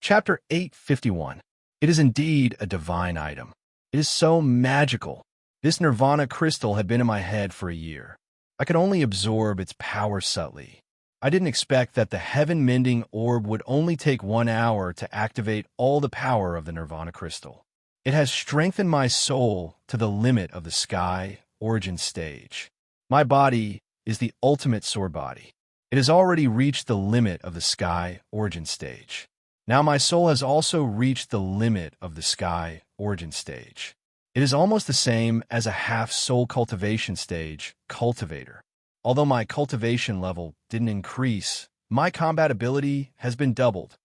Chapter 851. It is indeed a divine item. It is so magical. This nirvana crystal had been in my head for a year. I could only absorb its power subtly. I didn't expect that the heaven-mending orb would only take 1 hour to activate all the power of the nirvana crystal. It has strengthened my soul to the limit of the sky origin stage. My body is the ultimate sword body. It has already reached the limit of the sky origin stage. Now my soul has also reached the limit of the sky origin stage. It is almost the same as a half-soul cultivation stage, cultivator. Although my cultivation level didn't increase, my combat ability has been doubled.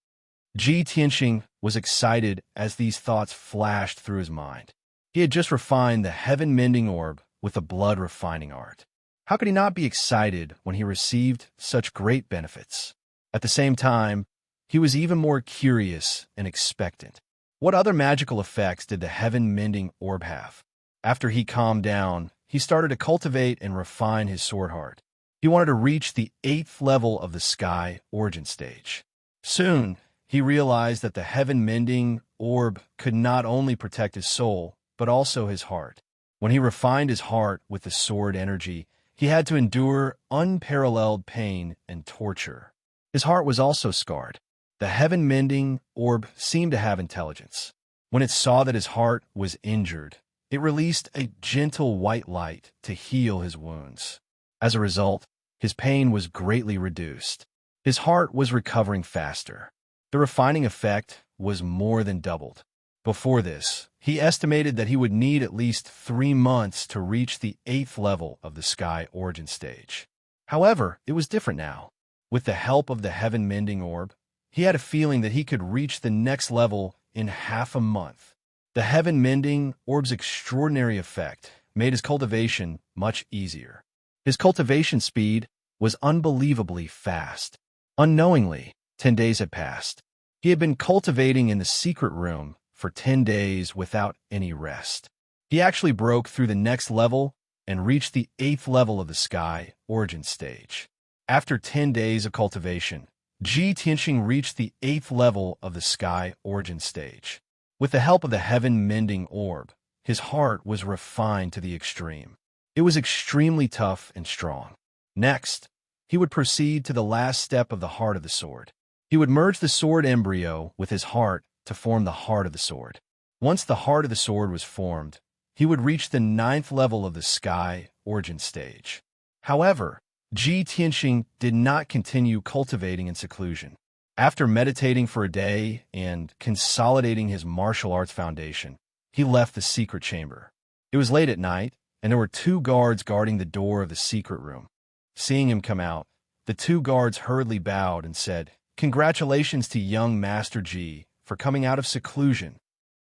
Ji Tianxing was excited as these thoughts flashed through his mind. He had just refined the heaven-mending orb with the blood-refining art. How could he not be excited when he received such great benefits? At the same time, he was even more curious and expectant. What other magical effects did the heaven-mending orb have? After he calmed down, he started to cultivate and refine his sword heart. He wanted to reach the 8th level of the sky origin stage. Soon, he realized that the heaven-mending orb could not only protect his soul, but also his heart. When he refined his heart with the sword energy, he had to endure unparalleled pain and torture. His heart was also scarred. The heaven-mending orb seemed to have intelligence. When it saw that his heart was injured, it released a gentle white light to heal his wounds. As a result, his pain was greatly reduced. His heart was recovering faster. The refining effect was more than doubled. Before this, he estimated that he would need at least 3 months to reach the 8th level of the sky origin stage. However, it was different now. With the help of the heaven-mending orb, he had a feeling that he could reach the next level in half a month. The heaven-mending orb's extraordinary effect made his cultivation much easier. His cultivation speed was unbelievably fast. Unknowingly, 10 days had passed. He had been cultivating in the secret room for 10 days without any rest. He actually broke through the next level and reached the 8th level of the sky origin stage. After 10 days of cultivation, Ji Tianxing reached the 8th level of the sky origin stage. With the help of the heaven-mending orb, his heart was refined to the extreme. It was extremely tough and strong. Next, he would proceed to the last step of the heart of the sword. He would merge the sword embryo with his heart to form the heart of the sword. Once the heart of the sword was formed, he would reach the 9th level of the sky origin stage. However, Ji Tianxing did not continue cultivating in seclusion. After meditating for a day and consolidating his martial arts foundation, he left the secret chamber. It was late at night, and there were 2 guards guarding the door of the secret room. Seeing him come out, the 2 guards hurriedly bowed and said, "Congratulations to young Master Ji for coming out of seclusion.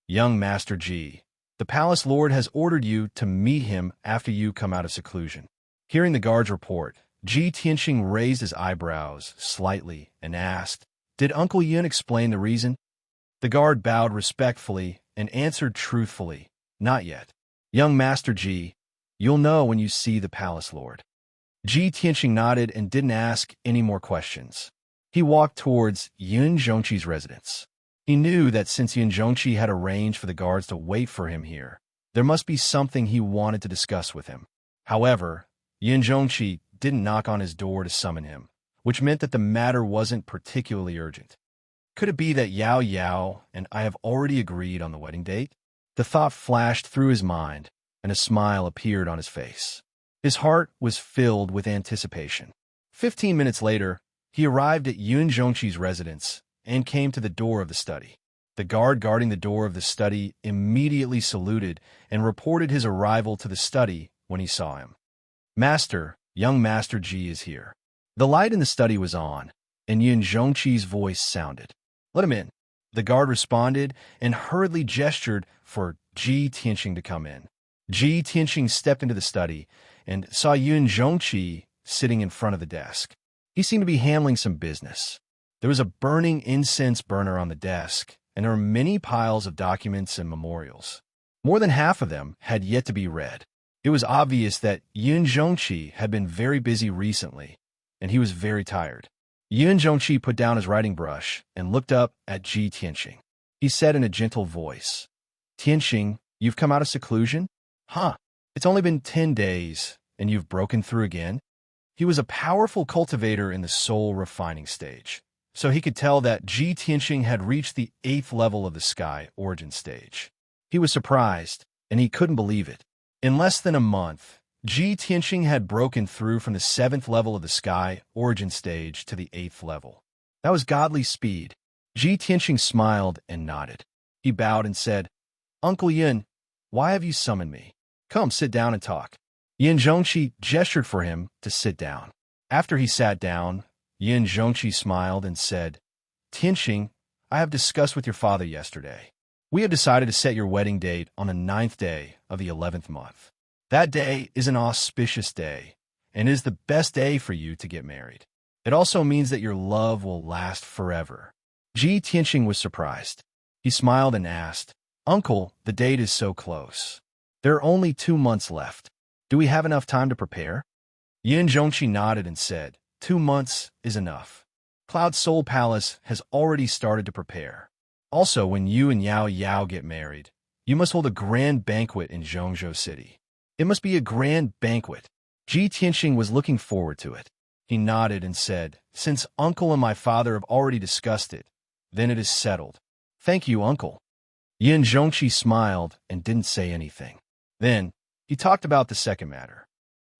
Young Master Ji, the palace lord has ordered you to meet him after you come out of seclusion." Hearing the guard's report, Ji Tianxing raised his eyebrows slightly and asked, "Did Uncle Yun explain the reason?" The guard bowed respectfully and answered truthfully, "Not yet. Young Master Ji, you'll know when you see the palace lord." Ji Tianxing nodded and didn't ask any more questions. He walked towards Yun Zhongqi's residence. He knew that since Yun Zhongqi had arranged for the guards to wait for him here, there must be something he wanted to discuss with him. However, Yun Zhongqi didn't knock on his door to summon him, which meant that the matter wasn't particularly urgent. Could it be that Yao Yao and I have already agreed on the wedding date? The thought flashed through his mind, and a smile appeared on his face. His heart was filled with anticipation. 15 minutes later, he arrived at Yun Zhongqi's residence and came to the door of the study. The guard guarding the door of the study immediately saluted and reported his arrival to the study when he saw him. "Master, young Master Ji is here." The light in the study was on, and Yun Zhongqi's voice sounded. "Let him in." The guard responded and hurriedly gestured for Ji Tianxing to come in. Ji Tianxing stepped into the study and saw Yun Zhongqi sitting in front of the desk. He seemed to be handling some business. There was a burning incense burner on the desk, and there were many piles of documents and memorials. More than half of them had yet to be read. It was obvious that Yun Zhongqi had been very busy recently, and he was very tired. Yun Zhongqi put down his writing brush and looked up at Ji Tianxing. He said in a gentle voice, "Tianxing, you've come out of seclusion? Huh, it's only been 10 days, and you've broken through again?" He was a powerful cultivator in the soul refining stage, so he could tell that Ji Tianxing had reached the 8th level of the sky origin stage. He was surprised, and he couldn't believe it. In less than a month, Ji Tianxing had broken through from the 7th level of the sky origin stage to the 8th level. That was godly speed. Ji Tianxing smiled and nodded. He bowed and said, "Uncle Yun, why have you summoned me? Come, sit down and talk." Yun Zhongqi gestured for him to sit down. After he sat down, Yun Zhongqi smiled and said, "Tianxing, I have discussed with your father yesterday. We have decided to set your wedding date on the 9th day of the 11th month. That day is an auspicious day and is the best day for you to get married. It also means that your love will last forever." Ji Tianxing was surprised. He smiled and asked, "Uncle, the date is so close. There are only 2 months left. Do we have enough time to prepare?" Yun Zhongqi nodded and said, "2 months is enough. Cloud Soul Palace has already started to prepare. Also, when you and Yao Yao get married, you must hold a grand banquet in Zhongzhou City. It must be a grand banquet." Ji Tianxing was looking forward to it. He nodded and said, "Since Uncle and my father have already discussed it, then it is settled." "Thank you, Uncle." Yun Zhongqi smiled and didn't say anything. Then, he talked about the second matter.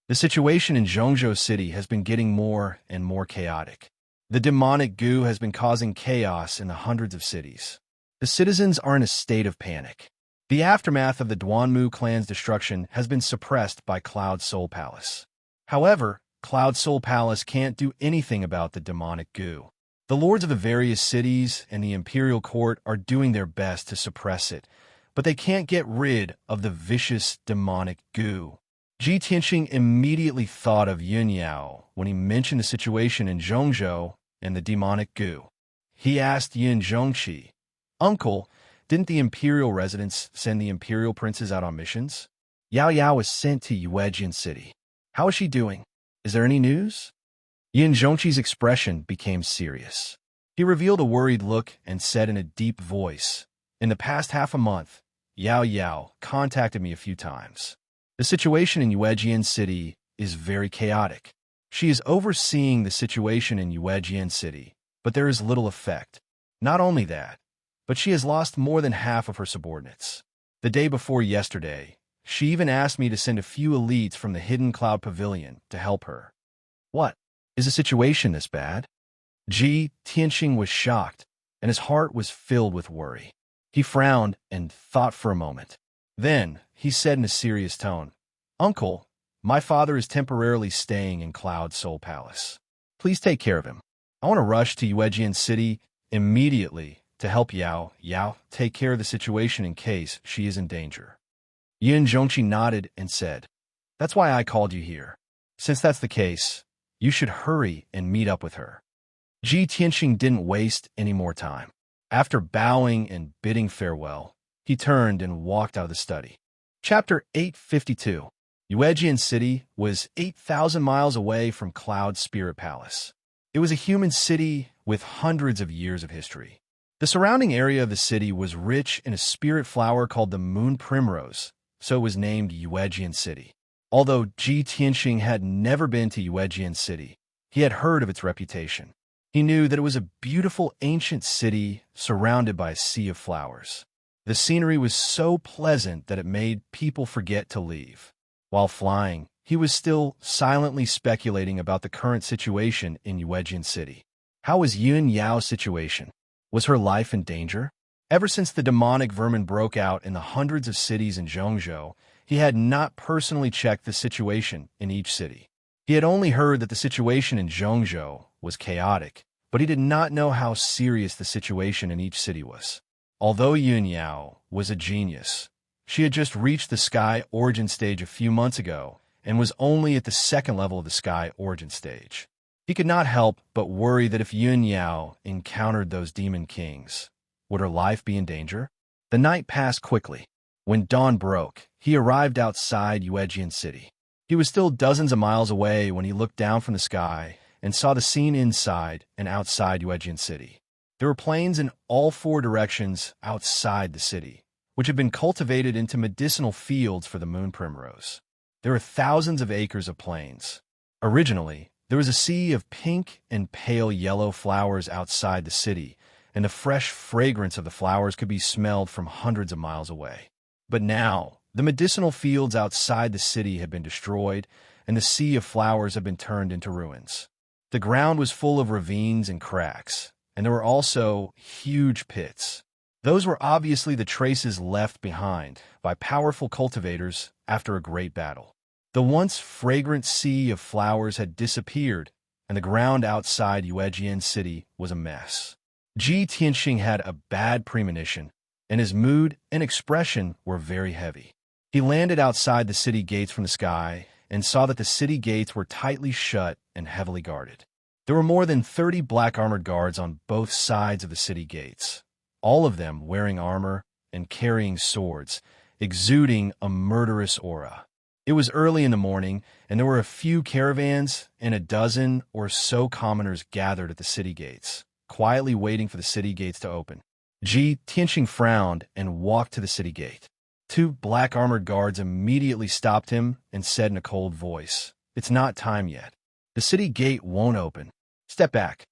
The situation in Zhongzhou City has been getting more and more chaotic. The demonic goo has been causing chaos in the hundreds of cities. The citizens are in a state of panic. The aftermath of the Duanmu clan's destruction has been suppressed by Cloud Soul Palace. However, Cloud Soul Palace can't do anything about the demonic goo. The lords of the various cities and the imperial court are doing their best to suppress it, but they can't get rid of the vicious demonic goo. Ji Tianxing immediately thought of Yun Yao when he mentioned the situation in Zhongzhou and the demonic goo. He asked Yun Zhongqi, "Uncle, didn't the imperial residents send the imperial princes out on missions? Yao Yao was sent to Yuejian City. How is she doing? Is there any news?" Yun Zhongqi's expression became serious. He revealed a worried look and said in a deep voice, "In the past half a month, Yao Yao contacted me a few times. The situation in Yuejian City is very chaotic. She is overseeing the situation in Yuejian City, but there is little effect. Not only that, but she has lost more than half of her subordinates. The day before yesterday, she even asked me to send a few elites from the Hidden Cloud Pavilion to help her." "What? Is the situation this bad?" Ji Tianxing was shocked, and his heart was filled with worry. He frowned and thought for a moment. Then, he said in a serious tone, "Uncle, my father is temporarily staying in Cloud Soul Palace. Please take care of him. I want to rush to Yuejian City immediately to help Yao Yao take care of the situation in case she is in danger." Yun Zhongqi nodded and said, "That's why I called you here. Since that's the case, you should hurry and meet up with her." Ji Tianxing didn't waste any more time. After bowing and bidding farewell, he turned and walked out of the study. Chapter 852. Yuejian City was 8,000 miles away from Cloud Spirit Palace. It was a human city with hundreds of years of history. The surrounding area of the city was rich in a spirit flower called the moon primrose, so it was named Yuejian City. Although Ji Tianxing had never been to Yuejian City, he had heard of its reputation. He knew that it was a beautiful ancient city surrounded by a sea of flowers. The scenery was so pleasant that it made people forget to leave. While flying, he was still silently speculating about the current situation in Yuejian City. How was Yun Yao's situation? Was her life in danger? Ever since the demonic vermin broke out in the hundreds of cities in Zhongzhou, he had not personally checked the situation in each city. He had only heard that the situation in Zhongzhou was chaotic, but he did not know how serious the situation in each city was. Although Yun Yao was a genius, she had just reached the Sky Origin stage a few months ago and was only at the 2nd level of the Sky Origin stage. He could not help but worry that if Yun Yao encountered those demon kings, would her life be in danger? The night passed quickly. When dawn broke, he arrived outside Yuejian City. He was still dozens of miles away when he looked down from the sky and saw the scene inside and outside Yuejian City. There were plains in all four directions outside the city, which had been cultivated into medicinal fields for the moon primrose. There were thousands of acres of plains. Originally, there was a sea of pink and pale yellow flowers outside the city, and the fresh fragrance of the flowers could be smelled from hundreds of miles away. But now, the medicinal fields outside the city had been destroyed, and the sea of flowers had been turned into ruins. The ground was full of ravines and cracks, and there were also huge pits. Those were obviously the traces left behind by powerful cultivators after a great battle. The once fragrant sea of flowers had disappeared, and the ground outside Yuejian City was a mess. Ji Tianxing had a bad premonition, and his mood and expression were very heavy. He landed outside the city gates from the sky and saw that the city gates were tightly shut and heavily guarded. There were more than 30 black armored guards on both sides of the city gates, all of them wearing armor and carrying swords, exuding a murderous aura. It was early in the morning, and there were a few caravans and a dozen or so commoners gathered at the city gates, quietly waiting for the city gates to open. Ji Tianxing frowned and walked to the city gate. 2 black armored guards immediately stopped him and said in a cold voice, "It's not time yet. The city gate won't open. Step back."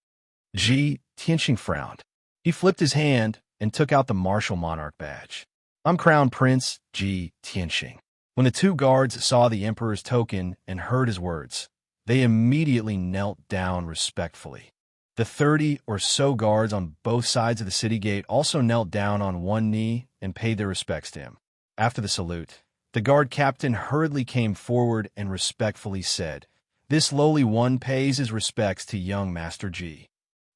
Ji Tianxing frowned. He flipped his hand and took out the martial monarch badge. "I'm Crown Prince Ji Tianxing." When the 2 guards saw the emperor's token and heard his words, they immediately knelt down respectfully. The 30 or so guards on both sides of the city gate also knelt down on one knee and paid their respects to him. After the salute, the guard captain hurriedly came forward and respectfully said, "This lowly one pays his respects to young Master Ji."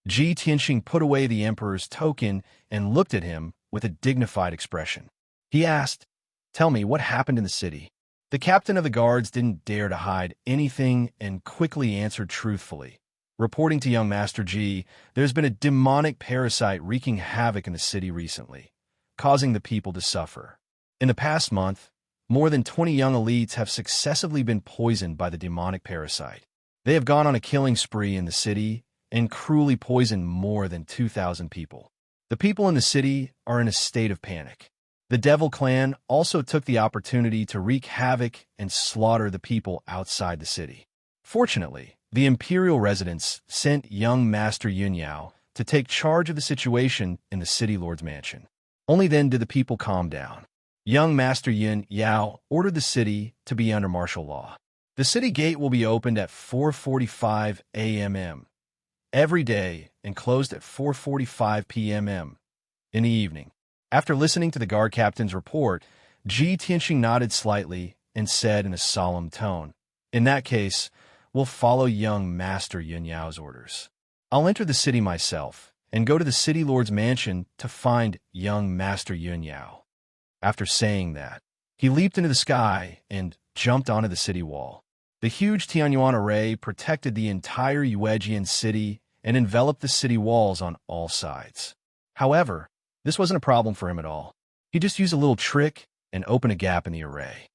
Ji Tianxing put away the emperor's token and looked at him with a dignified expression. He asked, "Tell me, what happened in the city?" The captain of the guards didn't dare to hide anything and quickly answered truthfully. Reporting to young Master Ji, there's been a demonic parasite wreaking havoc in the city recently, causing the people to suffer. In the past month, more than 20 young elites have successively been poisoned by the demonic parasite. They have gone on a killing spree in the city and cruelly poisoned more than 2,000 people. The people in the city are in a state of panic. The Devil Clan also took the opportunity to wreak havoc and slaughter the people outside the city. Fortunately, the imperial residents sent young Master Yun Yao to take charge of the situation in the city lord's mansion. Only then did the people calm down. Young Master Yun Yao ordered the city to be under martial law. The city gate will be opened at 4:45 a.m. every day and closed at 4:45 p.m. in the evening. After listening to the guard captain's report, Ji Tianxing nodded slightly and said in a solemn tone, "In that case, we'll follow young Master Yun Yao's orders. I'll enter the city myself and go to the city lord's mansion to find young Master Yun Yao." After saying that, he leaped into the sky and jumped onto the city wall. The huge Tianyuan array protected the entire Yuejian city and enveloped the city walls on all sides. However, this wasn't a problem for him at all. He just used a little trick and opened a gap in the array.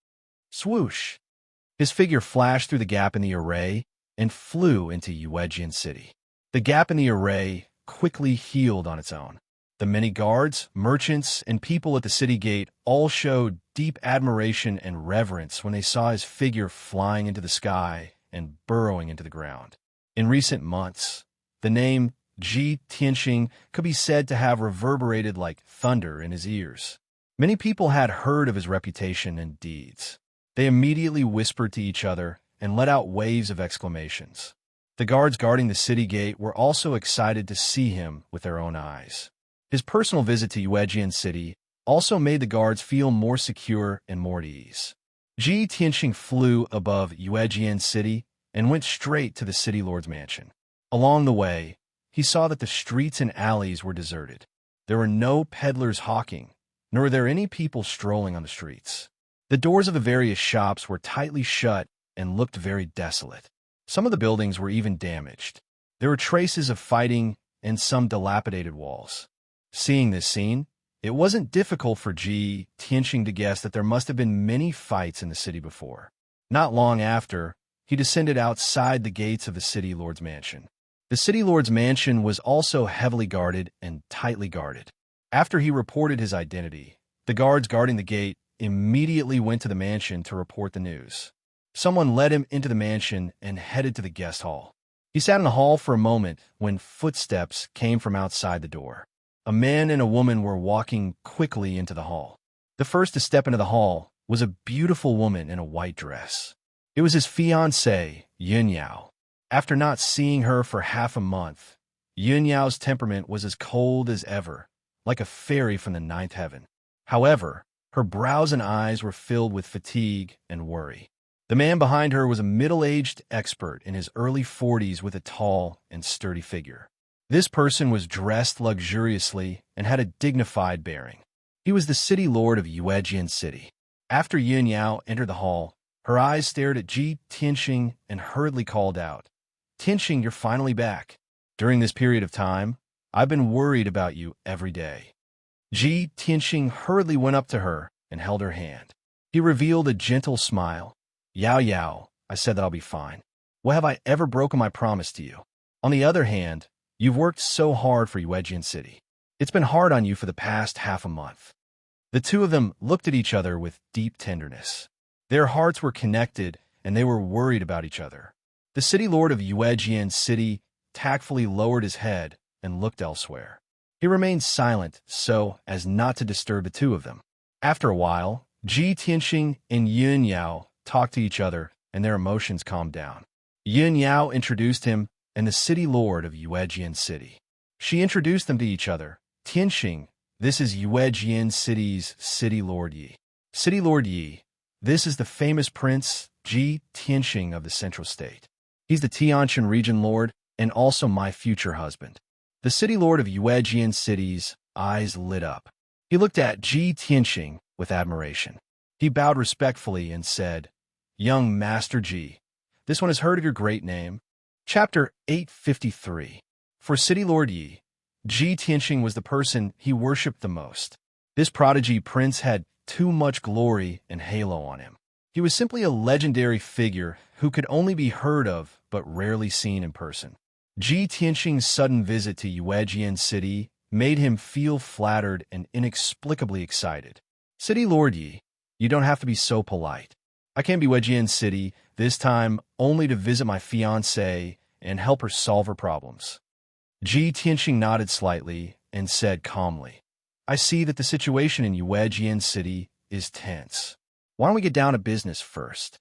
Swoosh! His figure flashed through the gap in the array and flew into Yuejian City. The gap in the array quickly healed on its own. The many guards, merchants, and people at the city gate all showed deep admiration and reverence when they saw his figure flying into the sky and burrowing into the ground. In recent months, the name Ji Tianxing could be said to have reverberated like thunder in his ears. Many people had heard of his reputation and deeds. They immediately whispered to each other and let out waves of exclamations. The guards guarding the city gate were also excited to see him with their own eyes. His personal visit to Yuejian City also made the guards feel more secure and more at ease. Ji Tianxing flew above Yuejian City and went straight to the city lord's mansion. Along the way, he saw that the streets and alleys were deserted. There were no peddlers hawking, nor were there any people strolling on the streets. The doors of the various shops were tightly shut and looked very desolate. Some of the buildings were even damaged. There were traces of fighting and some dilapidated walls. Seeing this scene, it wasn't difficult for Ji Tianxing to guess that there must have been many fights in the city before. Not long after, he descended outside the gates of the city lord's mansion. The city lord's mansion was also heavily guarded and tightly guarded. After he reported his identity, the guards guarding the gate immediately went to the mansion to report the news. Someone led him into the mansion and headed to the guest hall. He sat in the hall for a moment when footsteps came from outside the door. A man and a woman were walking quickly into the hall. The first to step into the hall was a beautiful woman in a white dress. It was his fiancée, Yun Yao. After not seeing her for half a month, Yun Yao's temperament was as cold as ever, like a fairy from the ninth heaven. However, her brows and eyes were filled with fatigue and worry. The man behind her was a middle-aged expert in his early 40s with a tall and sturdy figure. This person was dressed luxuriously and had a dignified bearing. He was the city lord of Yuejian City. After Yun Yao entered the hall, her eyes stared at Ji Tianxing and hurriedly called out, "Tianxing, you're finally back. During this period of time, I've been worried about you every day." Ji Tianxing hurriedly went up to her and held her hand. He revealed a gentle smile. "Yao Yao, I said that I'll be fine. Well, have I ever broken my promise to you? On the other hand, you've worked so hard for Yuejian City. It's been hard on you for the past half a month." The two of them looked at each other with deep tenderness. Their hearts were connected, and they were worried about each other. The city lord of Yuejian City tactfully lowered his head and looked elsewhere. He remained silent so as not to disturb the two of them. After a while, Ji Tianxing and Yun Yao talked to each other, and their emotions calmed down. Yun Yao introduced him and the city lord of Yuejian City. She introduced them to each other. "Tianxing, this is Yuejian City's city lord Yi. City lord Yi, this is the famous prince Ji Tianxing of the central state. He's the Tianjin region lord and also my future husband." The city lord of Yuejian City's eyes lit up. He looked at Ji Tianxing with admiration. He bowed respectfully and said, "Young Master Ji, this one has heard of your great name." Chapter 853. For City Lord Yi, Ji Tianxing was the person he worshipped the most. This prodigy prince had too much glory and halo on him. He was simply a legendary figure who could only be heard of but rarely seen in person. Ji Tianxing's sudden visit to Yuejian City made him feel flattered and inexplicably excited. "City Lord Yi, you don't have to be so polite. I came to Yuejian City, this time only to visit my fiancée and help her solve her problems." Ji Tianxing nodded slightly and said calmly, "I see that the situation in Yuejian City is tense. Why don't we get down to business first?"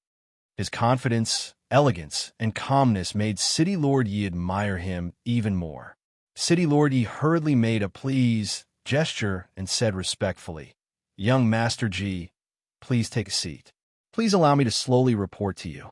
His confidence, elegance, and calmness made City Lord Yi admire him even more. City Lord Yi hurriedly made a please gesture and said respectfully, "Young Master Ji, please take a seat. Please allow me to slowly report to you."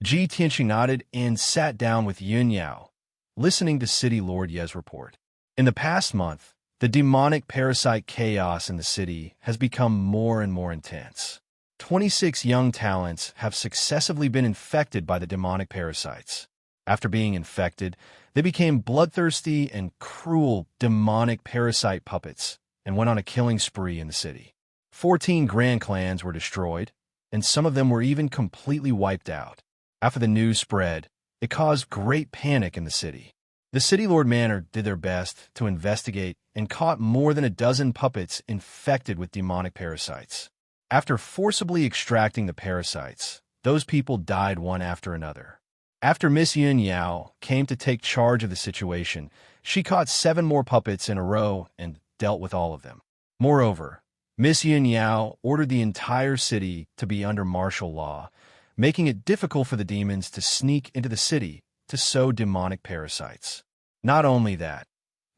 Ji Tianxing nodded and sat down with Yun Yao, listening to City Lord Ye's report. In the past month, the demonic parasite chaos in the city has become more and more intense. 26 young talents have successively been infected by the demonic parasites. After being infected, they became bloodthirsty and cruel demonic parasite puppets and went on a killing spree in the city. 14 grand clans were destroyed, and some of them were even completely wiped out. After the news spread, it caused great panic in the city. The City Lord Manor did their best to investigate and caught more than a dozen puppets infected with demonic parasites. After forcibly extracting the parasites, those people died one after another. After Miss Yun Yao came to take charge of the situation, she caught 7 more puppets in a row and dealt with all of them. Moreover, Miss Yun Yao ordered the entire city to be under martial law, making it difficult for the demons to sneak into the city to sow demonic parasites. Not only that,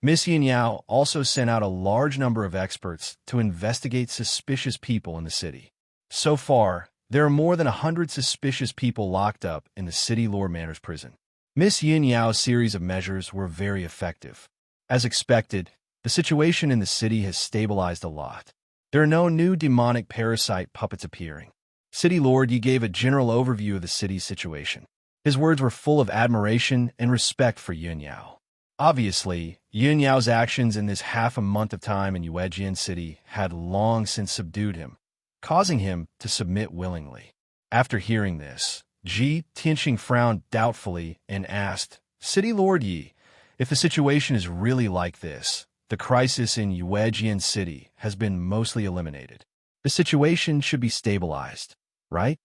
Miss Yun Yao also sent out a large number of experts to investigate suspicious people in the city. So far, there are more than 100 suspicious people locked up in the City Lord Manor's prison. Miss Yun Yao's series of measures were very effective. As expected, the situation in the city has stabilized a lot. There are no new demonic parasite puppets appearing. City Lord Yi gave a general overview of the city's situation. His words were full of admiration and respect for Yun Yao. Obviously, Yun Yao's actions in this half a month of time in Yuejian City had long since subdued him, causing him to submit willingly. After hearing this, Ji Tianxing frowned doubtfully and asked, City Lord Yi, if the situation is really like this, the crisis in Yuejian City has been mostly eliminated. The situation should be stabilized, right?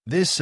This,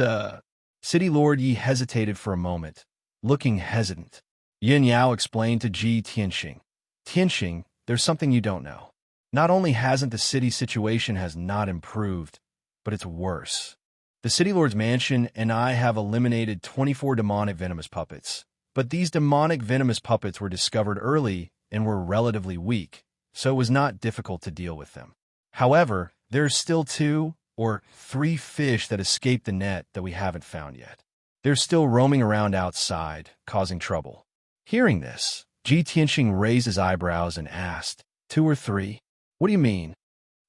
City Lord Yi hesitated for a moment, looking hesitant. Yin Yao explained to Ji Tianxing. Tianxing, there's something you don't know. Not only hasn't the city situation has not improved, but it's worse. The City Lord's mansion and I have eliminated 24 demonic venomous puppets, but these demonic venomous puppets were discovered early and were relatively weak, so it was not difficult to deal with them. However, there are still 2 or 3 fish that escaped the net that we haven't found yet. They're still roaming around outside, causing trouble. Hearing this, Ji Tianxing raised his eyebrows and asked, 2 or 3? What do you mean?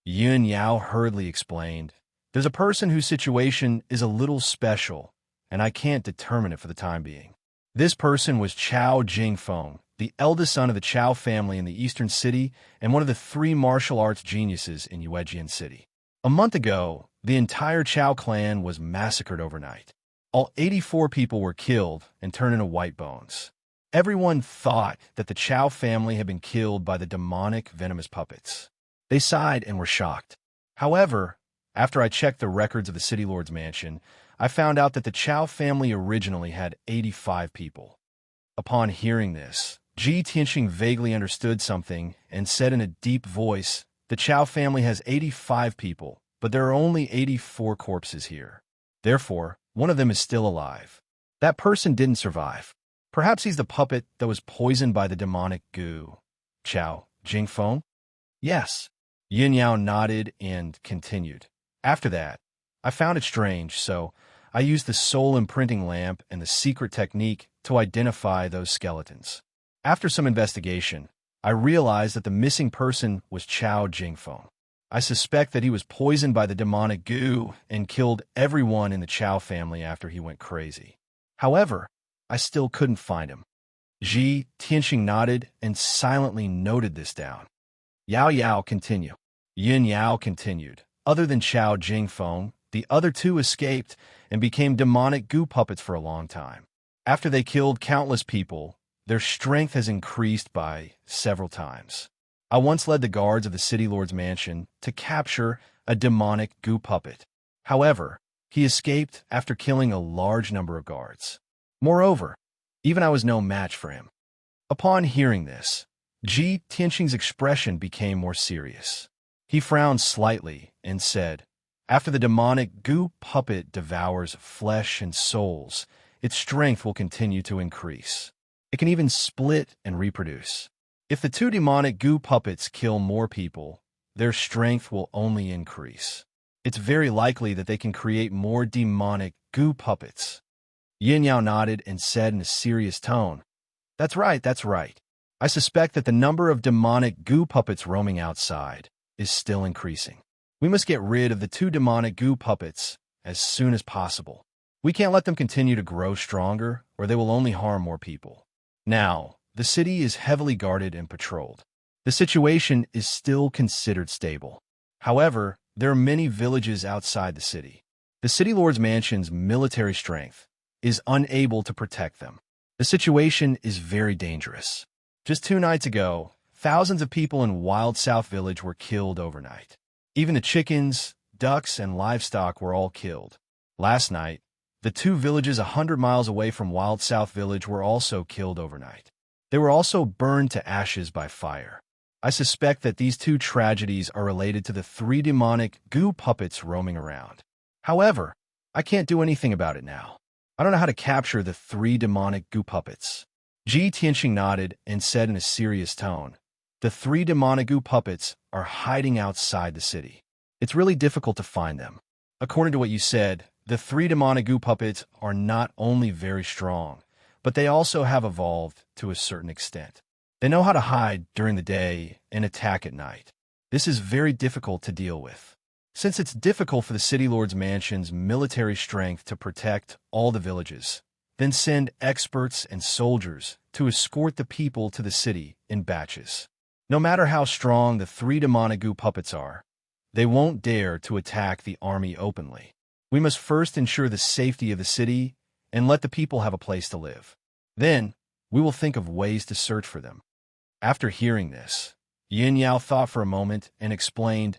Yun Yao hurriedly explained, there's a person whose situation is a little special, and I can't determine it for the time being. This person was Chao Jingfeng, the eldest son of the Chao family in the Eastern City and one of the 3 martial arts geniuses in Yuejian City. A month ago, the entire Chao clan was massacred overnight. All 84 people were killed and turned into white bones. Everyone thought that the Chao family had been killed by the demonic venomous puppets. They sighed and were shocked. However, after I checked the records of the City Lord's mansion, I found out that the Chao family originally had 85 people. Upon hearing this, Ji Tianxing vaguely understood something and said in a deep voice, the Chao family has 85 people, but there are only 84 corpses here. Therefore, one of them is still alive. That person didn't survive. Perhaps he's the puppet that was poisoned by the demonic goo. Chao Jingfeng? Yes. Yin Yao nodded and continued. After that, I found it strange, so I used the soul imprinting lamp and the secret technique to identify those skeletons. After some investigation, I realized that the missing person was Chao Jingfeng. I suspect that he was poisoned by the demonic goo and killed everyone in the Chao family after he went crazy. However, I still couldn't find him. Ji Tianxing nodded and silently noted this down. Yao Yao continued. Yin Yao continued. Other than Chao Jingfeng, the other 2 escaped and became demonic goo puppets for a long time. After they killed countless people, their strength has increased by several times. I once led the guards of the City Lord's mansion to capture a demonic goo puppet. However, he escaped after killing a large number of guards. Moreover, even I was no match for him. Upon hearing this, Ji Tianxing's expression became more serious. He frowned slightly and said, after the demonic goo puppet devours flesh and souls, its strength will continue to increase. It can even split and reproduce. If the 2 demonic goo puppets kill more people, their strength will only increase. It's very likely that they can create more demonic goo puppets. Yin Yao nodded and said in a serious tone, That's right. I suspect that the number of demonic goo puppets roaming outside is still increasing. We must get rid of the 2 demonic goo puppets as soon as possible. We can't let them continue to grow stronger, or they will only harm more people. Now, the city is heavily guarded and patrolled. The situation is still considered stable. However, there are many villages outside the city. The City Lord's mansion's military strength is unable to protect them. The situation is very dangerous. Just 2 nights ago, thousands of people in Wild South Village were killed overnight. Even the chickens, ducks, and livestock were all killed. Last night, the 2 villages 100 miles away from Wild South Village were also killed overnight. They were also burned to ashes by fire. I suspect that these 2 tragedies are related to the 3 demonic goo puppets roaming around. However, I can't do anything about it now. I don't know how to capture the 3 demonic goo puppets. Ji Tianxing nodded and said in a serious tone, the 3 demonic goo puppets are hiding outside the city. It's really difficult to find them. According to what you said, the 3 demonic goo puppets are not only very strong, but they also have evolved to a certain extent. They know how to hide during the day and attack at night. This is very difficult to deal with. Since it's difficult for the City Lord's mansion's military strength to protect all the villages, then send experts and soldiers to escort the people to the city in batches. No matter how strong the 3 demonic goo puppets are, they won't dare to attack the army openly. We must first ensure the safety of the city and let the people have a place to live. Then, we will think of ways to search for them." After hearing this, Yin Yao thought for a moment and explained,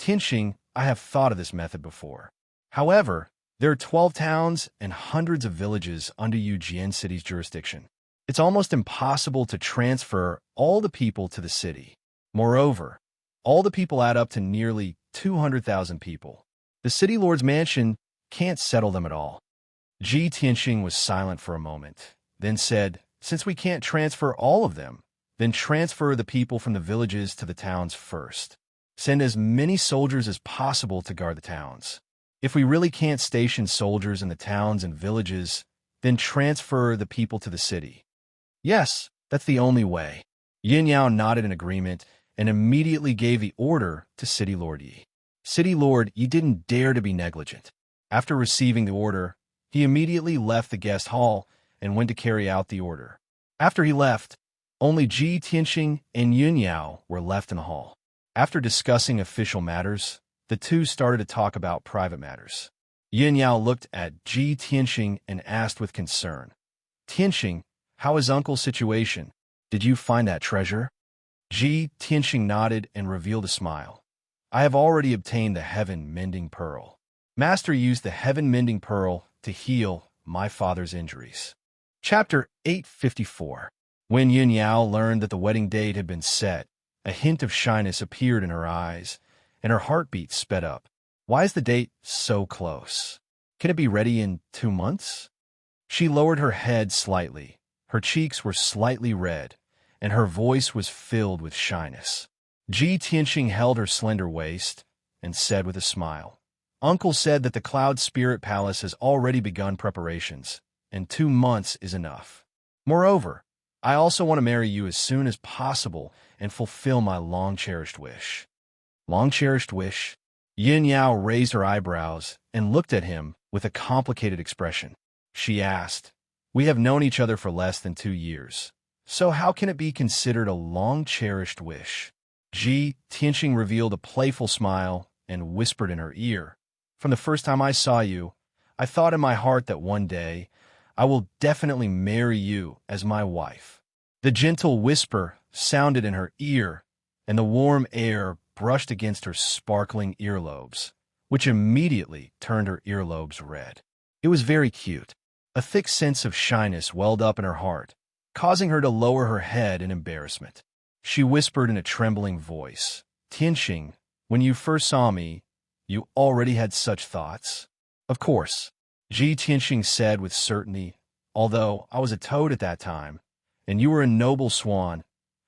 "Tianxing, I have thought of this method before. However, there are 12 towns and hundreds of villages under Yujian City's jurisdiction. It's almost impossible to transfer all the people to the city. Moreover, all the people add up to nearly 200,000 people. The city lord's mansion can't settle them at all." Ji Tianxing was silent for a moment, then said, "Since we can't transfer all of them, then transfer the people from the villages to the towns first. Send as many soldiers as possible to guard the towns. If we really can't station soldiers in the towns and villages, then transfer the people to the city." "Yes, that's the only way." Yin Yao nodded in agreement and immediately gave the order to City Lord Yi. "City Lord, you didn't dare to be negligent." After receiving the order, he immediately left the guest hall and went to carry out the order. After he left, only Ji Tianxing and Yin Yao were left in the hall. After discussing official matters, the two started to talk about private matters. Yin Yao looked at Ji Tianxing and asked with concern, "Tianxing, how is Uncle's situation? Did you find that treasure?" Ji Tianxing nodded and revealed a smile. "I have already obtained the heaven-mending pearl. Master used the heaven-mending pearl to heal my father's injuries." Chapter 854. When Yin Yao learned that the wedding date had been set, a hint of shyness appeared in her eyes, and her heartbeat sped up. "Why is the date so close? Can it be ready in 2 months?" She lowered her head slightly. Her cheeks were slightly red, and her voice was filled with shyness. Ji Tianxing held her slender waist and said with a smile, "Uncle said that the Cloud Spirit Palace has already begun preparations, and 2 months is enough. Moreover, I also want to marry you as soon as possible and fulfill my long-cherished wish." "Long-cherished wish?" Yin Yao raised her eyebrows and looked at him with a complicated expression. She asked, "We have known each other for less than 2 years, so how can it be considered a long-cherished wish?" Ji Tianxing revealed a playful smile and whispered in her ear, "From the first time I saw you, I thought in my heart that one day I will definitely marry you as my wife." The gentle whisper sounded in her ear, and the warm air brushed against her sparkling earlobes, which immediately turned her earlobes red. It was very cute. A thick sense of shyness welled up in her heart, causing her to lower her head in embarrassment. She whispered in a trembling voice, "Tianxing, when you first saw me, you already had such thoughts?" "Of course," Ji Tianxing said with certainty, "although I was a toad at that time, and you were a noble swan.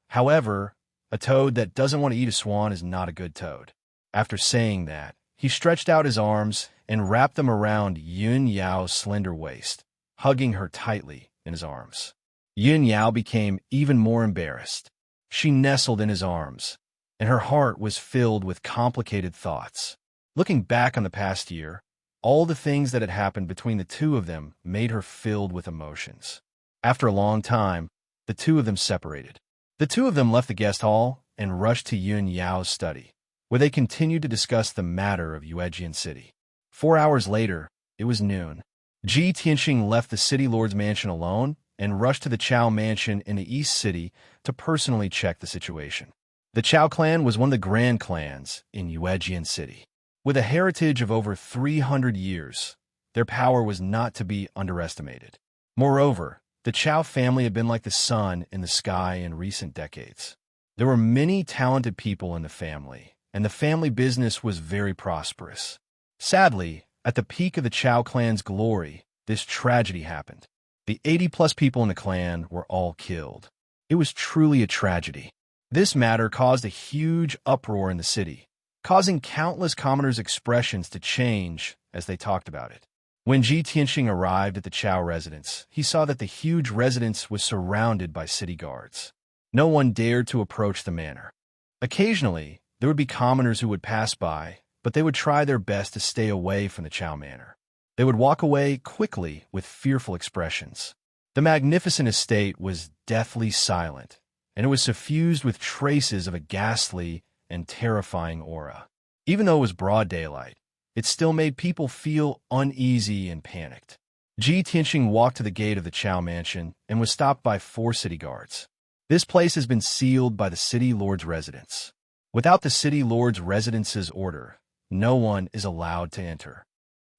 However, a toad that doesn't want to eat a swan is not a good toad." After saying that, he stretched out his arms and wrapped them around Yin Yao's slender waist, hugging her tightly in his arms. Yin Yao became even more embarrassed. She nestled in his arms, and her heart was filled with complicated thoughts. Looking back on the past year, all the things that had happened between the two of them made her filled with emotions. After a long time, the two of them separated. The two of them left the guest hall and rushed to Yin Yao's study, where they continued to discuss the matter of Yuejian City. 4 hours later, it was noon. Ji Tianxing left the city lord's mansion alone and rushed to the Chao mansion in the East City to personally check the situation. The Chao clan was one of the grand clans in Yuejian City. With a heritage of over 300 years, their power was not to be underestimated. Moreover, the Chao family had been like the sun in the sky in recent decades. There were many talented people in the family, and the family business was very prosperous. Sadly, at the peak of the Chao clan's glory, this tragedy happened. The 80-plus people in the clan were all killed. It was truly a tragedy. This matter caused a huge uproar in the city, causing countless commoners' expressions to change as they talked about it. When Ji Tianxing arrived at the Chao residence, he saw that the huge residence was surrounded by city guards. No one dared to approach the manor. Occasionally, there would be commoners who would pass by, but they would try their best to stay away from the Chao manor. They would walk away quickly with fearful expressions. The magnificent estate was deathly silent, and it was suffused with traces of a ghastly and terrifying aura. Even though it was broad daylight, it still made people feel uneasy and panicked. Ji Tianxing walked to the gate of the Chow mansion and was stopped by 4 city guards. This place has been sealed by the city lord's residence. Without the city lord's residence's order, no one is allowed to enter.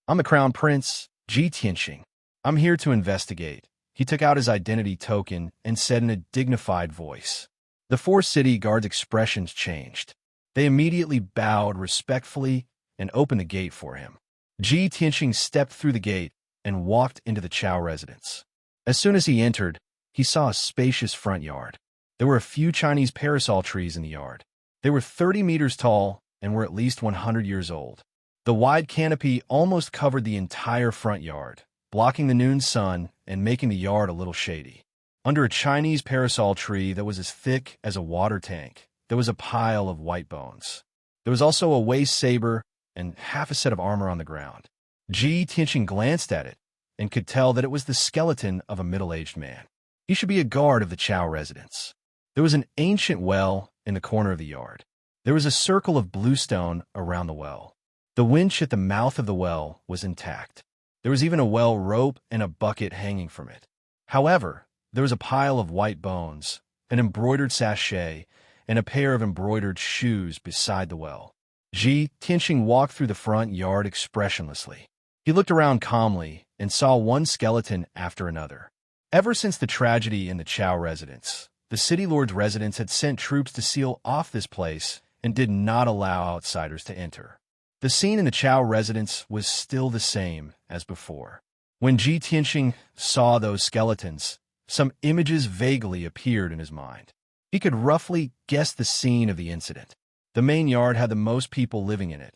I'm the crown prince, Ji Tianxing. I'm here to investigate. He took out his identity token and said in a dignified voice. The 4 city guards' expressions changed. They immediately bowed respectfully and opened the gate for him. Ji Tianxing stepped through the gate and walked into the Chow residence. As soon as he entered, he saw a spacious front yard. There were a few Chinese parasol trees in the yard. They were 30 meters tall and were at least 100 years old. The wide canopy almost covered the entire front yard, blocking the noon sun and making the yard a little shady. Under a Chinese parasol tree that was as thick as a water tank, there was a pile of white bones. There was also a waist saber and half a set of armor on the ground. Ji Tianxing glanced at it and could tell that it was the skeleton of a middle-aged man. He should be a guard of the Chow residence. There was an ancient well in the corner of the yard. There was a circle of bluestone around the well. The winch at the mouth of the well was intact. There was even a well rope and a bucket hanging from it. However, there was a pile of white bones, an embroidered sachet, and a pair of embroidered shoes beside the well. Ji Tianxing walked through the front yard expressionlessly. He looked around calmly and saw one skeleton after another. Ever since the tragedy in the Chow residence, the city lord's residence had sent troops to seal off this place and did not allow outsiders to enter. The scene in the Chow residence was still the same as before. When Ji Tianxing saw those skeletons, some images vaguely appeared in his mind. He could roughly guess the scene of the incident. The main yard had the most people living in it,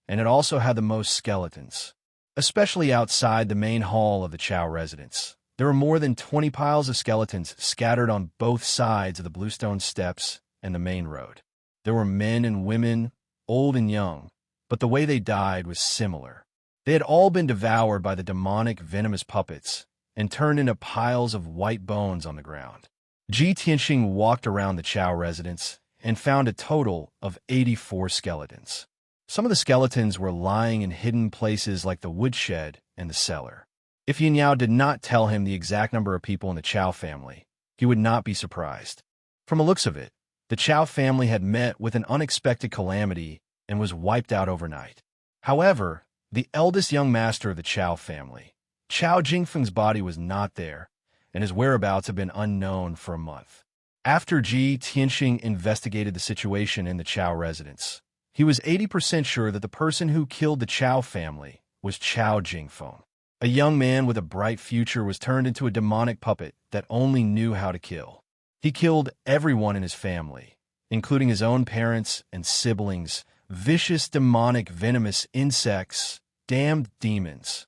and it also had the most skeletons. Especially outside the main hall of the Chow residence, there were more than 20 piles of skeletons scattered on both sides of the bluestone steps and the main road. There were men and women, old and young, but the way they died was similar. They had all been devoured by the demonic venomous puppets and turned into piles of white bones on the ground. Ji Tianxing walked around the Chow residence and found a total of 84 skeletons. Some of the skeletons were lying in hidden places like the woodshed and the cellar. If Yin Yao did not tell him the exact number of people in the Chow family, he would not be surprised. From the looks of it, the Chow family had met with an unexpected calamity and was wiped out overnight. However, the eldest young master of the Chow family, Chow Jingfeng's body was not there, and his whereabouts have been unknown for a month. After Ji Tianxing investigated the situation in the Chow residence, he was 80% sure that the person who killed the Chow family was Chow Jingfeng. A young man with a bright future was turned into a demonic puppet that only knew how to kill. He killed everyone in his family, including his own parents and siblings, vicious demonic venomous insects, damned demons.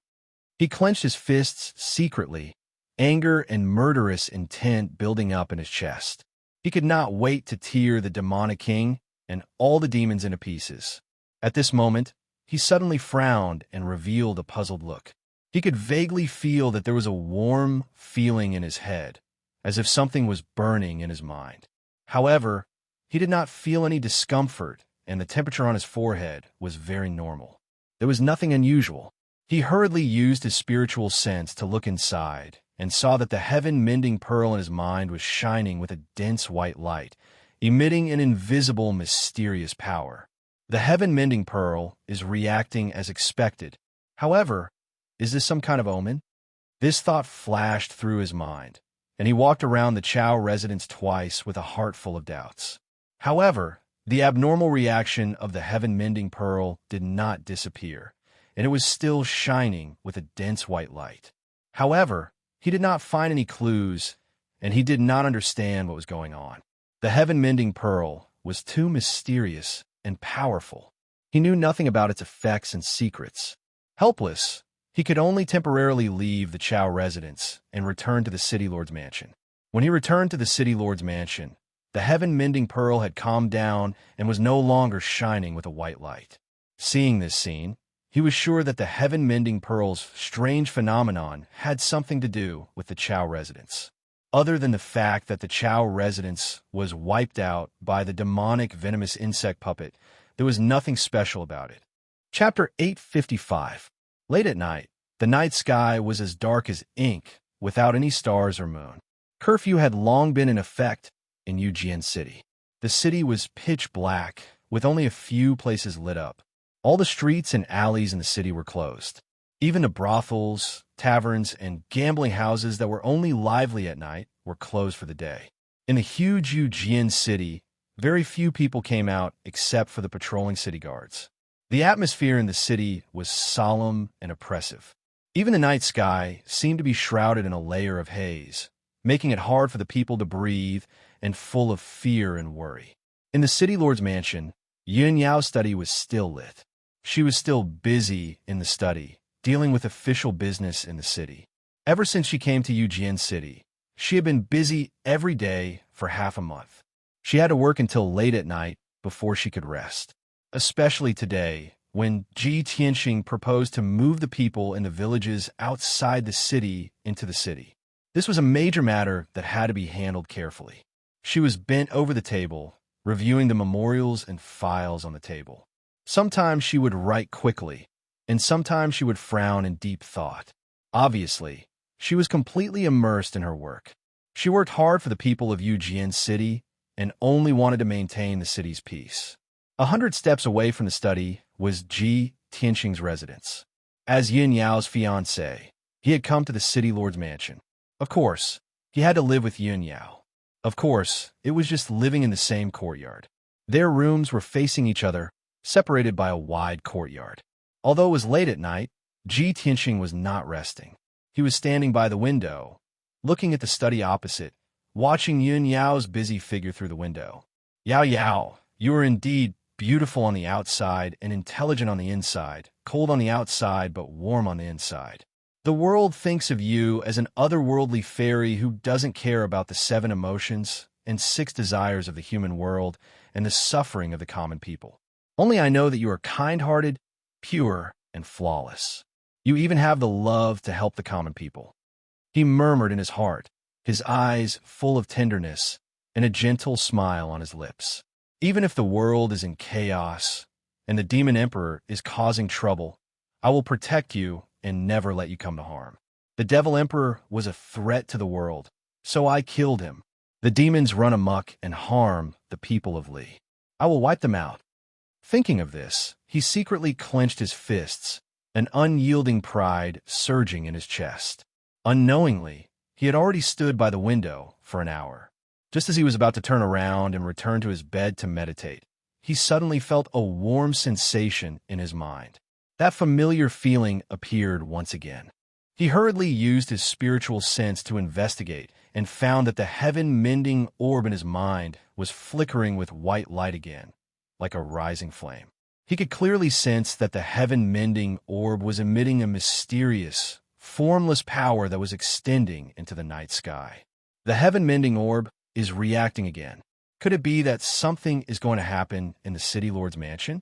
He clenched his fists secretly, anger and murderous intent building up in his chest. He could not wait to tear the demonic king and all the demons into pieces. At this moment, he suddenly frowned and revealed a puzzled look. He could vaguely feel that there was a warm feeling in his head, as if something was burning in his mind. However, he did not feel any discomfort, and the temperature on his forehead was very normal. There was nothing unusual. He hurriedly used his spiritual sense to look inside and saw that the heaven-mending pearl in his mind was shining with a dense white light, emitting an invisible, mysterious power. The heaven-mending pearl is reacting as expected. However, is this some kind of omen? This thought flashed through his mind, and he walked around the Chow residence twice with a heart full of doubts. However, the abnormal reaction of the heaven-mending pearl did not disappear, and it was still shining with a dense white light. However, he did not find any clues, and he did not understand what was going on. The heaven-mending pearl was too mysterious and powerful. He knew nothing about its effects and secrets. Helpless, he could only temporarily leave the Chow residence and return to the city lord's mansion. When he returned to the city lord's mansion, the heaven-mending pearl had calmed down and was no longer shining with a white light. Seeing this scene, he was sure that the heaven-mending pearl's strange phenomenon had something to do with the Chow residence. Other than the fact that the Chow residence was wiped out by the demonic venomous insect puppet, there was nothing special about it. Chapter 855. Late at night, the night sky was as dark as ink, without any stars or moon. Curfew had long been in effect in Eugene City. The city was pitch black, with only a few places lit up. All the streets and alleys in the city were closed. Even the brothels, taverns, and gambling houses that were only lively at night were closed for the day. In the huge Eugene City, very few people came out except for the patrolling city guards. The atmosphere in the city was solemn and oppressive. Even the night sky seemed to be shrouded in a layer of haze, making it hard for the people to breathe and full of fear and worry. In the city lord's mansion, Yun Yao's study was still lit. She was still busy in the study, dealing with official business in the city. Ever since she came to Eugene City, she had been busy every day for half a month. She had to work until late at night before she could rest. Especially today, when Ji Tianxing proposed to move the people in the villages outside the city into the city. This was a major matter that had to be handled carefully. She was bent over the table, reviewing the memorials and files on the table. Sometimes she would write quickly, and sometimes she would frown in deep thought. Obviously, she was completely immersed in her work. She worked hard for the people of Eugene City and only wanted to maintain the city's peace. 100 steps away from the study was Ji Tianxing's residence. As Yin Yao's fiancé, he had come to the city lord's mansion. Of course, he had to live with Yin Yao. Of course, it was just living in the same courtyard. Their rooms were facing each other, separated by a wide courtyard. Although it was late at night, Ji Tianxing was not resting. He was standing by the window, looking at the study opposite, watching Yun Yao's busy figure through the window. Yao Yao, you are indeed beautiful on the outside and intelligent on the inside, cold on the outside but warm on the inside. The world thinks of you as an otherworldly fairy who doesn't care about the 7 emotions and 6 desires of the human world and the suffering of the common people. Only I know that you are kind-hearted, pure, and flawless. You even have the love to help the common people. He murmured in his heart, his eyes full of tenderness and a gentle smile on his lips. Even if the world is in chaos and the demon emperor is causing trouble, I will protect you and never let you come to harm. The devil emperor was a threat to the world, so I killed him. The demons run amok and harm the people of Li. I will wipe them out. Thinking of this, he secretly clenched his fists, an unyielding pride surging in his chest. Unknowingly, he had already stood by the window for an hour. Just as he was about to turn around and return to his bed to meditate, he suddenly felt a warm sensation in his mind. That familiar feeling appeared once again. He hurriedly used his spiritual sense to investigate and found that the heaven-mending orb in his mind was flickering with white light again, like a rising flame. He could clearly sense that the heaven-mending orb was emitting a mysterious, formless power that was extending into the night sky. The heaven-mending orb is reacting again. Could it be that something is going to happen in the city lord's mansion?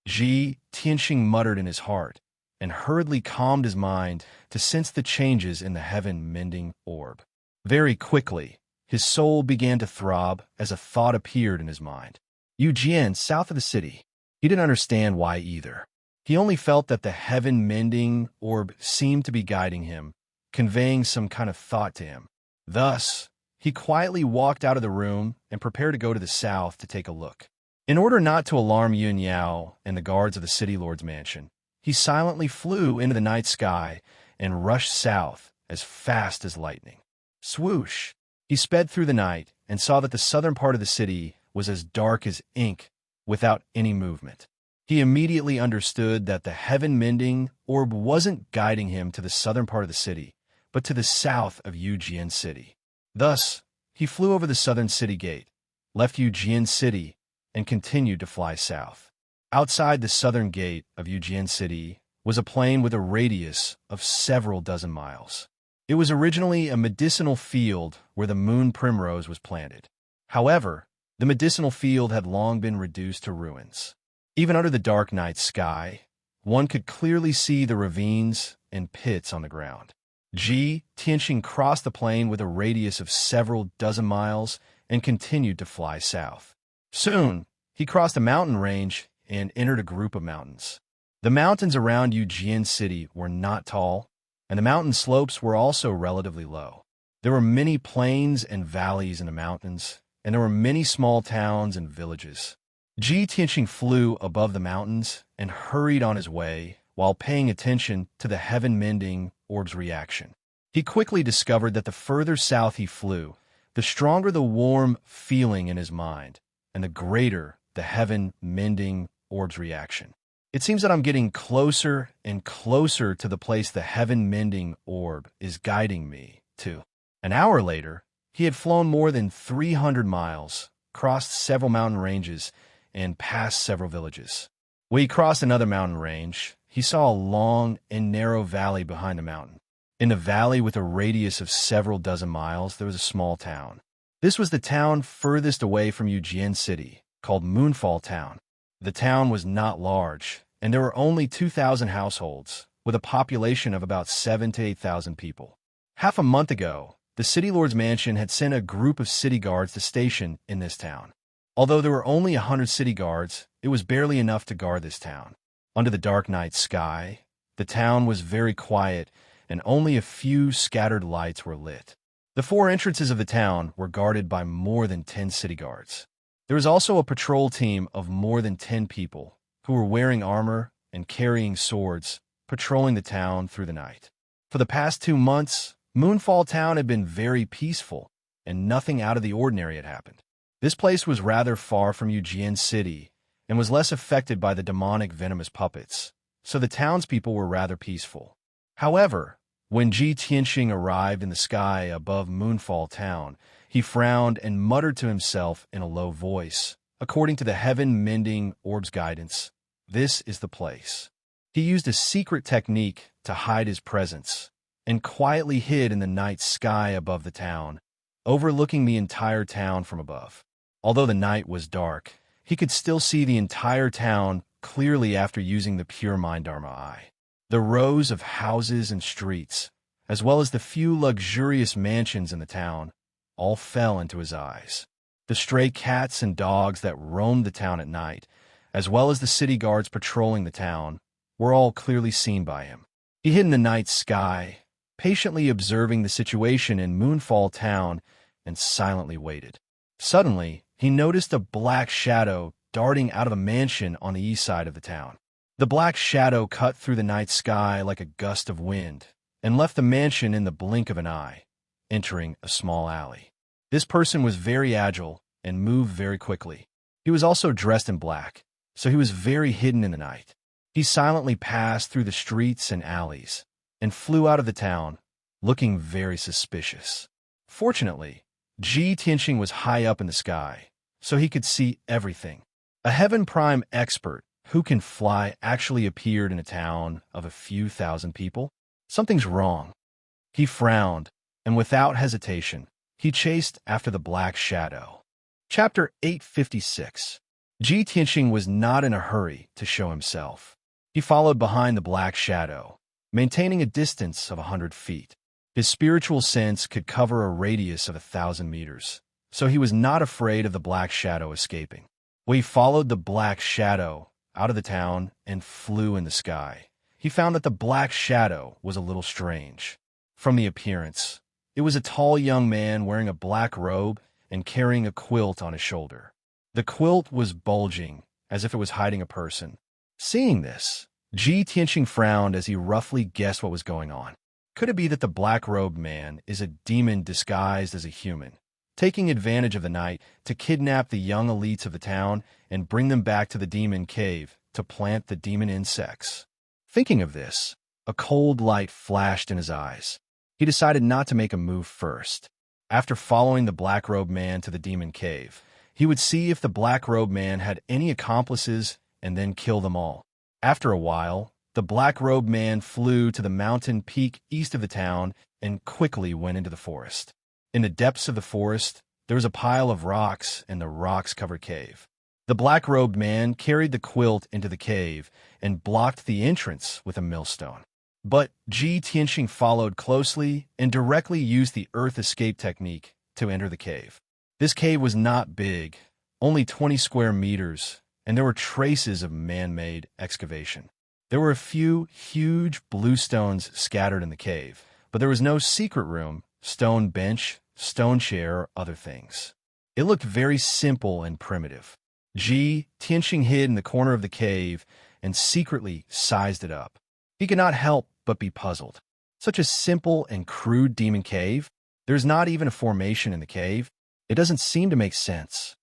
Ji Tianxing muttered in his heart and hurriedly calmed his mind to sense the changes in the heaven-mending orb. Very quickly, his soul began to throb as a thought appeared in his mind. Eugene, south of the city. He didn't understand why either. He only felt that the heaven-mending orb seemed to be guiding him, conveying some kind of thought to him. Thus, he quietly walked out of the room and prepared to go to the south to take a look. In order not to alarm Yun Yao and the guards of the city lord's mansion, he silently flew into the night sky and rushed south as fast as lightning. Swoosh! He sped through the night and saw that the southern part of the city was as dark as ink, without any movement. He immediately understood that the heaven-mending orb wasn't guiding him to the southern part of the city, but to the south of Eugene City. Thus, he flew over the southern city gate, left Eugene City, and continued to fly south. Outside the southern gate of Eugene City was a plain with a radius of several dozen miles. It was originally a medicinal field where the moon primrose was planted. However, the medicinal field had long been reduced to ruins. Even under the dark night sky, one could clearly see the ravines and pits on the ground. Ji Tianxing crossed the plain with a radius of several dozen miles and continued to fly south. Soon, he crossed a mountain range and entered a group of mountains. The mountains around Eugene City were not tall, and the mountain slopes were also relatively low. There were many plains and valleys in the mountains, and there were many small towns and villages. Ji Tianqing flew above the mountains and hurried on his way while paying attention to the heaven-mending orb's reaction. He quickly discovered that the further south he flew, the stronger the warm feeling in his mind, and the greater the heaven-mending orb's reaction. It seems that I'm getting closer and closer to the place the heaven-mending orb is guiding me to. An hour later, he had flown more than 300 miles, crossed several mountain ranges, and passed several villages. When he crossed another mountain range, he saw a long and narrow valley behind the mountain. In the valley, with a radius of several dozen miles, there was a small town. This was the town furthest away from Eugene City, called Moonfall Town. The town was not large, and there were only 2,000 households, with a population of about 7,000 to 8,000 people. Half a month ago, the city lord's mansion had sent a group of city guards to station in this town. Although there were only 100 city guards, it was barely enough to guard this town. Under the dark night sky, the town was very quiet, and only a few scattered lights were lit. The four entrances of the town were guarded by more than 10 city guards. There was also a patrol team of more than 10 people who were wearing armor and carrying swords, patrolling the town through the night. For the past 2 months, Moonfall Town had been very peaceful, and nothing out of the ordinary had happened. This place was rather far from Eugene City and was less affected by the demonic venomous puppets, so the townspeople were rather peaceful. However, when Ji Tianqing arrived in the sky above Moonfall Town, he frowned and muttered to himself in a low voice, according to the heaven-mending orb's guidance, "This is the place." He used a secret technique to hide his presence and quietly hid in the night sky above the town, overlooking the entire town from above. Although the night was dark, he could still see the entire town clearly after using the pure mind Dharma eye. The rows of houses and streets, as well as the few luxurious mansions in the town, all fell into his eyes. The stray cats and dogs that roamed the town at night, as well as the city guards patrolling the town, were all clearly seen by him. He hid in the night sky, patiently observing the situation in Moonfall Town, and silently waited. Suddenly, he noticed a black shadow darting out of a mansion on the east side of the town. The black shadow cut through the night sky like a gust of wind and left the mansion in the blink of an eye, entering a small alley. This person was very agile and moved very quickly. He was also dressed in black, so he was very hidden in the night. He silently passed through the streets and alleys and flew out of the town, looking very suspicious. Fortunately, Ji Tianqing was high up in the sky, so he could see everything. A Heaven Prime expert who can fly actually appeared in a town of a few thousand people. Something's wrong. He frowned, and without hesitation, he chased after the black shadow. Chapter 856. Ji Tianqing was not in a hurry to show himself. He followed behind the black shadow, maintaining a distance of 100 feet. His spiritual sense could cover a radius of 1,000 meters, so he was not afraid of the black shadow escaping. When he followed the black shadow out of the town and flew in the sky, he found that the black shadow was a little strange. From the appearance, it was a tall young man wearing a black robe and carrying a quilt on his shoulder. The quilt was bulging, as if it was hiding a person. Seeing this, Ji Tianqing frowned as he roughly guessed what was going on. Could it be that the black-robed man is a demon disguised as a human, taking advantage of the night to kidnap the young elites of the town and bring them back to the demon cave to plant the demon insects? Thinking of this, a cold light flashed in his eyes. He decided not to make a move first. After following the black-robed man to the demon cave, he would see if the black-robed man had any accomplices and then kill them all. After a while, the black-robed man flew to the mountain peak east of the town and quickly went into the forest. In the depths of the forest, there was a pile of rocks in the rocks-covered cave. The black-robed man carried the quilt into the cave and blocked the entrance with a millstone. But Ji Tianqing followed closely and directly used the earth escape technique to enter the cave. This cave was not big, only 20 square meters, and there were traces of man-made excavation. There were a few huge blue stones scattered in the cave, but there was no secret room, stone bench, stone chair, or other things. It looked very simple and primitive. Tianxing hid in the corner of the cave and secretly sized it up. He could not help but be puzzled. Such a simple and crude demon cave? There's not even a formation in the cave. It doesn't seem to make sense.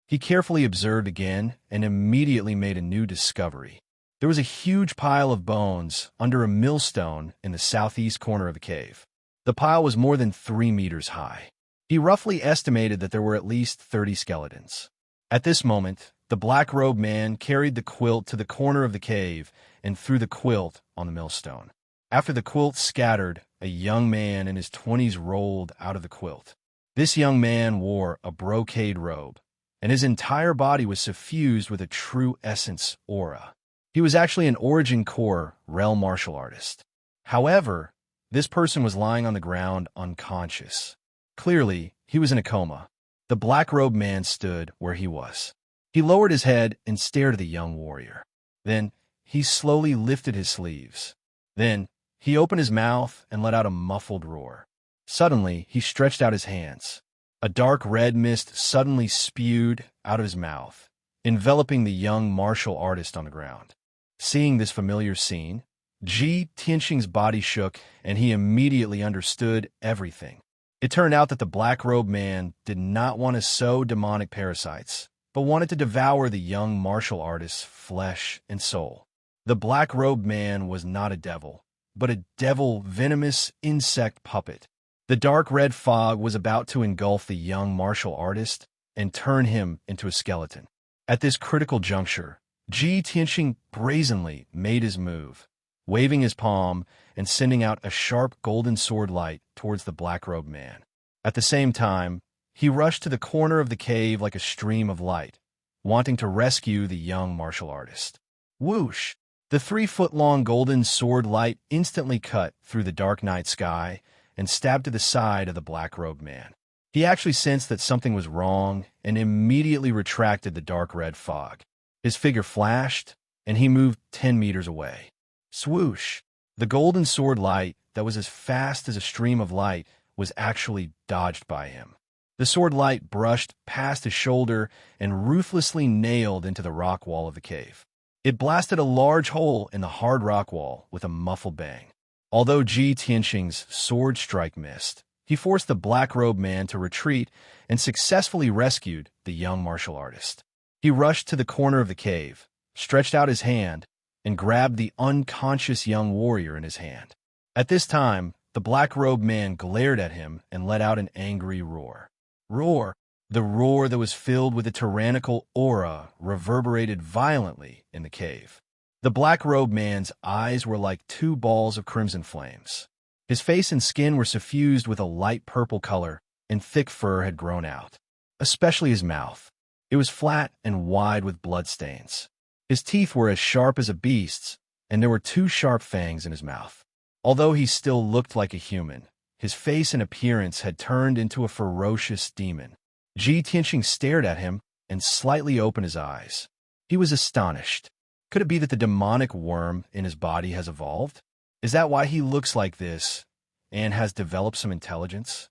He carefully observed again and immediately made a new discovery. There was a huge pile of bones under a millstone in the southeast corner of the cave. The pile was more than 3 meters high. He roughly estimated that there were at least 30 skeletons. At this moment, the black-robed man carried the quilt to the corner of the cave and threw the quilt on the millstone. After the quilt scattered, a young man in his 20s rolled out of the quilt. This young man wore a brocade robe, and his entire body was suffused with a true essence aura. He was actually an Origin Core realm martial artist. However, this person was lying on the ground unconscious. Clearly, he was in a coma. The black-robed man stood where he was. He lowered his head and stared at the young warrior. Then, he slowly lifted his sleeves. Then, he opened his mouth and let out a muffled roar. Suddenly, he stretched out his hands. A dark red mist suddenly spewed out of his mouth, enveloping the young martial artist on the ground. Seeing this familiar scene, Tianxing's body shook and he immediately understood everything. It turned out that the black-robed man did not want to sow demonic parasites, but wanted to devour the young martial artist's flesh and soul. The black-robed man was not a devil, but a devil-venomous insect puppet. The dark red fog was about to engulf the young martial artist and turn him into a skeleton. At this critical juncture, Tianxing brazenly made his move, waving his palm and sending out a sharp golden sword light towards the black-robed man. At the same time, he rushed to the corner of the cave like a stream of light, wanting to rescue the young martial artist. Whoosh! The 3-foot-long golden sword light instantly cut through the dark night sky and stabbed to the side of the black-robed man. He actually sensed that something was wrong and immediately retracted the dark red fog. His figure flashed, and he moved 10 meters away. Swoosh! The golden sword light that was as fast as a stream of light was actually dodged by him. The sword light brushed past his shoulder and ruthlessly nailed into the rock wall of the cave. It blasted a large hole in the hard rock wall with a muffled bang. Although Tianxing's sword strike missed, he forced the black-robed man to retreat and successfully rescued the young martial artist. He rushed to the corner of the cave, stretched out his hand, and grabbed the unconscious young warrior in his hand. At this time, the black-robed man glared at him and let out an angry roar. Roar! The roar that was filled with a tyrannical aura reverberated violently in the cave. The black-robed man's eyes were like 2 balls of crimson flames. His face and skin were suffused with a light purple color, and thick fur had grown out, especially his mouth. It was flat and wide with bloodstains. His teeth were as sharp as a beast's, and there were 2 sharp fangs in his mouth. Although he still looked like a human, his face and appearance had turned into a ferocious demon. Tianxing stared at him and slightly opened his eyes. He was astonished. Could it be that the demonic worm in his body has evolved? Is that why he looks like this and has developed some intelligence?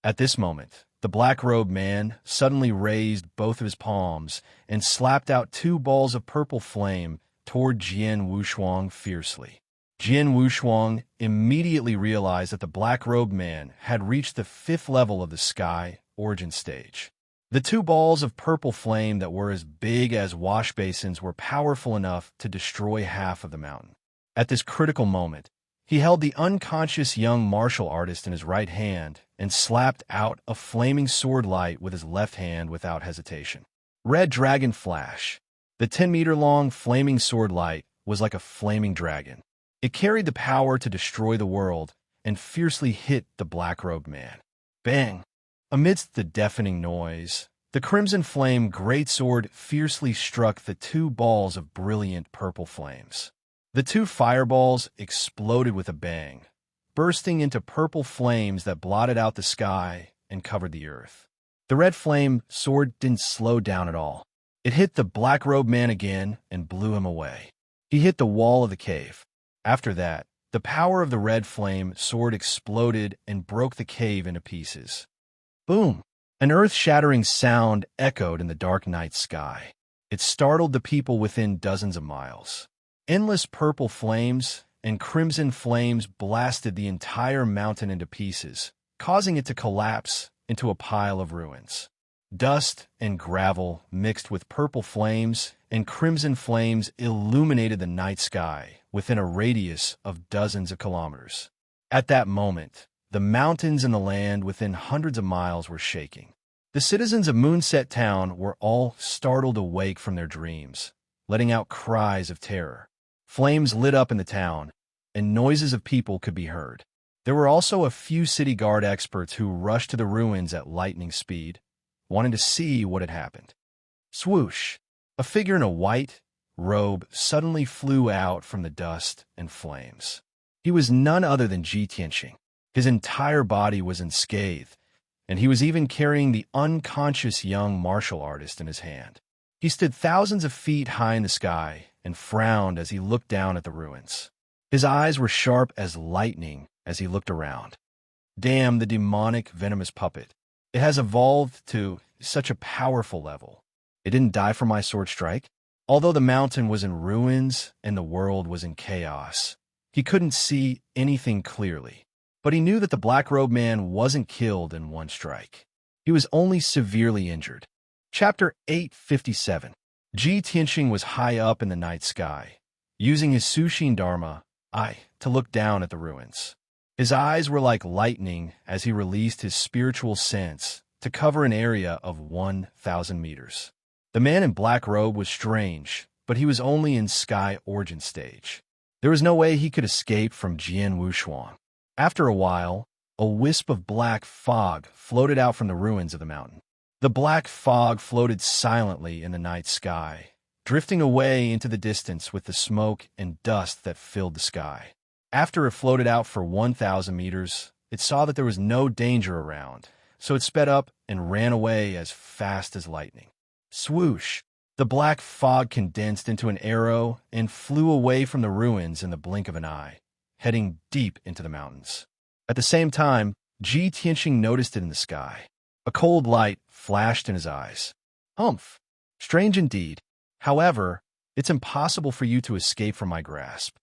At this moment, the black-robed man suddenly raised both of his palms and slapped out 2 balls of purple flame toward Jian Wushuang fiercely. Jian Wushuang immediately realized that the black-robed man had reached the 5th level of the Sky Origin stage. The 2 balls of purple flame that were as big as wash basins were powerful enough to destroy half of the mountain. At this critical moment, he held the unconscious young martial artist in his right hand and slapped out a flaming sword light with his left hand without hesitation. Red Dragon Flash. The 10-meter-long flaming sword light was like a flaming dragon. It carried the power to destroy the world and fiercely hit the black-robed man. Bang! Amidst the deafening noise, the crimson flame greatsword fiercely struck the 2 balls of brilliant purple flames. The 2 fireballs exploded with a bang, bursting into purple flames that blotted out the sky and covered the earth. The red flame sword didn't slow down at all. It hit the black-robed man again and blew him away. He hit the wall of the cave. After that, the power of the red flame sword exploded and broke the cave into pieces. Boom! An earth-shattering sound echoed in the dark night sky. It startled the people within dozens of miles. Endless purple flames and crimson flames blasted the entire mountain into pieces, causing it to collapse into a pile of ruins. Dust and gravel mixed with purple flames and crimson flames illuminated the night sky within a radius of dozens of kilometers. At that moment, the mountains and the land within hundreds of miles were shaking. The citizens of Moonset Town were all startled awake from their dreams, letting out cries of terror. Flames lit up in the town, and noises of people could be heard. There were also a few city guard experts who rushed to the ruins at lightning speed, wanting to see what had happened. Swoosh! A figure in a white robe suddenly flew out from the dust and flames. He was none other than Ji Tianqing. His entire body was unscathed, and he was even carrying the unconscious young martial artist in his hand. He stood thousands of feet high in the sky and frowned as he looked down at the ruins. His eyes were sharp as lightning as he looked around. Damn the demonic, venomous puppet. It has evolved to such a powerful level. It didn't die from my sword strike. Although the mountain was in ruins and the world was in chaos, he couldn't see anything clearly. But he knew that the black-robed man wasn't killed in one strike. He was only severely injured. Chapter 857. Ji Tianqing was high up in the night sky, using his Sushin Dharma eye to look down at the ruins. His eyes were like lightning as he released his spiritual sense to cover an area of 1,000 meters. The man in black robe was strange, but he was only in sky origin stage. There was no way he could escape from Jian Wushuang. After a while, a wisp of black fog floated out from the ruins of the mountain. The black fog floated silently in the night sky, drifting away into the distance with the smoke and dust that filled the sky. After it floated out for 1,000 meters, it saw that there was no danger around, so it sped up and ran away as fast as lightning. Swoosh! The black fog condensed into an arrow and flew away from the ruins in the blink of an eye, heading deep into the mountains. At the same time, Ji Tianqing noticed it in the sky. A cold light flashed in his eyes. Humph! Strange indeed. However, it's impossible for you to escape from my grasp.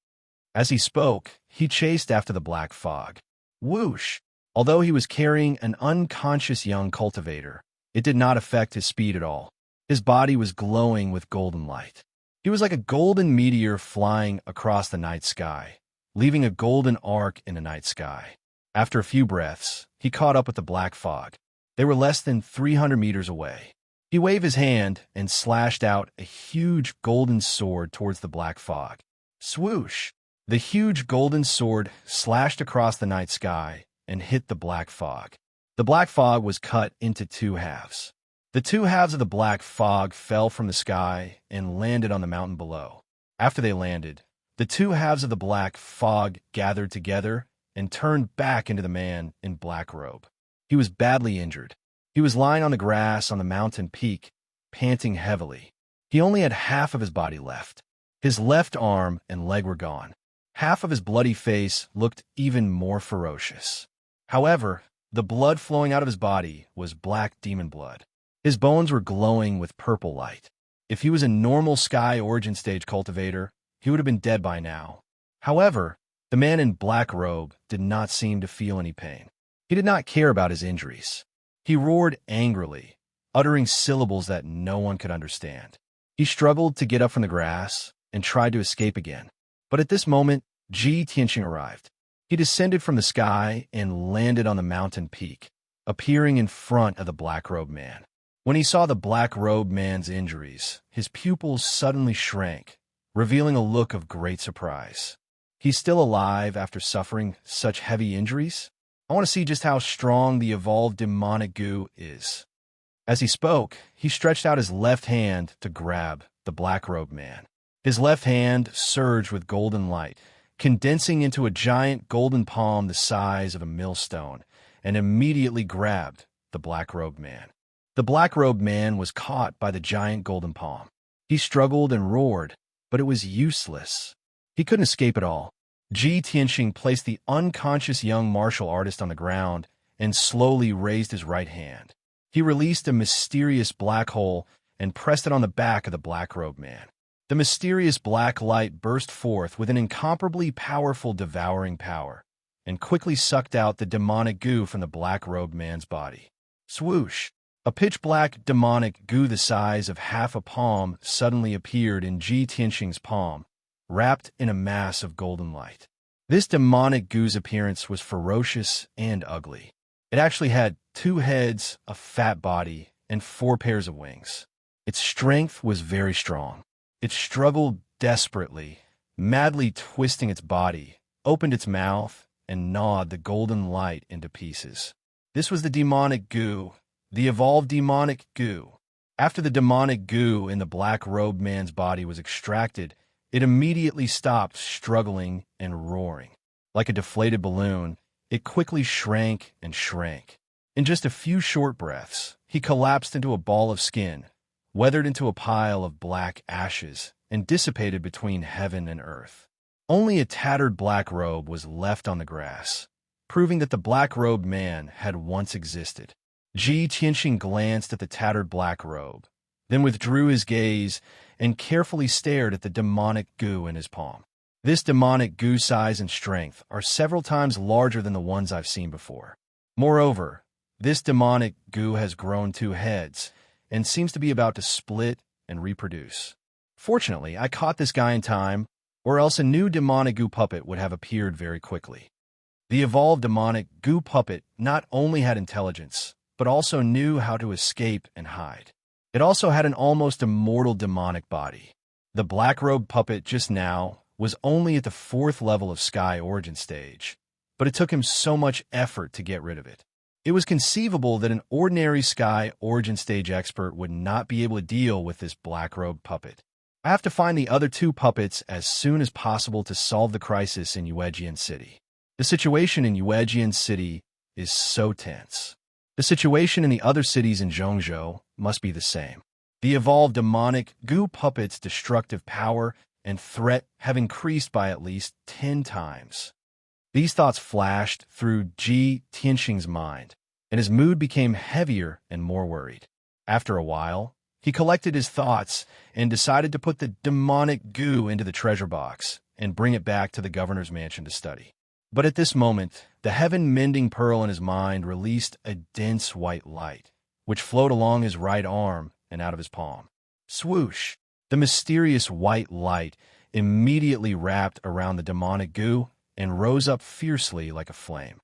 As he spoke, he chased after the black fog. Whoosh! Although he was carrying an unconscious young cultivator, it did not affect his speed at all. His body was glowing with golden light. He was like a golden meteor flying across the night sky, leaving a golden arc in the night sky. After a few breaths, he caught up with the black fog. They were less than 300 meters away. He waved his hand and slashed out a huge golden sword towards the black fog. Swoosh! The huge golden sword slashed across the night sky and hit the black fog. The black fog was cut into two halves. The two halves of the black fog fell from the sky and landed on the mountain below. After they landed, the two halves of the black fog gathered together and turned back into the man in black robe. He was badly injured. He was lying on the grass on the mountain peak, panting heavily. He only had half of his body left. His left arm and leg were gone. Half of his bloody face looked even more ferocious. However, the blood flowing out of his body was black demon blood. His bones were glowing with purple light. If he was a normal sky origin stage cultivator, he would have been dead by now. However, the man in black robe did not seem to feel any pain. He did not care about his injuries. He roared angrily, uttering syllables that no one could understand. He struggled to get up from the grass and tried to escape again. But at this moment, Ji Tianqing arrived. He descended from the sky and landed on the mountain peak, appearing in front of the black-robed man. When he saw the black-robed man's injuries, his pupils suddenly shrank, revealing a look of great surprise. He's still alive after suffering such heavy injuries? I want to see just how strong the evolved demonic goo is. As he spoke, he stretched out his left hand to grab the black-robed man. His left hand surged with golden light, condensing into a giant golden palm the size of a millstone, and immediately grabbed the black-robed man. The black-robed man was caught by the giant golden palm. He struggled and roared, but it was useless. He couldn't escape it all. Ji Tianxing placed the unconscious young martial artist on the ground and slowly raised his right hand. He released a mysterious black hole and pressed it on the back of the black-robed man. The mysterious black light burst forth with an incomparably powerful devouring power and quickly sucked out the demonic goo from the black-robed man's body. Swoosh! A pitch-black demonic goo the size of half a palm suddenly appeared in Ji Tianxing's palm, wrapped in a mass of golden light. This demonic goo's appearance was ferocious and ugly. It actually had 2 heads, a fat body, and 4 pairs of wings. Its strength was very strong. It struggled desperately, madly twisting its body, opened its mouth, and gnawed the golden light into pieces. This was the demonic goo, the evolved demonic goo. After the demonic goo in the black-robed man's body was extracted, it immediately stopped struggling and roaring. Like a deflated balloon, it quickly shrank and shrank. In just a few short breaths, he collapsed into a ball of skin, weathered into a pile of black ashes, and dissipated between heaven and earth. Only a tattered black robe was left on the grass, proving that the black-robed man had once existed. Ji Tianxing glanced at the tattered black robe, then withdrew his gaze and carefully stared at the demonic goo in his palm. This demonic goo size and strength are several times larger than the ones I've seen before. Moreover, this demonic goo has grown 2 heads and seems to be about to split and reproduce. Fortunately, I caught this guy in time, or else a new demonic goo puppet would have appeared very quickly. The evolved demonic goo puppet not only had intelligence, but also knew how to escape and hide. It also had an almost immortal demonic body. The black-robed puppet just now was only at the 4th level of Sky Origin stage, but it took him so much effort to get rid of it. It was conceivable that an ordinary Sky Origin stage expert would not be able to deal with this black-robed puppet. I have to find the other 2 puppets as soon as possible to solve the crisis in Yuejian City. The situation in Yuejian City is so tense. The situation in the other cities in Zhongzhou must be the same. The evolved demonic goo puppet's destructive power and threat have increased by at least 10 times. These thoughts flashed through Ji Tianxing's mind, and his mood became heavier and more worried. After a while, he collected his thoughts and decided to put the demonic goo into the treasure box and bring it back to the governor's mansion to study. But at this moment, the heaven-mending pearl in his mind released a dense white light, which flowed along his right arm and out of his palm. Swoosh! The mysterious white light immediately wrapped around the demonic goo and rose up fiercely like a flame.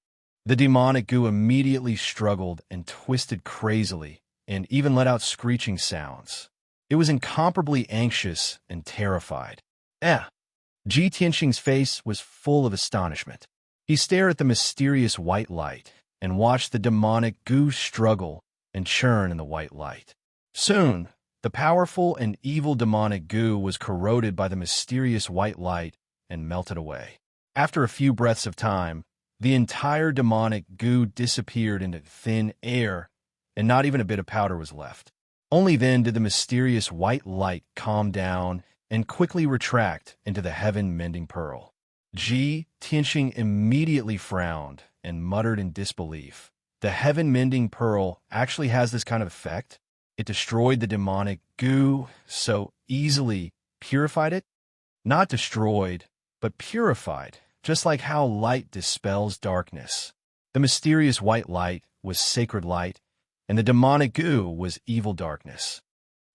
The demonic goo immediately struggled and twisted crazily and even let out screeching sounds. It was incomparably anxious and terrified. Ji Tianxing's face was full of astonishment. He stared at the mysterious white light and watched the demonic goo struggle and churn in the white light. Soon, the powerful and evil demonic goo was corroded by the mysterious white light and melted away. After a few breaths of time, the entire demonic goo disappeared into thin air, and not even a bit of powder was left. Only then did the mysterious white light calm down and quickly retract into the heaven-mending pearl. Ji Tianxing immediately frowned and muttered in disbelief. The heaven-mending pearl actually has this kind of effect? It destroyed the demonic goo so easily, purified it? Not destroyed, but purified, just like how light dispels darkness. The mysterious white light was sacred light, and the demonic goo was evil darkness.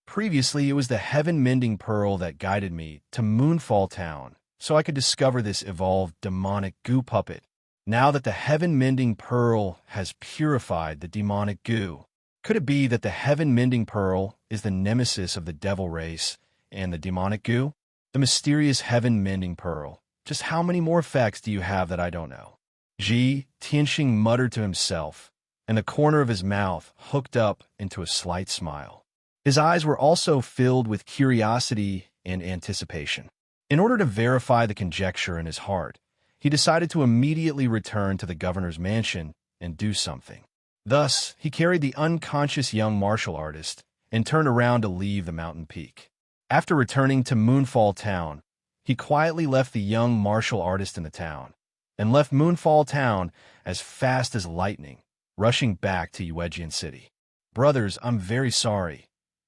Previously, it was the heaven-mending pearl that guided me to Moonfall Town, so I could discover this evolved demonic goo puppet. Now that the heaven-mending pearl has purified the demonic goo, could it be that the heaven-mending pearl is the nemesis of the devil race and the demonic goo? The mysterious heaven-mending pearl. Just how many more facts do you have that I don't know? Ji Tianxing muttered to himself, and the corner of his mouth hooked up into a slight smile. His eyes were also filled with curiosity and anticipation. In order to verify the conjecture in his heart, he decided to immediately return to the governor's mansion and do something. Thus, he carried the unconscious young martial artist and turned around to leave the mountain peak. After returning to Moonfall Town, he quietly left the young martial artist in the town, and left Moonfall Town as fast as lightning, rushing back to Uegian City. Brothers, I'm very sorry.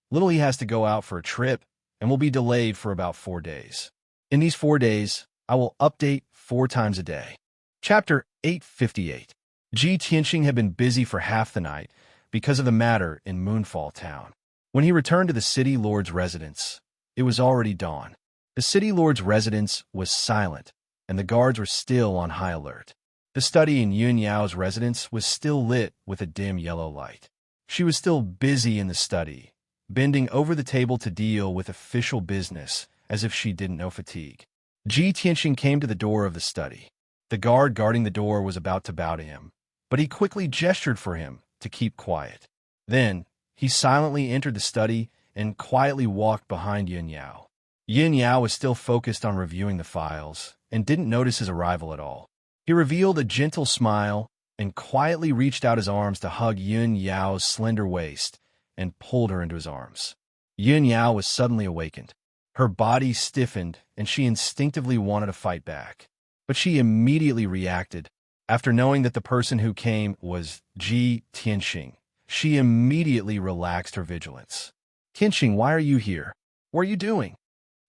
Lily has to go out for a trip and will be delayed for about 4 days. In these 4 days, I will update 4 times a day. Chapter 858. Ji Tianxing had been busy for half the night because of the matter in Moonfall Town. When he returned to the city lord's residence, it was already dawn. The city lord's residence was silent, and the guards were still on high alert. The study in Yun Yao's residence was still lit with a dim yellow light. She was still busy in the study, bending over the table to deal with official business as if she didn't know fatigue. Ji Tianxing came to the door of the study. The guard guarding the door was about to bow to him, but he quickly gestured for him to keep quiet. Then, he silently entered the study and quietly walked behind Yun Yao. Yun Yao was still focused on reviewing the files and didn't notice his arrival at all. He revealed a gentle smile and quietly reached out his arms to hug Yun Yao's slender waist and pulled her into his arms. Yun Yao was suddenly awakened. Her body stiffened and she instinctively wanted to fight back. But she immediately reacted. After knowing that the person who came was Ji Tianxing, she immediately relaxed her vigilance. Tianxing, why are you here? What are you doing?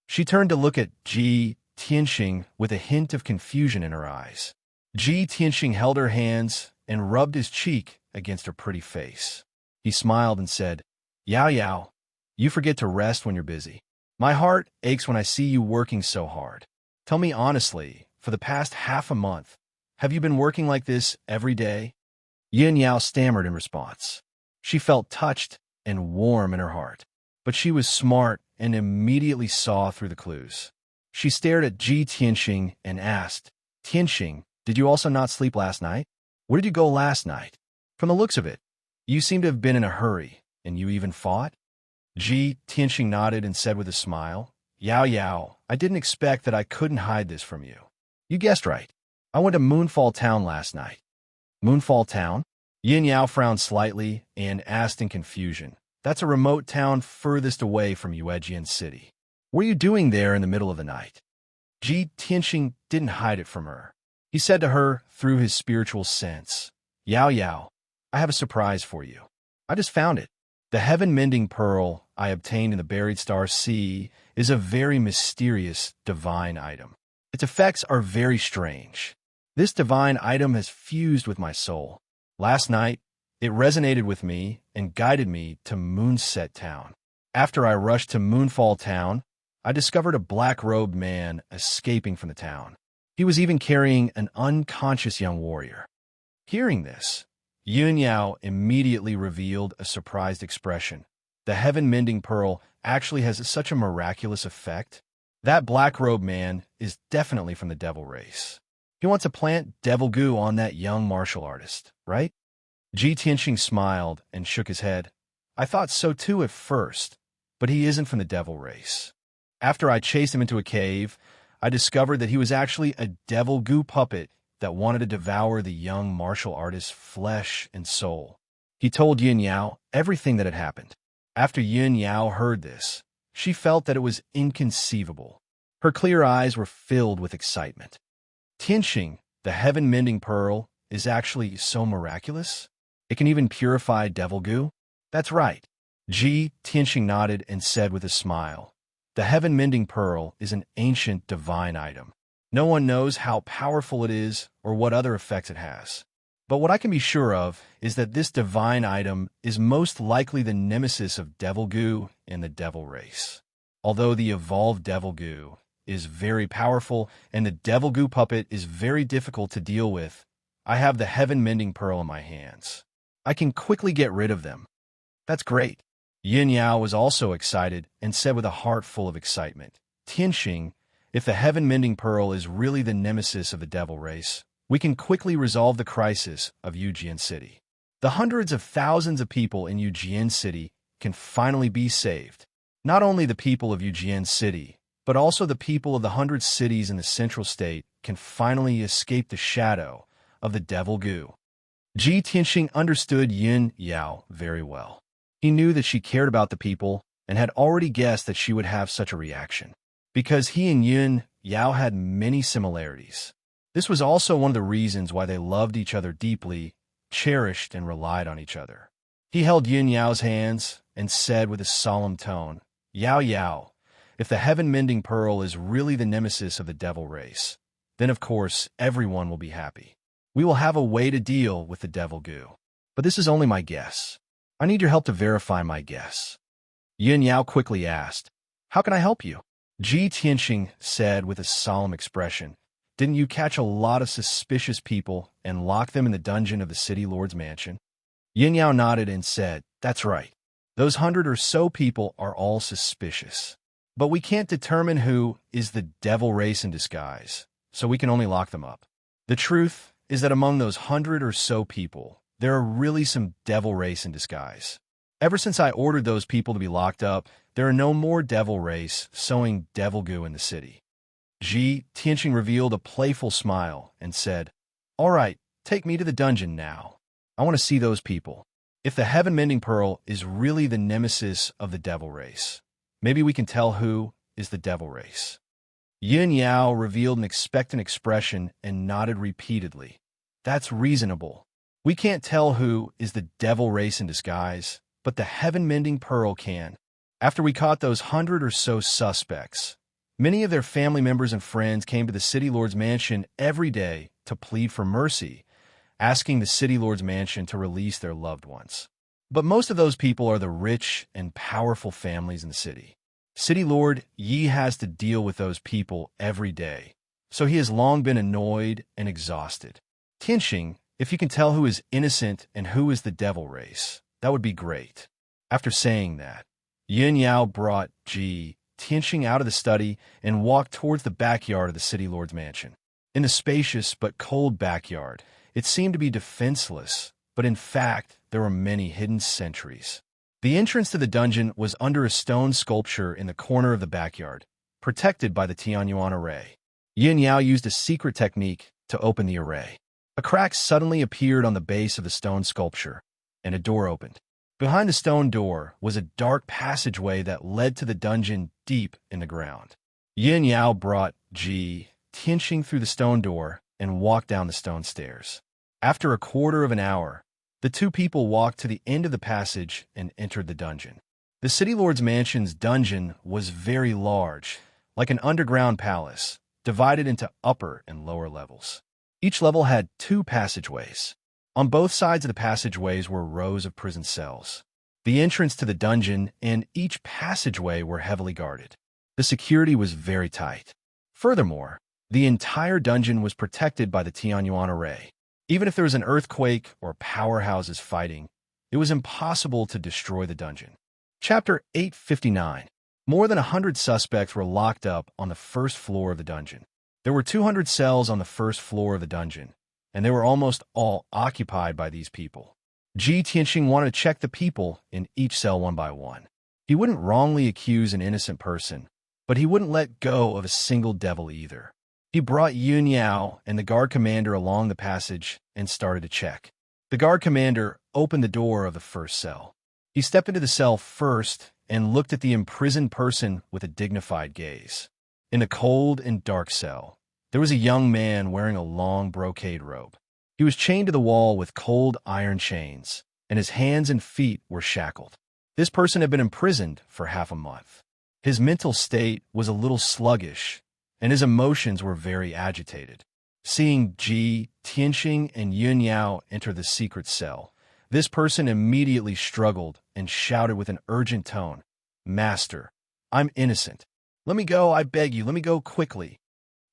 She turned to look at Ji Tianxing with a hint of confusion in her eyes. Ji Tianxing held her hands and rubbed his cheek against her pretty face. He smiled and said, Yao Yao, you forget to rest when you're busy. My heart aches when I see you working so hard. Tell me honestly, for the past half a month, have you been working like this every day? Yin Yao stammered in response. She felt touched and warm in her heart, but she was smart and immediately saw through the clues. She stared at Ji Tianxing and asked, Tianxing, did you also not sleep last night? Where did you go last night? From the looks of it, you seem to have been in a hurry, and you even fought? Ji Tianxing nodded and said with a smile, Yao Yao, I didn't expect that I couldn't hide this from you. You guessed right. I went to Moonfall Town last night. Moonfall Town? Yin Yao frowned slightly and asked in confusion. That's a remote town furthest away from Uegian City. What are you doing there in the middle of the night? Ji Tianxing didn't hide it from her. He said to her through his spiritual sense, Yao Yao, I have a surprise for you. I just found it. The heaven-mending pearl I obtained in the Buried Star Sea is a very mysterious divine item. Its effects are very strange. This divine item has fused with my soul. Last night, it resonated with me and guided me to Moonset Town. After I rushed to Moonfall Town, I discovered a black-robed man escaping from the town. He was even carrying an unconscious young warrior. Hearing this, Yun Yao immediately revealed a surprised expression. The heaven-mending pearl actually has such a miraculous effect. That black-robed man is definitely from the devil race. He wants to plant devil goo on that young martial artist, right? Ji Tianxing smiled and shook his head. I thought so too at first, but he isn't from the devil race. After I chased him into a cave, I discovered that he was actually a devil goo puppet that wanted to devour the young martial artist's flesh and soul. He told Yin Yao everything that had happened. After Yin Yao heard this, she felt that it was inconceivable. Her clear eyes were filled with excitement. Tianxing, the heaven-mending pearl, is actually so miraculous? It can even purify devil goo? That's right. Ji Tianxing nodded and said with a smile, the heaven-mending pearl is an ancient divine item. No one knows how powerful it is or what other effects it has. But what I can be sure of is that this divine item is most likely the nemesis of devil goo in the devil race. Although the evolved devil goo is very powerful and the devil goo puppet is very difficult to deal with, I have the heaven-mending pearl in my hands. I can quickly get rid of them. That's great. Yin Yao was also excited and said with a heart full of excitement, Tianxing, if the heaven-mending pearl is really the nemesis of the devil race, we can quickly resolve the crisis of Uegian City. The hundreds of thousands of people in Uegian City can finally be saved. Not only the people of Uegian City, but also the people of the 100 cities in the central state can finally escape the shadow of the devil goo. Ji Tianxing understood Yin Yao very well. He knew that she cared about the people and had already guessed that she would have such a reaction, because he and Yun Yao had many similarities. This was also one of the reasons why they loved each other deeply, cherished, and relied on each other. He held Yun Yao's hands and said with a solemn tone, "Yao Yao, if the heaven-mending pearl is really the nemesis of the devil race, then of course everyone will be happy. We will have a way to deal with the devil goo. But this is only my guess. I need your help to verify my guess." Yun Yao quickly asked, "How can I help you?" Ji Tianxing said with a solemn expression, "Didn't you catch a lot of suspicious people and lock them in the dungeon of the city lord's mansion?" Yun Yao nodded and said, "That's right. Those 100 or so people are all suspicious. But we can't determine who is the devil race in disguise, so we can only lock them up. The truth is that among those 100 or so people, there are really some devil race in disguise. Ever since I ordered those people to be locked up, there are no more devil race sowing devil goo in the city." Ji Tianxing revealed a playful smile and said, "All right, take me to the dungeon now. I want to see those people. If the heaven-mending pearl is really the nemesis of the devil race, maybe we can tell who is the devil race." Yun Yao revealed an expectant expression and nodded repeatedly. "That's reasonable. We can't tell who is the devil race in disguise, but the heaven-mending pearl can. After we caught those 100 or so suspects, many of their family members and friends came to the city lord's mansion every day to plead for mercy, asking the city lord's mansion to release their loved ones. But most of those people are the rich and powerful families in the city. City Lord Yi has to deal with those people every day, so he has long been annoyed and exhausted. Tianxing, if you can tell who is innocent and who is the devil race, that would be great." After saying that, Yun Yao brought Ji Tianxing out of the study and walked towards the backyard of the city lord's mansion. In the spacious but cold backyard, it seemed to be defenseless, but in fact, there were many hidden sentries. The entrance to the dungeon was under a stone sculpture in the corner of the backyard, protected by the Tianyuan array. Yun Yao used a secret technique to open the array. A crack suddenly appeared on the base of the stone sculpture, and a door opened. Behind the stone door was a dark passageway that led to the dungeon deep in the ground. Yun Yao brought Ji Tianxing through the stone door and walked down the stone stairs. After a quarter of an hour, the two people walked to the end of the passage and entered the dungeon. The city lord's mansion's dungeon was very large, like an underground palace, divided into upper and lower levels. Each level had 2 passageways. On both sides of the passageways were rows of prison cells. The entrance to the dungeon and each passageway were heavily guarded. The security was very tight. Furthermore, the entire dungeon was protected by the Tianyuan array. Even if there was an earthquake or powerhouses fighting, it was impossible to destroy the dungeon. Chapter 859. More than 100 suspects were locked up on the first floor of the dungeon. There were 200 cells on the first floor of the dungeon, and they were almost all occupied by these people. Ji Tianxing wanted to check the people in each cell one by one. He wouldn't wrongly accuse an innocent person, but he wouldn't let go of a single devil either. He brought Yun Yao and the guard commander along the passage and started to check. The guard commander opened the door of the first cell. He stepped into the cell first and looked at the imprisoned person with a dignified gaze. In the cold and dark cell, there was a young man wearing a long brocade robe. He was chained to the wall with cold iron chains, and his hands and feet were shackled. This person had been imprisoned for half a month. His mental state was a little sluggish, and his emotions were very agitated. Seeing Ji Tianxing and Yun Yao enter the secret cell, this person immediately struggled and shouted with an urgent tone, "Master, I'm innocent. Let me go, I beg you, let me go quickly."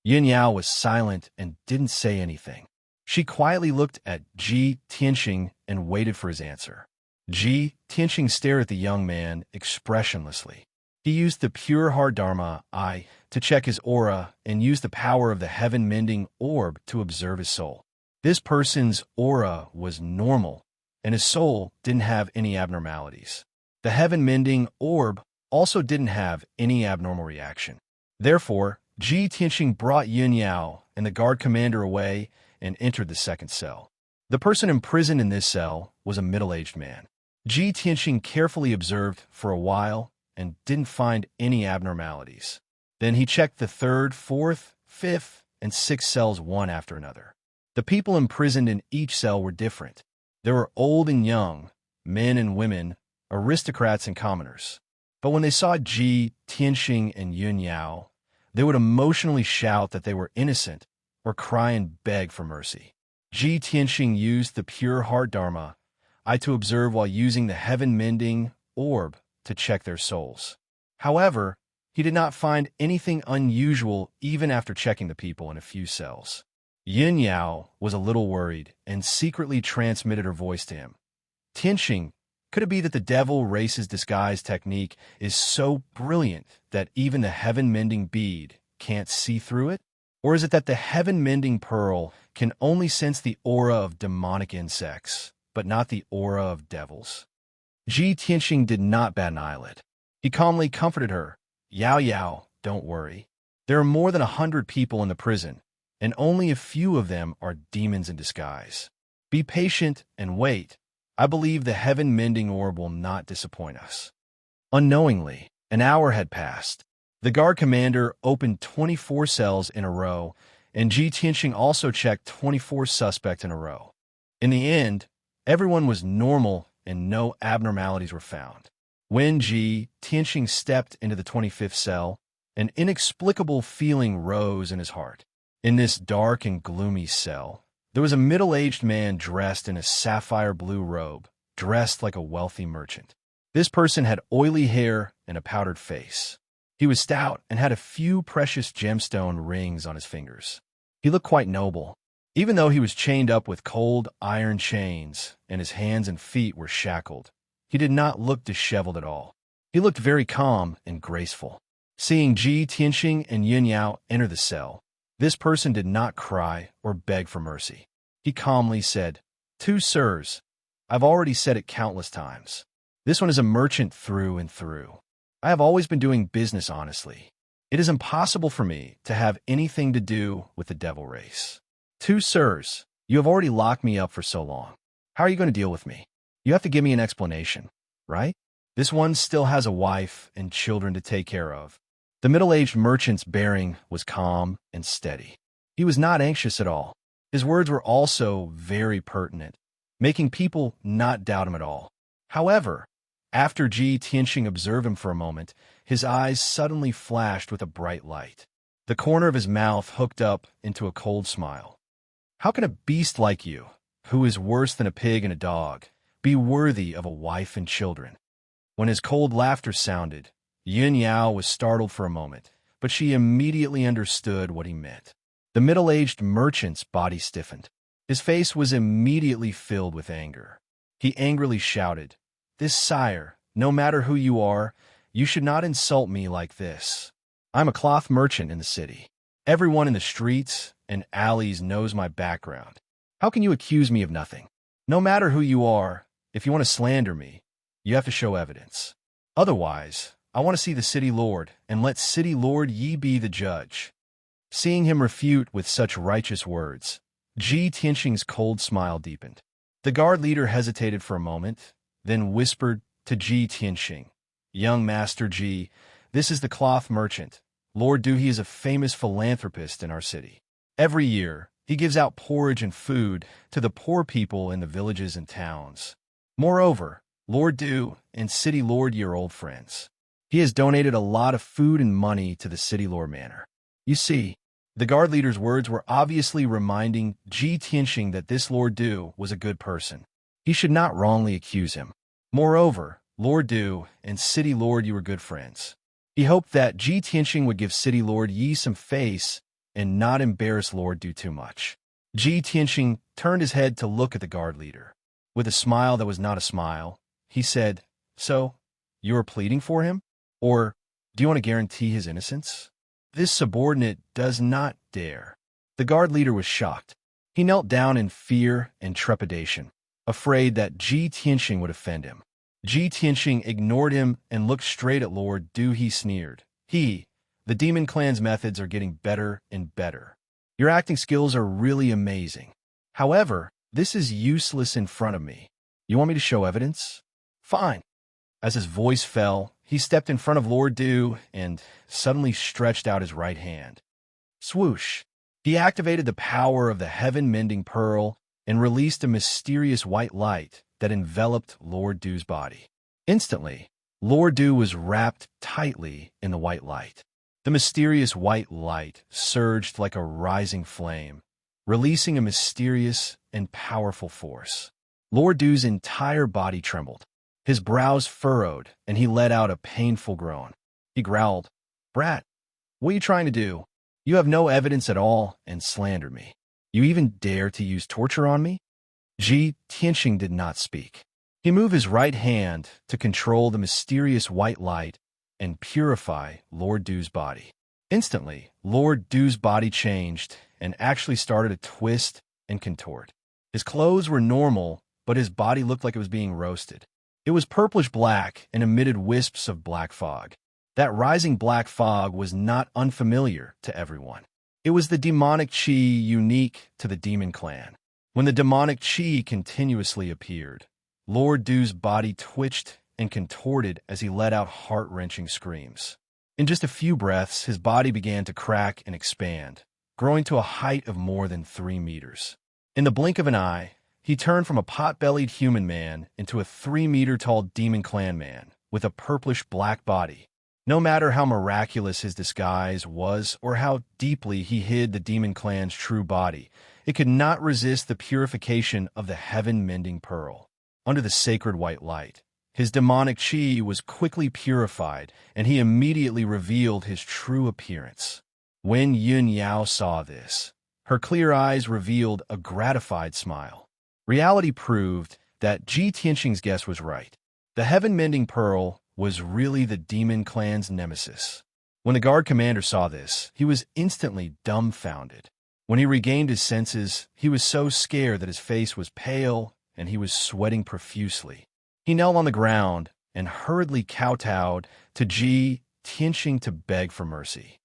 Yun Yao was silent and didn't say anything. She quietly looked at Ji Tianxing and waited for his answer. Ji Tianxing stared at the young man expressionlessly. He used the pure heart Dharma eye to check his aura and used the power of the heaven-mending orb to observe his soul. This person's aura was normal, and his soul didn't have any abnormalities. The heaven-mending orb also didn't have any abnormal reaction. Therefore, Ji Tianxing brought Yun Yao and the guard commander away and entered the second cell. The person imprisoned in this cell was a middle-aged man. Ji Tianxing carefully observed for a while and didn't find any abnormalities. Then he checked the third, fourth, fifth, and sixth cells one after another. The people imprisoned in each cell were different. There were old and young, men and women, aristocrats and commoners. But when they saw Ji, Tianxing, and Yun Yao, they would emotionally shout that they were innocent or cry and beg for mercy. Ji Tianxing used the pure heart dharma, I to observe while using the heaven-mending orb to check their souls. However, he did not find anything unusual even after checking the people in a few cells. Yin Yao was a little worried and secretly transmitted her voice to him. Tianxing, could it be that the devil race's disguise technique is so brilliant that even the heaven-mending bead can't see through it? Or is it that the heaven-mending pearl can only sense the aura of demonic insects, but not the aura of devils? Ji Tianxing did not bat an eyelid. He calmly comforted her. Yao Yao, don't worry. There are more than 100 people in the prison, and only a few of them are demons in disguise. Be patient and wait. I believe the heaven-mending orb will not disappoint us. Unknowingly, an hour had passed. The guard commander opened 24 cells in a row, and Ji Tianxing also checked 24 suspects in a row. In the end, everyone was normal and no abnormalities were found. When Ji Tianxing stepped into the 25th cell, an inexplicable feeling rose in his heart. In this dark and gloomy cell, there was a middle-aged man dressed in a sapphire blue robe, dressed like a wealthy merchant. This person had oily hair and a powdered face. He was stout and had a few precious gemstone rings on his fingers. He looked quite noble, even though he was chained up with cold iron chains and his hands and feet were shackled. He did not look disheveled at all. He looked very calm and graceful. Seeing Ji Tianxing and Yin Yao enter the cell, this person did not cry or beg for mercy. He calmly said, "Two sirs, I've already said it countless times. This one is a merchant through and through. I have always been doing business honestly. It is impossible for me to have anything to do with the devil race. Two sirs, you have already locked me up for so long. How are you going to deal with me? You have to give me an explanation, right? This one still has a wife and children to take care of." The middle-aged merchant's bearing was calm and steady. He was not anxious at all. His words were also very pertinent, making people not doubt him at all. However, after Ji Tianxing observed him for a moment, his eyes suddenly flashed with a bright light. The corner of his mouth hooked up into a cold smile. How can a beast like you, who is worse than a pig and a dog, be worthy of a wife and children? When his cold laughter sounded, Yin Yao was startled for a moment, but she immediately understood what he meant. The middle-aged merchant's body stiffened. His face was immediately filled with anger. He angrily shouted, "This sire, no matter who you are, you should not insult me like this. I'm a cloth merchant in the city. Everyone in the streets and alleys knows my background. How can you accuse me of nothing? No matter who you are, if you want to slander me, you have to show evidence. Otherwise, I want to see the city lord, and let city lord Yi be the judge." Seeing him refute with such righteous words, Ji Tianxing's cold smile deepened. The guard leader hesitated for a moment, then whispered to Ji Tianxing, "Young Master Ji, this is the cloth merchant. Lord Du, he is a famous philanthropist in our city. Every year, he gives out porridge and food to the poor people in the villages and towns. Moreover, Lord Du and City Lord Yi are old friends. He has donated a lot of food and money to the City Lord Manor." You see, the guard leader's words were obviously reminding Ji Tianxing that this Lord Du was a good person. He should not wrongly accuse him. Moreover, Lord Du and City Lord Yi were good friends. He hoped that Ji Tianxing would give City Lord Yi some face and not embarrass Lord Du too much. Ji Tianxing turned his head to look at the guard leader. With a smile that was not a smile, he said, "So, you are pleading for him? Or do you want to guarantee his innocence?" This subordinate does not dare. The guard leader was shocked. He knelt down in fear and trepidation, afraid that Ji Tianxing would offend him. Ji Tianxing ignored him and looked straight at Lord Du. He sneered. The demon clan's methods are getting better and better. Your acting skills are really amazing. However, this is useless in front of me. You want me to show evidence? Fine." As his voice fell, he stepped in front of Lord Du and suddenly stretched out his right hand. Swoosh! He activated the power of the heaven-mending pearl and released a mysterious white light that enveloped Lord Du's body. Instantly, Lord Du was wrapped tightly in the white light. The mysterious white light surged like a rising flame, releasing a mysterious and powerful force. Lord Du's entire body trembled. His brows furrowed, and he let out a painful groan. He growled, "Brat, what are you trying to do? You have no evidence at all and slandered me. You even dare to use torture on me?" Ji Tianxing did not speak. He moved his right hand to control the mysterious white light and purify Lord Du's body. Instantly, Lord Du's body changed and actually started to twist and contort. His clothes were normal, but his body looked like it was being roasted. It was purplish-black and emitted wisps of black fog. That rising black fog was not unfamiliar to everyone. It was the demonic qi unique to the demon clan. When the demonic qi continuously appeared, Lord Du's body twitched and contorted as he let out heart-wrenching screams. In just a few breaths, his body began to crack and expand, growing to a height of more than 3 meters. In the blink of an eye, he turned from a pot-bellied human man into a 3-meter-tall demon clan man with a purplish-black body. No matter how miraculous his disguise was or how deeply he hid the demon clan's true body, it could not resist the purification of the heaven-mending pearl. Under the sacred white light, his demonic qi was quickly purified, and he immediately revealed his true appearance. When Yun Yao saw this, her clear eyes revealed a gratified smile. Reality proved that Ji Tianxing's guess was right. The heaven-mending pearl was really the demon clan's nemesis. When the guard commander saw this, he was instantly dumbfounded. When he regained his senses, he was so scared that his face was pale and he was sweating profusely. He knelt on the ground and hurriedly kowtowed to Ji Tianxing to beg for mercy.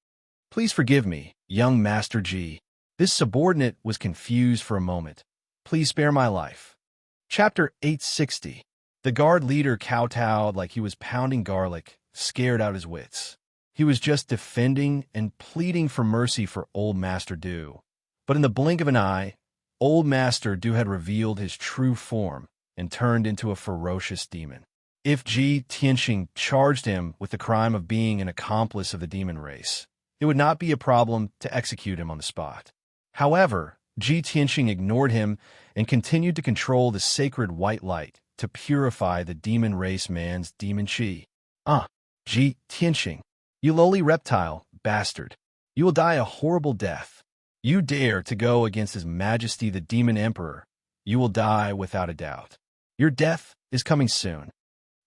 "Please forgive me, young Master Ji." This subordinate was confused for a moment. "Please spare my life." Chapter 860. The guard leader kowtowed like he was pounding garlic, scared out his wits. He was just defending and pleading for mercy for old Master Du. But in the blink of an eye, old Master Du had revealed his true form and turned into a ferocious demon. If Ji Tianxing charged him with the crime of being an accomplice of the demon race, it would not be a problem to execute him on the spot. However, Ji Tianxing ignored him and continued to control the sacred white light to purify the demon race man's demon qi. Ji Tianxing, you lowly reptile, bastard. You will die a horrible death. You dare to go against His Majesty the Demon Emperor. You will die without a doubt. Your death is coming soon.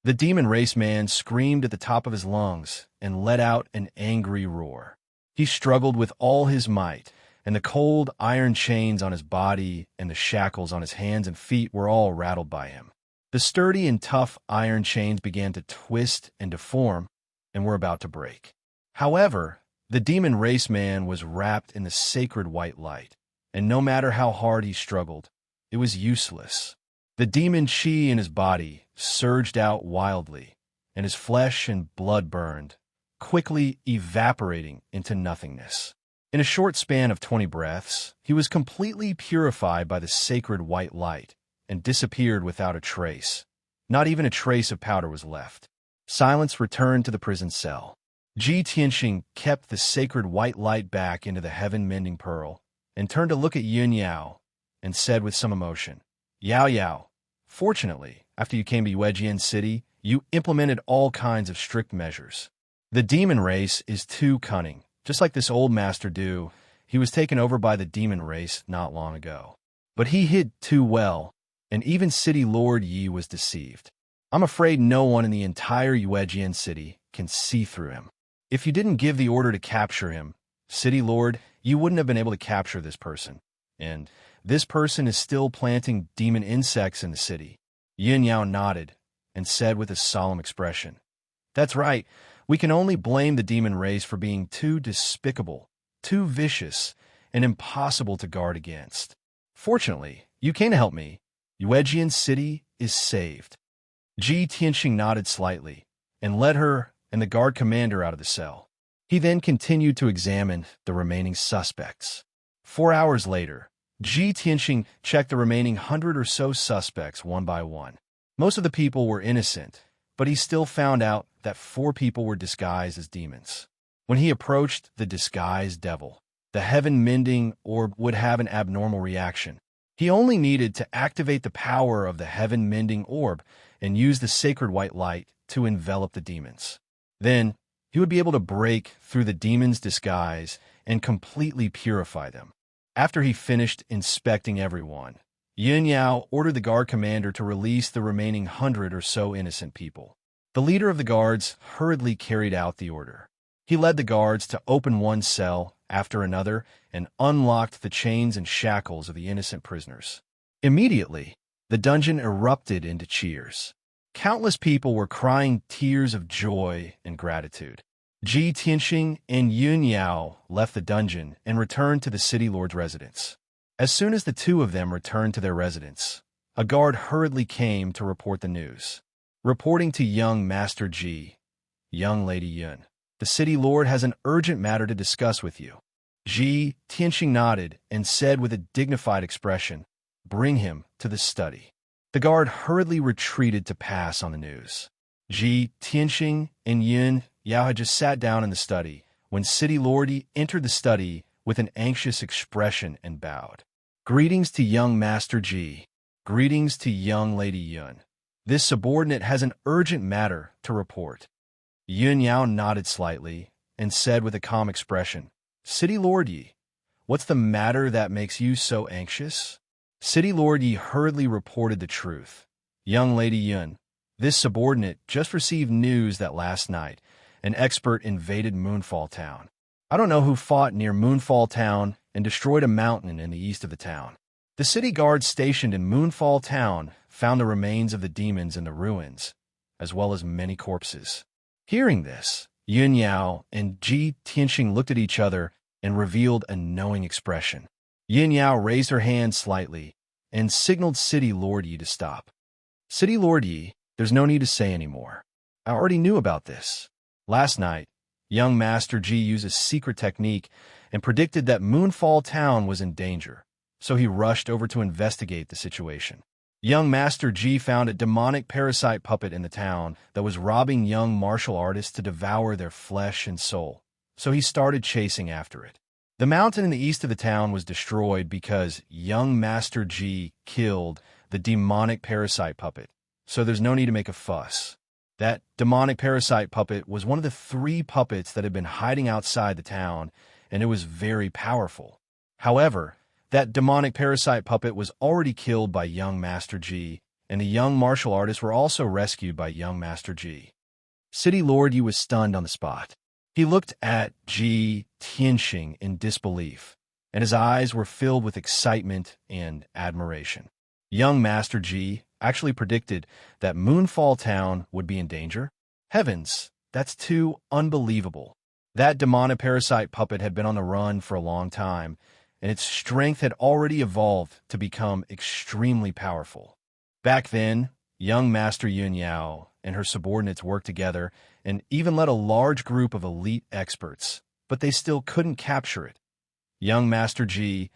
The demon race man screamed at the top of his lungs and let out an angry roar. He struggled with all his might, and the cold iron chains on his body and the shackles on his hands and feet were all rattled by him. The sturdy and tough iron chains began to twist and deform and were about to break. However, the demon race man was wrapped in the sacred white light, and no matter how hard he struggled, it was useless. The demon qi in his body surged out wildly, and his flesh and blood burned, quickly evaporating into nothingness. In a short span of 20 breaths, he was completely purified by the sacred white light and disappeared without a trace. Not even a trace of powder was left. Silence returned to the prison cell. Ji Tianxing kept the sacred white light back into the heaven-mending pearl and turned to look at Yun Yao and said with some emotion, "Yao Yao, fortunately, after you came to Yuejian City, you implemented all kinds of strict measures. The demon race is too cunning. Just like this old Master Du, he was taken over by the demon race not long ago. But he hid too well, and even City Lord Yi was deceived. I'm afraid no one in the entire Yuejian City can see through him. If you didn't give the order to capture him, City Lord, you wouldn't have been able to capture this person. And this person is still planting demon insects in the city." Yin Yao nodded and said with a solemn expression, "That's right. We can only blame the demon race for being too despicable, too vicious, and impossible to guard against. Fortunately, you came to help me. Yuejian City is saved." Ji Tianxing nodded slightly and led her and the guard commander out of the cell. He then continued to examine the remaining suspects. 4 hours later, Ji Tianxing checked the remaining 100 or so suspects one by one. Most of the people were innocent, but he still found out that 4 people were disguised as demons. When he approached the disguised devil, the heaven-mending orb would have an abnormal reaction. He only needed to activate the power of the heaven-mending orb and use the sacred white light to envelop the demons. Then, he would be able to break through the demons' disguise and completely purify them. After he finished inspecting everyone, Yun Yao ordered the guard commander to release the remaining 100 or so innocent people. The leader of the guards hurriedly carried out the order. He led the guards to open one cell after another and unlocked the chains and shackles of the innocent prisoners. Immediately, the dungeon erupted into cheers. Countless people were crying tears of joy and gratitude. Ji Tianxing and Yun Yao left the dungeon and returned to the city lord's residence. As soon as the two of them returned to their residence, a guard hurriedly came to report the news. Reporting to young Master Ji, young Lady Yun, the city lord has an urgent matter to discuss with you. Ji Tianxing nodded and said with a dignified expression, "Bring him to the study." The guard hurriedly retreated to pass on the news. Ji Tianxing and Yun Yao had just sat down in the study when City Lord Yi entered the study with an anxious expression and bowed. "Greetings to young Master Ji. Greetings to young Lady Yun. This subordinate has an urgent matter to report." Yun Yao nodded slightly and said with a calm expression, "City Lord Yi, what's the matter that makes you so anxious?" City Lord Yi hurriedly reported the truth. "Young Lady Yun, this subordinate just received news that last night an expert invaded Moonfall Town. I don't know who fought near Moonfall Town and destroyed a mountain in the east of the town. The city guards stationed in Moonfall Town found the remains of the demons in the ruins, as well as many corpses." Hearing this, Yun Yao and Ji Tianxing looked at each other and revealed a knowing expression. Yun Yao raised her hand slightly and signaled City Lord Yi to stop. "City Lord Yi, there's no need to say any more. I already knew about this. Last night, young Master Ji used a secret technique and predicted that Moonfall Town was in danger, so he rushed over to investigate the situation. Young Master Ji found a demonic parasite puppet in the town that was robbing young martial artists to devour their flesh and soul, so he started chasing after it. The mountain in the east of the town was destroyed because young Master Ji killed the demonic parasite puppet, so there's no need to make a fuss. That demonic parasite puppet was one of the 3 puppets that had been hiding outside the town, and it was very powerful. However, that demonic parasite puppet was already killed by young Master Ji, and the young martial artists were also rescued by young Master Ji." City Lord Yi was stunned on the spot. He looked at Ji Tianxing in disbelief, and his eyes were filled with excitement and admiration. Young Master Ji actually predicted that Moonfall Town would be in danger? Heavens, that's too unbelievable. That demonic parasite puppet had been on the run for a long time, and its strength had already evolved to become extremely powerful. Back then, young Master Yun Yao and her subordinates worked together and even led a large group of elite experts, but they still couldn't capture it. Young Master Ji,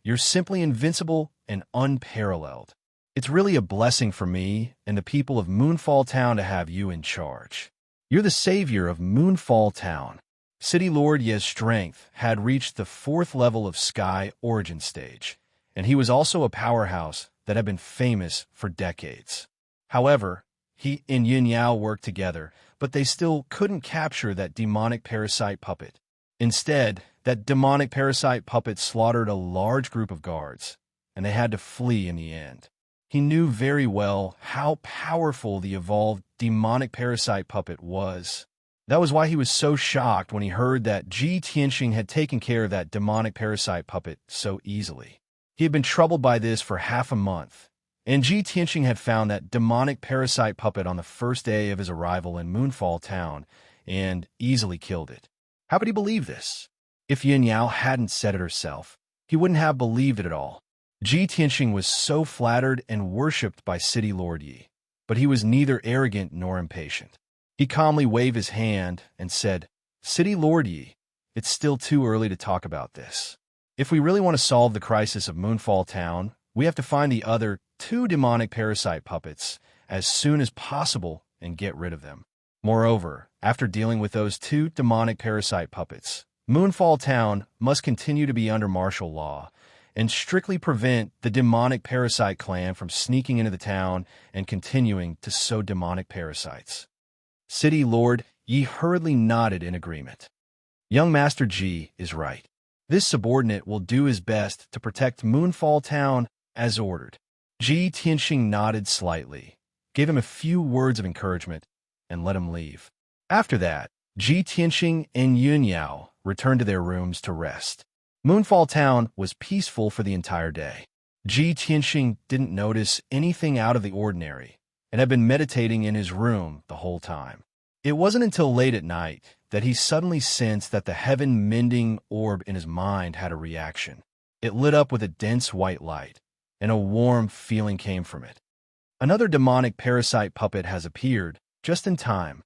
you're simply invincible and unparalleled. It's really a blessing for me and the people of Moonfall Town to have you in charge. You're the savior of Moonfall Town. City Lord Ye's strength had reached the 4th level of Sky Origin Stage, and he was also a powerhouse that had been famous for decades. However, he and Yun Yao worked together, but they still couldn't capture that demonic parasite puppet. Instead, that demonic parasite puppet slaughtered a large group of guards, and they had to flee in the end. He knew very well how powerful the evolved demonic parasite puppet was. That was why he was so shocked when he heard that Ji Tianxing had taken care of that demonic parasite puppet so easily. He had been troubled by this for half a month, and Ji Tianxing had found that demonic parasite puppet on the first day of his arrival in Moonfall Town and easily killed it. How could he believe this? If Yun Yao hadn't said it herself, he wouldn't have believed it at all. Ji Tianxing was so flattered and worshipped by City Lord Yi, but he was neither arrogant nor impatient. He calmly waved his hand and said, "City Lord Yi, it's still too early to talk about this. If we really want to solve the crisis of Moonfall Town, we have to find the other two demonic parasite puppets as soon as possible and get rid of them. Moreover, after dealing with those two demonic parasite puppets, Moonfall Town must continue to be under martial law and strictly prevent the demonic parasite clan from sneaking into the town and continuing to sow demonic parasites." City Lord Yi hurriedly nodded in agreement. Young Master Ji is right. This subordinate will do his best to protect Moonfall Town as ordered. Ji Tianxing nodded slightly, gave him a few words of encouragement, and let him leave. After that, Ji Tianxing and Yun Yao returned to their rooms to rest. Moonfall Town was peaceful for the entire day. Ji Tianxing didn't notice anything out of the ordinary and had been meditating in his room the whole time. It wasn't until late at night that he suddenly sensed that the heaven-mending orb in his mind had a reaction. It lit up with a dense white light, and a warm feeling came from it. Another demonic parasite puppet has appeared, just in time.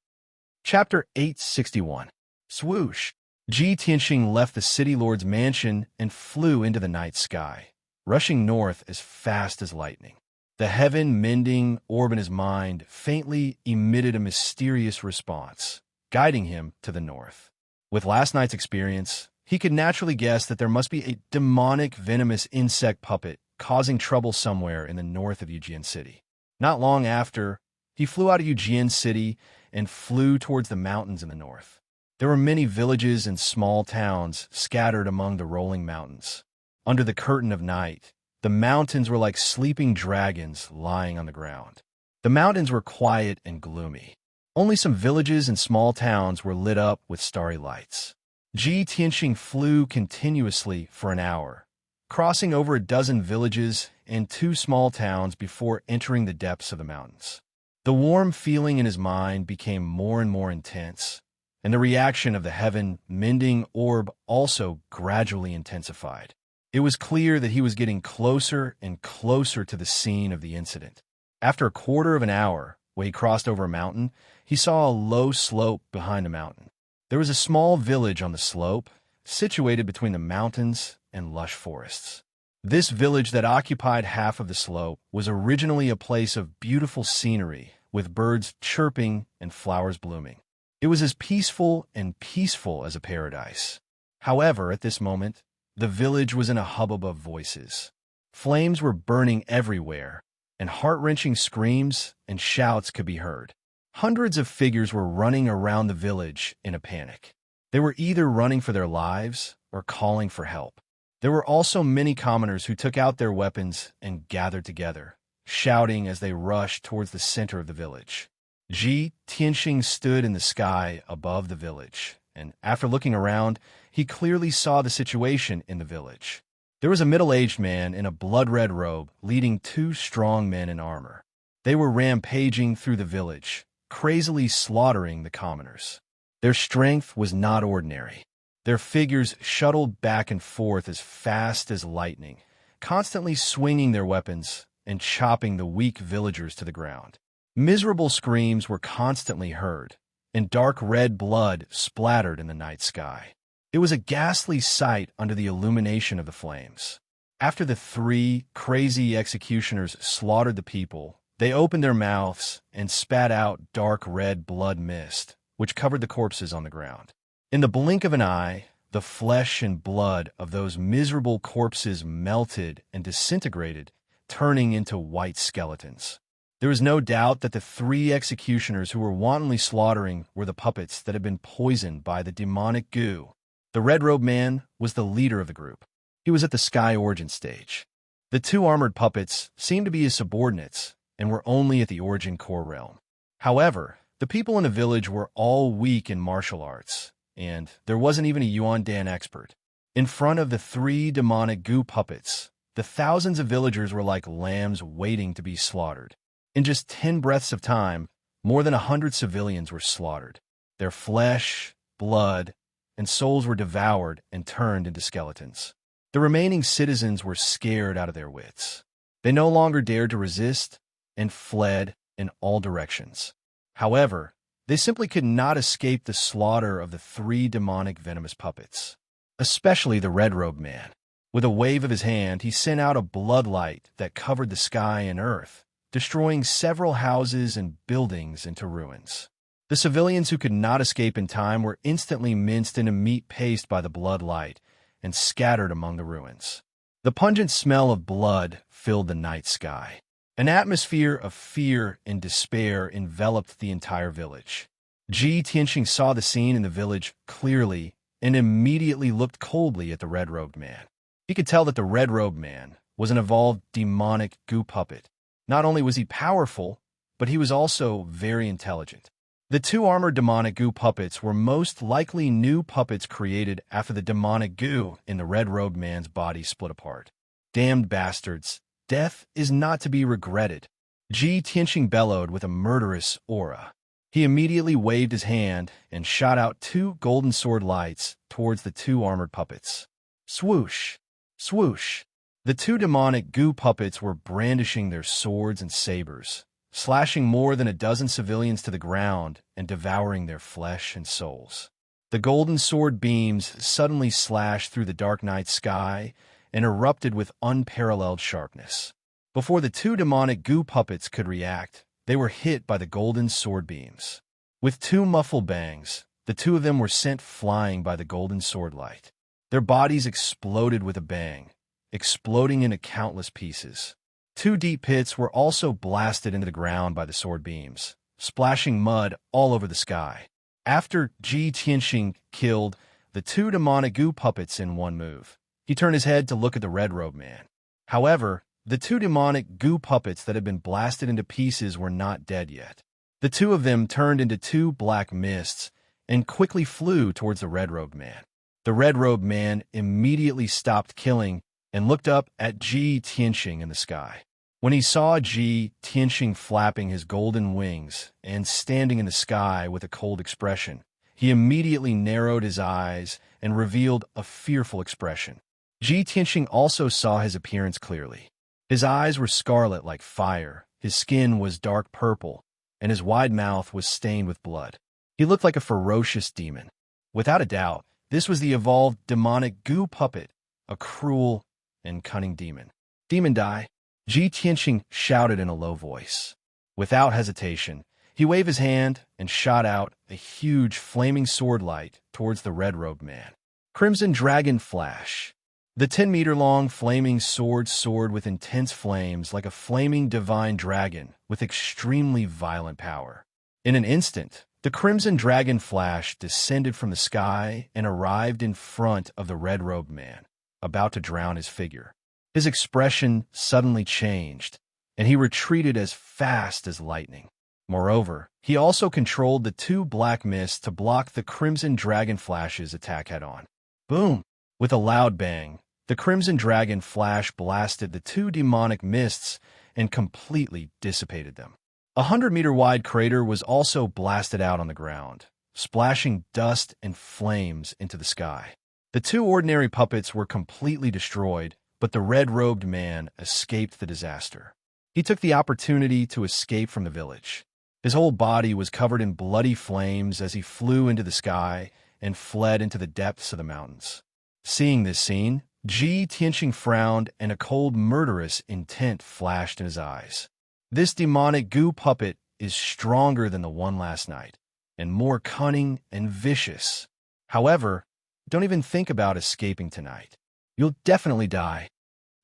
Chapter 861. Swoosh! Ji Tianxing left the city lord's mansion and flew into the night sky, rushing north as fast as lightning. The heaven-mending orb in his mind faintly emitted a mysterious response, guiding him to the north. With last night's experience, he could naturally guess that there must be a demonic venomous insect puppet causing trouble somewhere in the north of Yujian City. Not long after, he flew out of Yujian City and flew towards the mountains in the north. There were many villages and small towns scattered among the rolling mountains. Under the curtain of night, the mountains were like sleeping dragons lying on the ground. The mountains were quiet and gloomy. Only some villages and small towns were lit up with starry lights. Ji Tianxing flew continuously for an hour, crossing over a dozen villages and 2 small towns before entering the depths of the mountains. The warm feeling in his mind became more and more intense, and the reaction of the heaven-mending orb also gradually intensified. It was clear that he was getting closer and closer to the scene of the incident. After a quarter of an hour, when he crossed over a mountain, he saw a low slope behind the mountain. There was a small village on the slope, situated between the mountains and lush forests. This village that occupied half of the slope was originally a place of beautiful scenery, with birds chirping and flowers blooming. It was as peaceful as a paradise. However, at this moment, the village was in a hubbub of voices. Flames were burning everywhere, and heart-wrenching screams and shouts could be heard. Hundreds of figures were running around the village in a panic. They were either running for their lives or calling for help. There were also many commoners who took out their weapons and gathered together, shouting as they rushed towards the center of the village. Ji Tianxing stood in the sky above the village, and after looking around, he clearly saw the situation in the village. There was a middle-aged man in a blood-red robe leading 2 strong men in armor. They were rampaging through the village, crazily slaughtering the commoners. Their strength was not ordinary. Their figures shuttled back and forth as fast as lightning, constantly swinging their weapons and chopping the weak villagers to the ground. Miserable screams were constantly heard, and dark red blood splattered in the night sky. It was a ghastly sight under the illumination of the flames. After the 3 crazy executioners slaughtered the people, they opened their mouths and spat out dark red blood mist, which covered the corpses on the ground. In the blink of an eye, the flesh and blood of those miserable corpses melted and disintegrated, turning into white skeletons. There was no doubt that the 3 executioners who were wantonly slaughtering were the puppets that had been poisoned by the demonic goo. The red-robed man was the leader of the group. He was at the Sky Origin stage. The 2 armored puppets seemed to be his subordinates and were only at the Origin core realm. However, the people in the village were all weak in martial arts, and there wasn't even a Yuan Dan expert. In front of the 3 demonic goo puppets, the thousands of villagers were like lambs waiting to be slaughtered. In just 10 breaths of time, more than 100 civilians were slaughtered. Their flesh, blood, and souls were devoured and turned into skeletons. The remaining citizens were scared out of their wits. They no longer dared to resist and fled in all directions. However, They simply could not escape the slaughter of the three demonic venomous puppets, especially the red-robed man. With a wave of his hand, he sent out a bloodlight that covered the sky and earth, destroying several houses and buildings into ruins. The civilians who could not escape in time were instantly minced into meat paste by the bloodlight and scattered among the ruins. The pungent smell of blood filled the night sky. An atmosphere of fear and despair enveloped the entire village. Ji Tianxing saw the scene in the village clearly and immediately looked coldly at the red-robed man. He could tell that the red-robed man was an evolved demonic goo puppet. Not only was he powerful, but he was also very intelligent. The two armored demonic goo puppets were most likely new puppets created after the demonic goo in the red-robed man's body split apart. Damned bastards! Death is not to be regretted. Ji Tianxing bellowed with a murderous aura. He immediately waved his hand and shot out two golden sword lights towards the two armored puppets. Swoosh! Swoosh! The two demonic goo puppets were brandishing their swords and sabers, slashing more than a dozen civilians to the ground and devouring their flesh and souls. The golden sword beams suddenly slashed through the dark night sky and erupted with unparalleled sharpness. Before the two demonic goo puppets could react, they were hit by the golden sword beams. With two muffled bangs, the two of them were sent flying by the golden sword light. Their bodies exploded with a bang, exploding into countless pieces. Two deep pits were also blasted into the ground by the sword beams, splashing mud all over the sky. After Ji Tianxing killed the two demonic goo puppets in one move, he turned his head to look at the red-robed man. However, the two demonic goo puppets that had been blasted into pieces were not dead yet. The two of them turned into two black mists and quickly flew towards the red-robed man. The red-robed man immediately stopped killing and looked up at Ji Tianxing in the sky. When he saw Ji Tianxing flapping his golden wings and standing in the sky with a cold expression, he immediately narrowed his eyes and revealed a fearful expression. Ji Tianxing also saw his appearance clearly. His eyes were scarlet like fire, his skin was dark purple, and his wide mouth was stained with blood. He looked like a ferocious demon. Without a doubt, this was the evolved demonic goo puppet, a cruel and cunning demon. Demon die! Ji Tianxing shouted in a low voice. Without hesitation, he waved his hand and shot out a huge flaming sword light towards the red-robed man. Crimson Dragon Flash. The 10-meter-long flaming sword soared with intense flames like a flaming divine dragon with extremely violent power. In an instant, the Crimson Dragon Flash descended from the sky and arrived in front of the red-robed man, about to drown his figure. His expression suddenly changed, and he retreated as fast as lightning. Moreover, he also controlled the two black mists to block the Crimson Dragon Flash's attack head-on. Boom! With a loud bang, the Crimson Dragon Flash blasted the two demonic mists and completely dissipated them. A 100-meter-wide crater was also blasted out on the ground, splashing dust and flames into the sky. The two ordinary puppets were completely destroyed, but the red-robed man escaped the disaster. He took the opportunity to escape from the village. His whole body was covered in bloody flames as he flew into the sky and fled into the depths of the mountains. Seeing this scene, Ji Tianxing frowned and a cold, murderous intent flashed in his eyes. This demonic goo puppet is stronger than the one last night, and more cunning and vicious. However, don't even think about escaping tonight. You'll definitely die.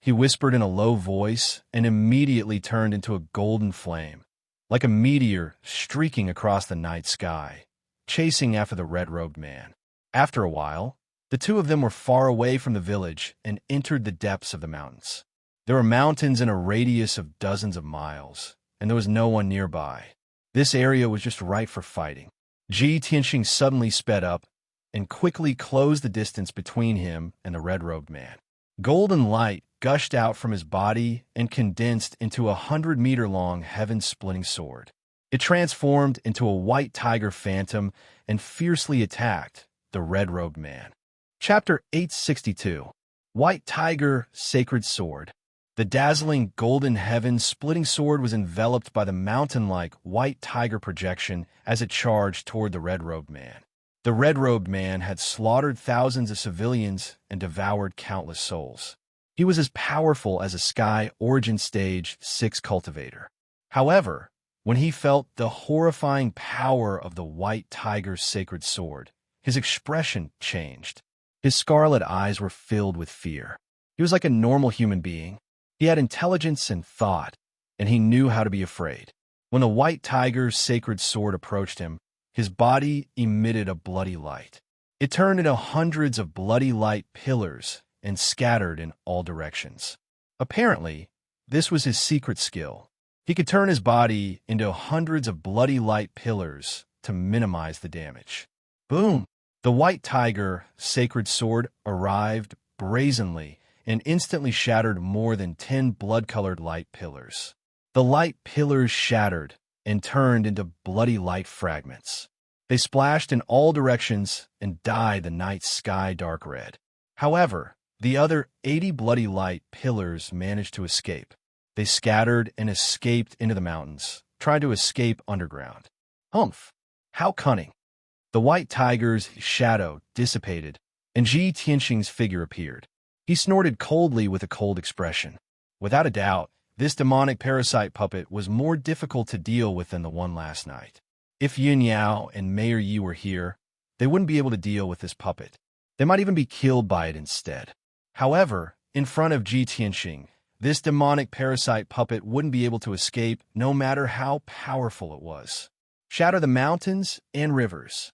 He whispered in a low voice and immediately turned into a golden flame, like a meteor streaking across the night sky, chasing after the red-robed man. After a while, the two of them were far away from the village and entered the depths of the mountains. There were mountains in a radius of dozens of miles, and there was no one nearby. This area was just right for fighting. Ji Tianxing suddenly sped up and quickly closed the distance between him and the red-robed man. Golden light gushed out from his body and condensed into a 100-meter-long heaven-splitting sword. It transformed into a white tiger phantom and fiercely attacked the red-robed man. Chapter 862. White Tiger Sacred Sword. The dazzling golden heaven-splitting sword was enveloped by the mountain-like white tiger projection as it charged toward the red-robed man. The red-robed man had slaughtered thousands of civilians and devoured countless souls. He was as powerful as a Sky Origin Stage 6 cultivator. However, when he felt the horrifying power of the white tiger's sacred sword, his expression changed. His scarlet eyes were filled with fear. He was like a normal human being. He had intelligence and thought, and he knew how to be afraid. When the white tiger's sacred sword approached him, his body emitted a bloody light. It turned into hundreds of bloody light pillars and scattered in all directions. Apparently, this was his secret skill. He could turn his body into hundreds of bloody light pillars to minimize the damage. Boom! The white tiger sacred sword arrived brazenly and instantly shattered more than 10 blood-colored light pillars. The light pillars shattered and turned into bloody light fragments. They splashed in all directions and dyed the night sky dark red. However, the other 80 bloody light pillars managed to escape. They scattered and escaped into the mountains, trying to escape underground. Humph! How cunning! The white tiger's shadow dissipated, and Ji Tianxing's figure appeared. He snorted coldly with a cold expression. Without a doubt, this demonic parasite puppet was more difficult to deal with than the one last night. If Yin Yao and Mayor Yi were here, they wouldn't be able to deal with this puppet. They might even be killed by it instead. However, in front of Ji Tianxing, this demonic parasite puppet wouldn't be able to escape no matter how powerful it was. Shatter the mountains and rivers.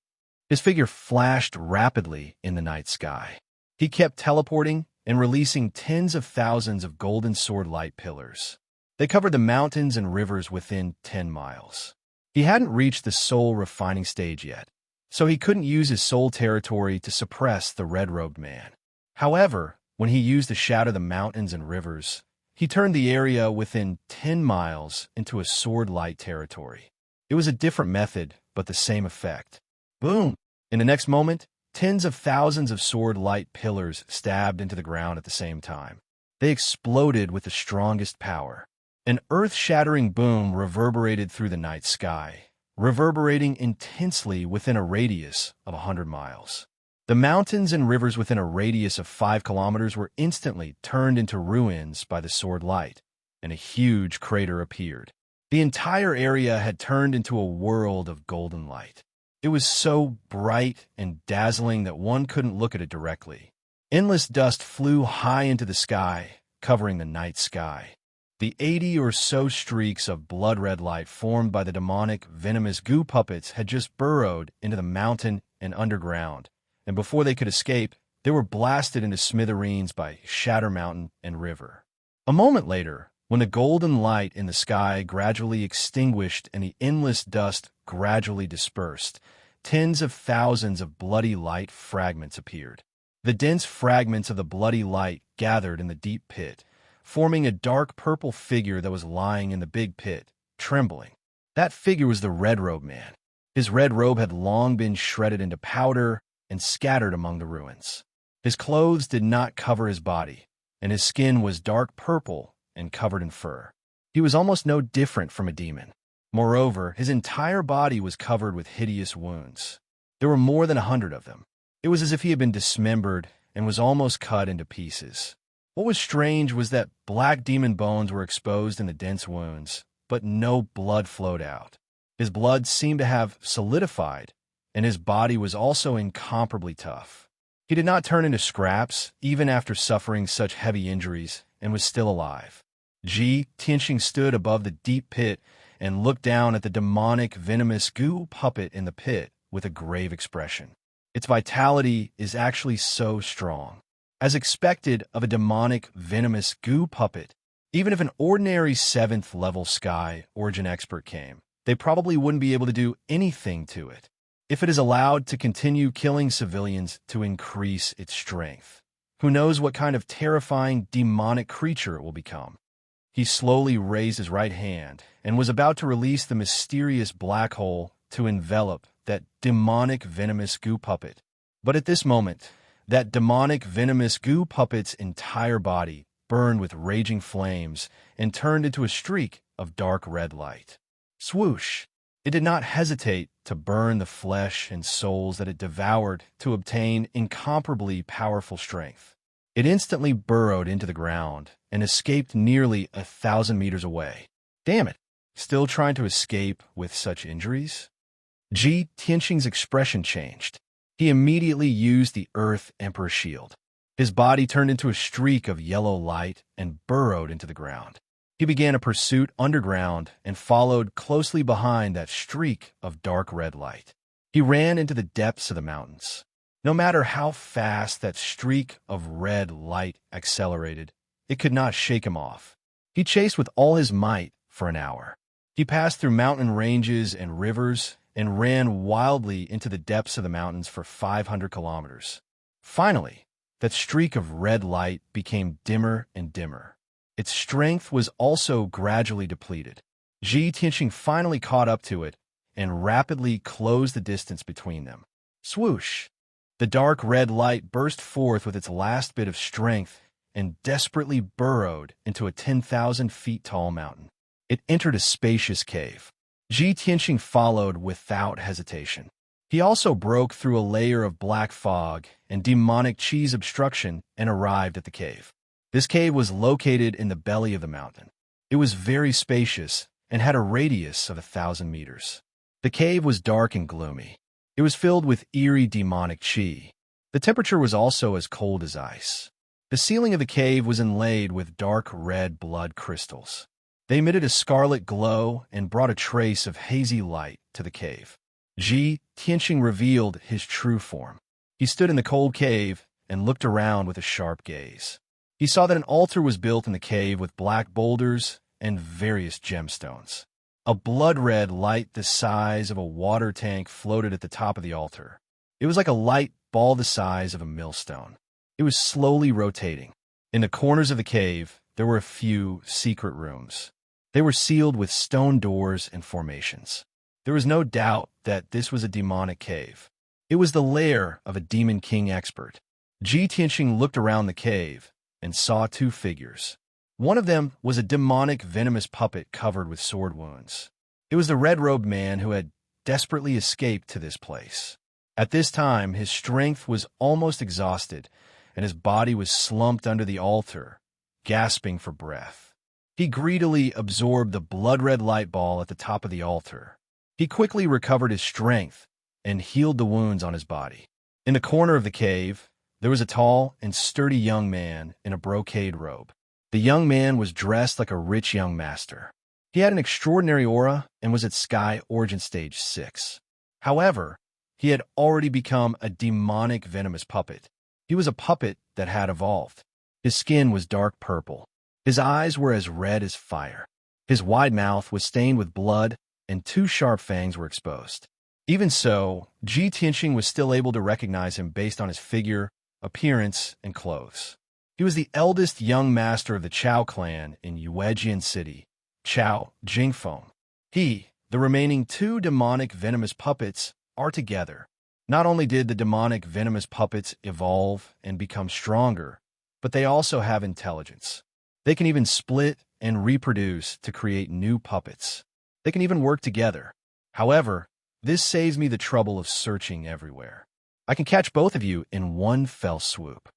His figure flashed rapidly in the night sky. He kept teleporting and releasing tens of thousands of golden sword light pillars. They covered the mountains and rivers within 10 miles. He hadn't reached the soul refining stage yet, so he couldn't use his soul territory to suppress the red-robed man. However, when he used to shatter the mountains and rivers, he turned the area within 10 miles into a sword light territory. It was a different method, but the same effect. Boom! In the next moment, tens of thousands of sword light pillars stabbed into the ground at the same time. They exploded with the strongest power. An earth-shattering boom reverberated through the night sky, reverberating intensely within a radius of 100 miles. The mountains and rivers within a radius of 5 kilometers were instantly turned into ruins by the sword light, and a huge crater appeared. The entire area had turned into a world of golden light. It was so bright and dazzling that one couldn't look at it directly. Endless dust flew high into the sky, covering the night sky. The 80 or so streaks of blood-red light formed by the demonic, venomous goo puppets had just burrowed into the mountain and underground, and before they could escape, they were blasted into smithereens by Shatter Mountain and River. A moment later, when the golden light in the sky gradually extinguished and the endless dust gradually dispersed, tens of thousands of bloody light fragments appeared. The dense fragments of the bloody light gathered in the deep pit, forming a dark purple figure that was lying in the big pit, trembling. That figure was the red-robe man. His red robe had long been shredded into powder and scattered among the ruins. His clothes did not cover his body, and his skin was dark purple and covered in fur. He was almost no different from a demon. Moreover, his entire body was covered with hideous wounds. There were more than 100 of them. It was as if he had been dismembered and was almost cut into pieces. What was strange was that black demon bones were exposed in the dense wounds, but no blood flowed out. His blood seemed to have solidified, and his body was also incomparably tough. He did not turn into scraps, even after suffering such heavy injuries, and was still alive. Ji Tianxing stood above the deep pit and looked down at the demonic, venomous goo puppet in the pit with a grave expression. Its vitality is actually so strong. As expected of a demonic, venomous goo puppet, even if an ordinary 7th-level Sky Origin expert came, they probably wouldn't be able to do anything to it. If it is allowed to continue killing civilians to increase its strength, who knows what kind of terrifying, demonic creature it will become. He slowly raised his right hand and was about to release the mysterious black hole to envelop that demonic, venomous goo puppet. But at this moment, that demonic, venomous goo puppet's entire body burned with raging flames and turned into a streak of dark red light. Swoosh! It did not hesitate to burn the flesh and souls that it devoured to obtain incomparably powerful strength. It instantly burrowed into the ground and escaped nearly 1,000 meters away. Damn it! Still trying to escape with such injuries? Ji Tianqing's expression changed. He immediately used the Earth Emperor shield. His body turned into a streak of yellow light and burrowed into the ground. He began a pursuit underground and followed closely behind that streak of dark red light. He ran into the depths of the mountains. No matter how fast that streak of red light accelerated, it could not shake him off. He chased with all his might for an hour. He passed through mountain ranges and rivers and ran wildly into the depths of the mountains for 500 kilometers. Finally, that streak of red light became dimmer and dimmer. Its strength was also gradually depleted. Ji Tianqing finally caught up to it and rapidly closed the distance between them. Swoosh! The dark red light burst forth with its last bit of strength and desperately burrowed into a 10,000 feet tall mountain. It entered a spacious cave. Ji Tianqing followed without hesitation. He also broke through a layer of black fog and demonic cheese obstruction and arrived at the cave. This cave was located in the belly of the mountain. It was very spacious and had a radius of 1,000 meters. The cave was dark and gloomy. It was filled with eerie demonic chi. The temperature was also as cold as ice. The ceiling of the cave was inlaid with dark red blood crystals. They emitted a scarlet glow and brought a trace of hazy light to the cave. Ji Tianqing revealed his true form. He stood in the cold cave and looked around with a sharp gaze. He saw that an altar was built in the cave with black boulders and various gemstones. A blood-red light the size of a water tank floated at the top of the altar. It was like a light ball the size of a millstone. It was slowly rotating. In the corners of the cave, there were a few secret rooms. They were sealed with stone doors and formations. There was no doubt that this was a demonic cave. It was the lair of a demon king expert. Ji Tianqing looked around the cave and saw two figures. One of them was a demonic venomous puppet covered with sword wounds. It was the red-robed man who had desperately escaped to this place. At this time, his strength was almost exhausted, and his body was slumped under the altar, gasping for breath. He greedily absorbed the blood-red light ball at the top of the altar. He quickly recovered his strength and healed the wounds on his body. In the corner of the cave, there was a tall and sturdy young man in a brocade robe. The young man was dressed like a rich young master. He had an extraordinary aura and was at Sky Origin Stage 6. However, he had already become a demonic venomous puppet. He was a puppet that had evolved. His skin was dark purple. His eyes were as red as fire. His wide mouth was stained with blood, and two sharp fangs were exposed. Even so, Ji Tianqing was still able to recognize him based on his figure, appearance, and clothes. He was the eldest young master of the Chao clan in Yuejian City, Chao Jingfeng. He, the remaining two demonic venomous puppets, are together. Not only did the demonic venomous puppets evolve and become stronger, but they also have intelligence. They can even split and reproduce to create new puppets. They can even work together. However, this saves me the trouble of searching everywhere. I can catch both of you in one fell swoop.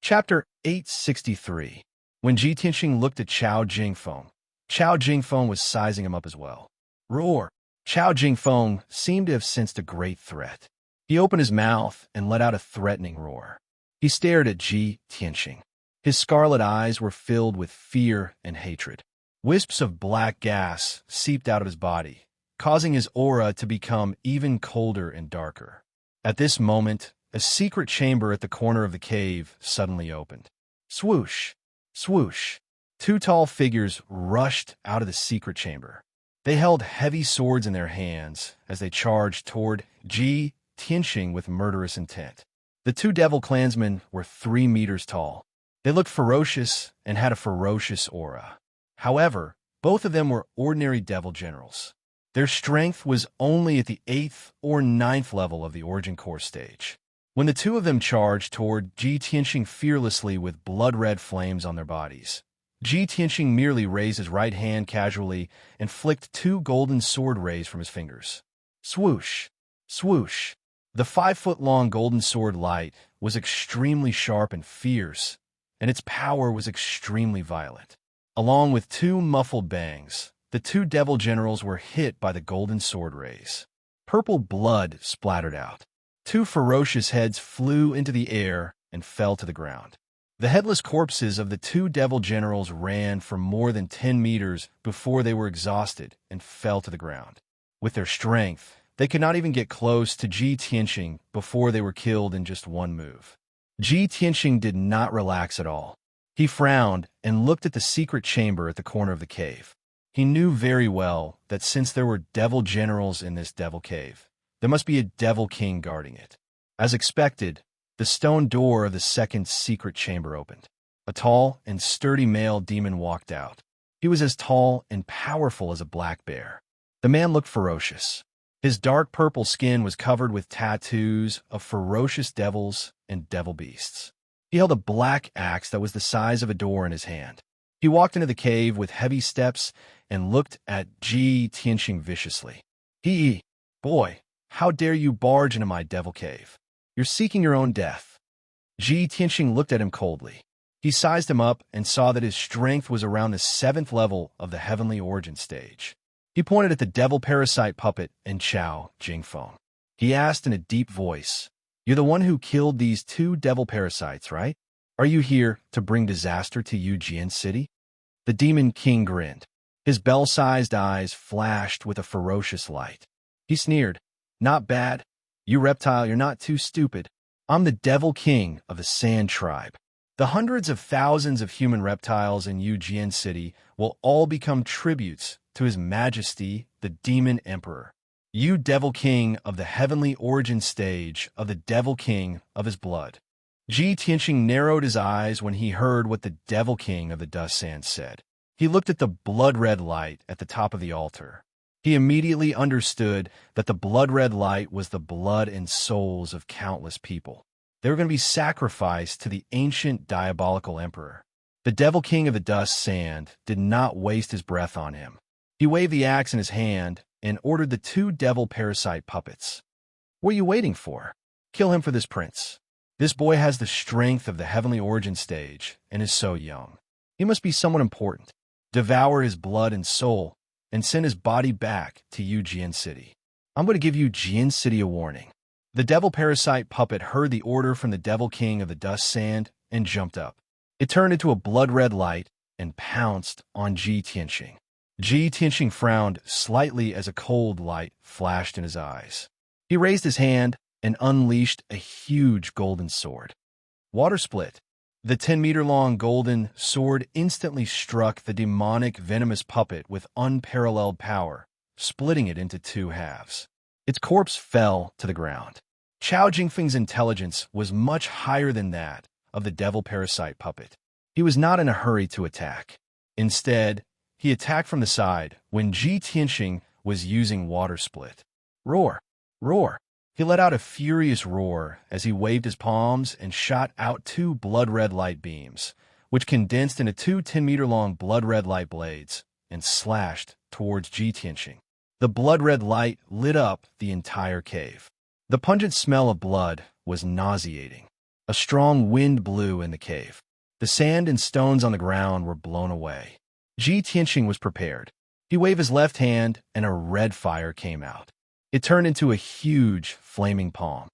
Chapter 863. When Ji Tianqing looked at Chao Jingfeng was sizing him up as well. Roar! Chao Jingfeng seemed to have sensed a great threat. He opened his mouth and let out a threatening roar. He stared at Ji Tianqing. His scarlet eyes were filled with fear and hatred. Wisps of black gas seeped out of his body, causing his aura to become even colder and darker. At this moment, a secret chamber at the corner of the cave suddenly opened. Swoosh! Swoosh! Two tall figures rushed out of the secret chamber. They held heavy swords in their hands as they charged toward Ji Tianqing with murderous intent. The two devil clansmen were 3 meters tall. They looked ferocious and had a ferocious aura. However, both of them were ordinary devil generals. Their strength was only at the 8th or 9th level of the Origin Core stage. When the two of them charged toward Ji Tianxing fearlessly with blood-red flames on their bodies, Ji Tianxing merely raised his right hand casually and flicked two golden sword rays from his fingers. Swoosh! Swoosh! The 5-foot-long golden sword light was extremely sharp and fierce, and its power was extremely violent. Along with two muffled bangs, the two devil generals were hit by the golden sword rays. Purple blood splattered out. Two ferocious heads flew into the air and fell to the ground. The headless corpses of the two devil generals ran for more than 10 meters before they were exhausted and fell to the ground. With their strength, they could not even get close to Ji Tianxing before they were killed in just one move. Ji Tianxing did not relax at all. He frowned and looked at the secret chamber at the corner of the cave. He knew very well that since there were devil generals in this devil cave, there must be a devil king guarding it. As expected, the stone door of the second secret chamber opened. A tall and sturdy male demon walked out. He was as tall and powerful as a black bear. The man looked ferocious. His dark purple skin was covered with tattoos of ferocious devils and devil beasts. He held a black axe that was the size of a door in his hand. He walked into the cave with heavy steps and looked at Ji Tianxing viciously. Boy, how dare you barge into my devil cave? You're seeking your own death. Ji Tianxing looked at him coldly. He sized him up and saw that his strength was around the 7th level of the heavenly origin stage. He pointed at the devil parasite puppet and Chao Jingfeng. He asked in a deep voice, "You're the one who killed these two devil parasites, right? Are you here to bring disaster to Yujian City?" The demon king grinned. His bell-sized eyes flashed with a ferocious light. He sneered, "Not bad. You reptile, you're not too stupid. I'm the devil king of the Sand Tribe. The hundreds of thousands of human reptiles in Yujian City will all become tributes to His Majesty, the Demon Emperor. You devil king of the heavenly origin stage of the devil king of his blood." Ji Tianxing narrowed his eyes when he heard what the devil king of the dust sand said. He looked at the blood-red light at the top of the altar. He immediately understood that the blood-red light was the blood and souls of countless people. They were going to be sacrificed to the ancient diabolical emperor. The devil king of the dust sand did not waste his breath on him. He waved the axe in his hand and ordered the two devil parasite puppets. "What are you waiting for? Kill him for this prince. This boy has the strength of the heavenly origin stage and is so young. He must be someone important. Devour his blood and soul and send his body back to Yujian City. I'm going to give Yujian City a warning." The devil parasite puppet heard the order from the devil king of the dust sand and jumped up. It turned into a blood-red light and pounced on Ji Tianxing. Ji Tianxing frowned slightly as a cold light flashed in his eyes. He raised his hand and unleashed a huge golden sword. Water split. The 10-meter-long golden sword instantly struck the demonic venomous puppet with unparalleled power, splitting it into two halves. Its corpse fell to the ground. Chao Jingfeng's intelligence was much higher than that of the devil parasite puppet. He was not in a hurry to attack. Instead, he attacked from the side when Ji Tianxing was using water split. Roar! Roar! He let out a furious roar as he waved his palms and shot out two blood-red light beams, which condensed into two 10-meter-long blood-red light blades and slashed towards Ji Tianxing. The blood-red light lit up the entire cave. The pungent smell of blood was nauseating. A strong wind blew in the cave. The sand and stones on the ground were blown away. Ji Tianxing was prepared. He waved his left hand and a red fire came out. It turned into a huge flaming palm.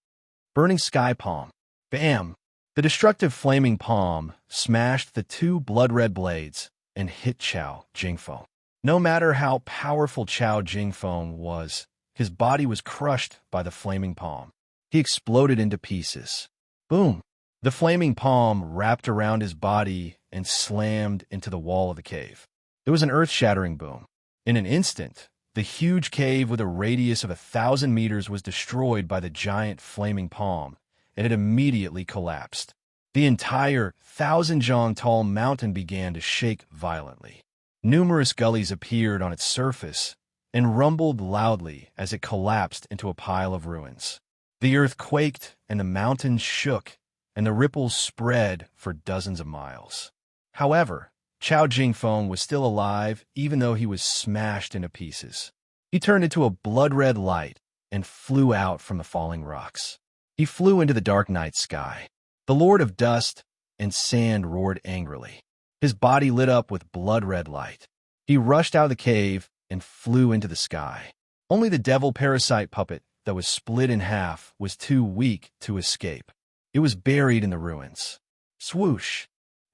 Burning sky palm. Bam! The destructive flaming palm smashed the two blood-red blades and hit Chao Jingfeng. No matter how powerful Chao Jingfeng was, his body was crushed by the flaming palm. He exploded into pieces. Boom! The flaming palm wrapped around his body and slammed into the wall of the cave. There was an earth-shattering boom. In an instant, the huge cave with a radius of 1,000 meters was destroyed by the giant flaming palm, and it immediately collapsed. The entire 1,000-jong-tall mountain began to shake violently. Numerous gullies appeared on its surface and rumbled loudly as it collapsed into a pile of ruins. The earth quaked, and the mountains shook, and the ripples spread for dozens of miles. However, Chao Jingfeng was still alive, even though he was smashed into pieces. He turned into a blood-red light and flew out from the falling rocks. He flew into the dark night sky. The Lord of Dust and Sand roared angrily. His body lit up with blood-red light. He rushed out of the cave and flew into the sky. Only the devil parasite puppet that was split in half was too weak to escape. It was buried in the ruins. Swoosh!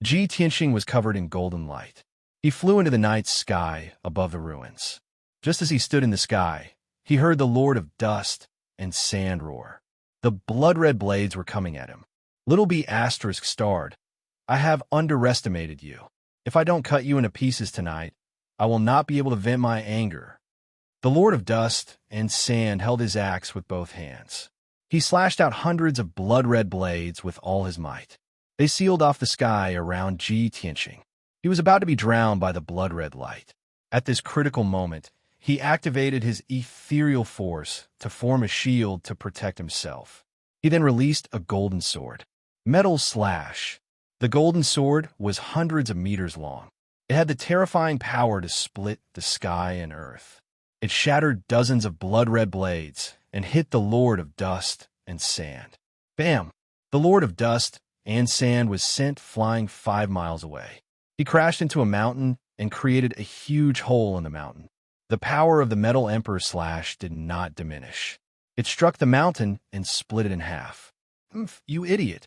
Ji Tianxing was covered in golden light. He flew into the night sky above the ruins. Just as he stood in the sky, he heard the Lord of Dust and Sand roar. The blood-red blades were coming at him. Little B** starred, "I have underestimated you. If I don't cut you into pieces tonight, I will not be able to vent my anger." The Lord of Dust and Sand held his axe with both hands. He slashed out hundreds of blood-red blades with all his might. They sealed off the sky around Ji Tianxing. He was about to be drowned by the blood-red light. At this critical moment, he activated his ethereal force to form a shield to protect himself. He then released a golden sword. Metal slash. The golden sword was hundreds of meters long. It had the terrifying power to split the sky and earth. It shattered dozens of blood-red blades and hit the Lord of Dust and Sand. Bam! The Lord of Dust and Sand was sent flying 5 miles away. He crashed into a mountain and created a huge hole in the mountain. The power of the Metal Emperor Slash did not diminish. It struck the mountain and split it in half. You idiot!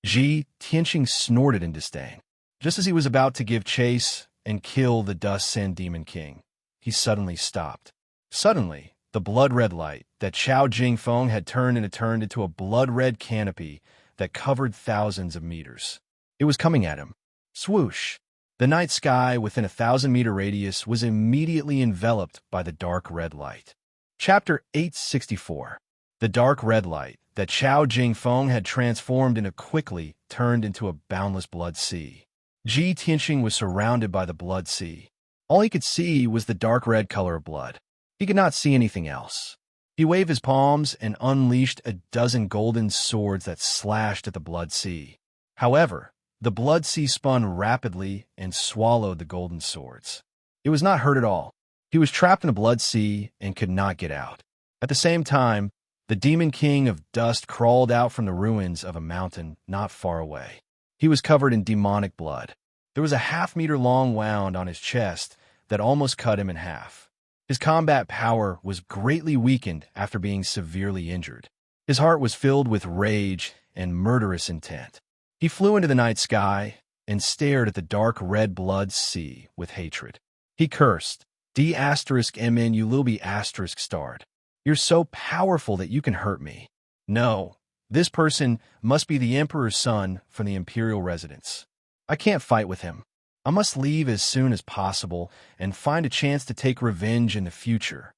Ji Tianxing snorted in disdain. Just as he was about to give chase and kill the Dust Sand Demon King, he suddenly stopped. Suddenly, the blood-red light that Chao Jingfeng had turned into a blood-red canopy that covered thousands of meters. It was coming at him. Swoosh! The night sky within a 1,000-meter radius was immediately enveloped by the dark red light. Chapter 864. The dark red light that Chao Jingfeng had transformed into quickly turned into a boundless blood sea. Ji Tianxing was surrounded by the blood sea. All he could see was the dark red color of blood. He could not see anything else. He waved his palms and unleashed a dozen golden swords that slashed at the blood sea. However, the blood sea spun rapidly and swallowed the golden swords. It was not hurt at all. He was trapped in a blood sea and could not get out. At the same time, the Demon King of Dust crawled out from the ruins of a mountain not far away. He was covered in demonic blood. There was a half-meter-long wound on his chest that almost cut him in half. His combat power was greatly weakened after being severely injured. His heart was filled with rage and murderous intent. He flew into the night sky and stared at the dark red blood sea with hatred. He cursed, D**MN you little B** starred. You're so powerful that you can hurt me. No, this person must be the Emperor's son from the Imperial residence. I can't fight with him. I must leave as soon as possible and find a chance to take revenge in the future.